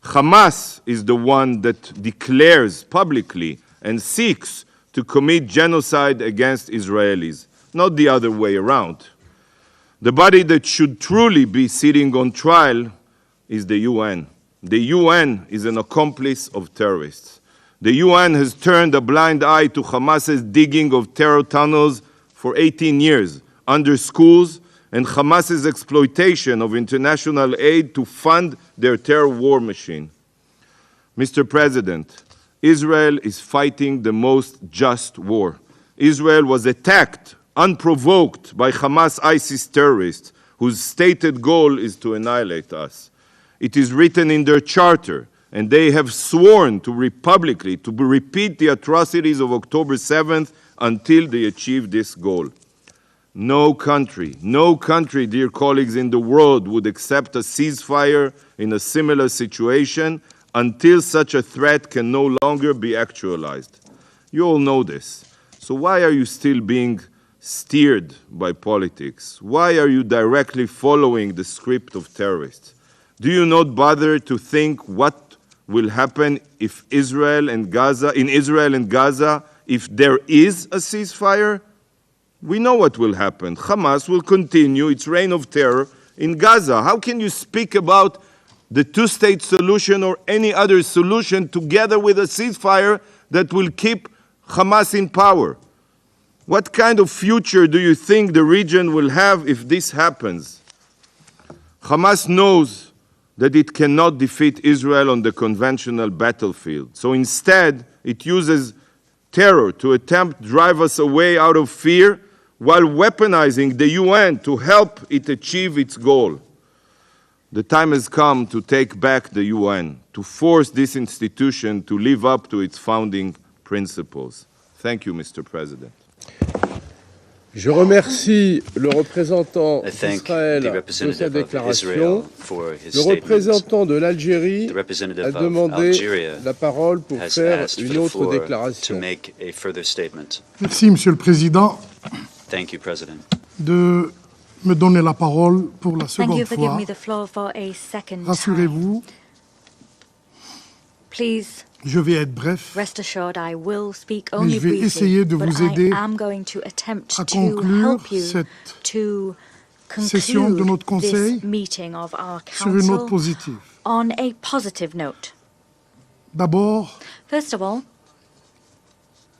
Hamas is the one that declares publicly and seeks to commit genocide against Israelis, not the other way around. The body that should truly be sitting on trial is the UN. The UN is an accomplice of terrorists. The UN has turned a blind eye to Hamas's digging of terror tunnels for 18 years under schools and Hamas's exploitation of international aid to fund their terror war machine. Mr. President, Israel is fighting the most just war. Israel was attacked unprovoked by Hamas ISIS terrorists whose stated goal is to annihilate us. It is written in their charter, and they have sworn to publicly to repeat the atrocities of October 7th until they achieve this goal. No country, dear colleagues, in the world would accept a ceasefire in a similar situation until such a threat can no longer be actualized. You all know this. So why are you still being steered by politics? Why are you directly following the script of terrorists? Do you not bother to think what will happen if in Israel and Gaza, if there is a ceasefire? We know what will happen. Hamas will continue its reign of terror in Gaza. How can you speak about the two-state solution or any other solution together with a ceasefire that will keep Hamas in power? What kind of future do you think the region will have if this happens? Hamas knows that it cannot defeat Israel on the conventional battlefield. So instead, it uses terror to attempt to drive us away out of fear while weaponizing the UN to help it achieve its goal. The time has come to take back the UN, to force this institution to live up to its founding principles. Thank you, Mr. President. Je remercie le représentant d'Israël de sa déclaration. Le représentant de l'Algérie a demandé la parole pour faire une autre déclaration. Merci, Monsieur le Président, de me donner la parole pour la seconde fois. Rassurez-vous, je vais être bref, Rest assured, I will speak mais only je vais briefly, essayer de but vous I aider am going to attempt à to conclure help you cette to session de notre conclude Conseil this meeting of our sur une note council positive. on a positive note. D'abord, First of all,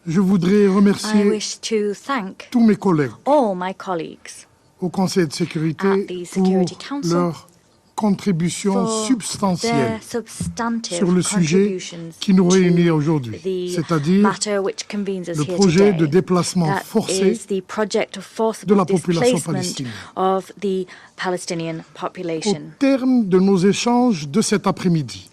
je voudrais I remercier wish to thank tous mes collègues all my colleagues au Conseil de sécurité at the Security pour Council leur contribution for substantielle their substantive sur le sujet contributions qui nous to réunit aujourd'hui, the c'est-à-dire matter which convenes us le here projet de today. déplacement That forcé is the project of de forcible la population displacement palestinienne. of the Palestinian Au population. terme de nos échanges de cet après-midi,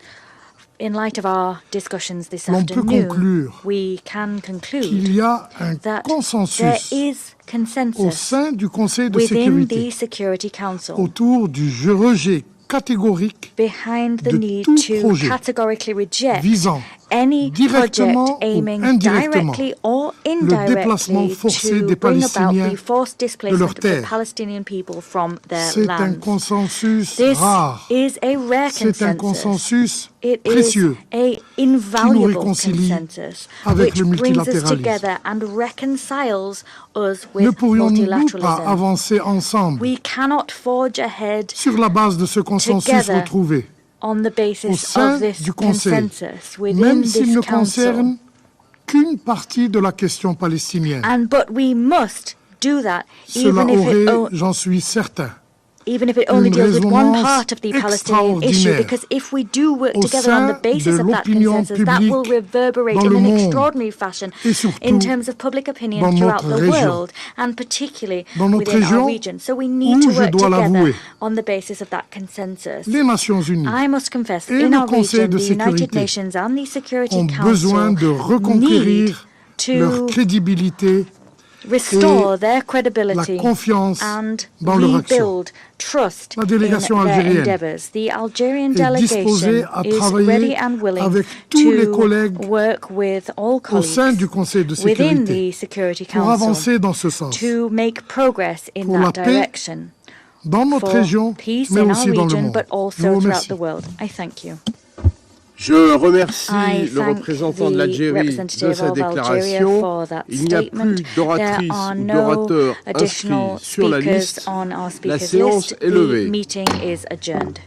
In light of our discussions this l'on peut afternoon, conclure we can conclude qu'il y a un that there consensus is au consensus sein du Conseil de within sécurité the Security Council autour du rejet catégorique behind the de need tout to projet categorically reject visant any project directement ou aiming indirectement directly or le déplacement indirectly forcé to des bring about Palestiniens the forced de displacement leurs of the terres. Palestinian people from their C'est un lands. consensus This rare, is a rare c'est un consensus. consensus It is précieux a invaluable réconcilie consensus avec which le brings us multilatéralisme. together and reconciles us Ne with pourrions-nous pas multilateralism. avancer ensemble We cannot forge ahead sur la base de ce consensus together retrouvé on the au basis sein of this du Conseil, consensus within même this s'il ne council? concerne qu'une partie de la question palestinienne? But we must do that Cela aurait, j'en suis certain, even if it only deals with one résonance part of the Palestinian issue, extraordinaire because if we do work au together on the sein basis de of that l'opinion consensus, that will publique reverberate dans in le an monde extraordinary fashion et surtout in terms of public opinion dans throughout notre the région. world, and particularly Dans notre within our région, region. So we need où, to je work dois together l'avouer, on the basis of that consensus. les Nations Unies I must confess, et in le our Conseil region, de the United sécurité Nations and the Security ont Council besoin de need reconquérir leur crédibilité restore their credibility la confiance and dans leur action. rebuild trust La in délégation their algérienne endeavors. The Algerian est disposée delegation à is travailler ready and willing avec tous les collègues to work with all au sein colleagues du Conseil de within sécurité the Security pour Council avancer dans ce sens, to make progress in pour la that paix direction. dans notre For région, peace mais in our aussi dans le region, monde. but Je vous also throughout remercie. the world. I thank you. Je remercie le représentant de l'Algérie de sa déclaration. Il n'y a plus d'oratrices ou d'orateurs inscrits sur la liste. La séance est levée. The meeting is adjourned.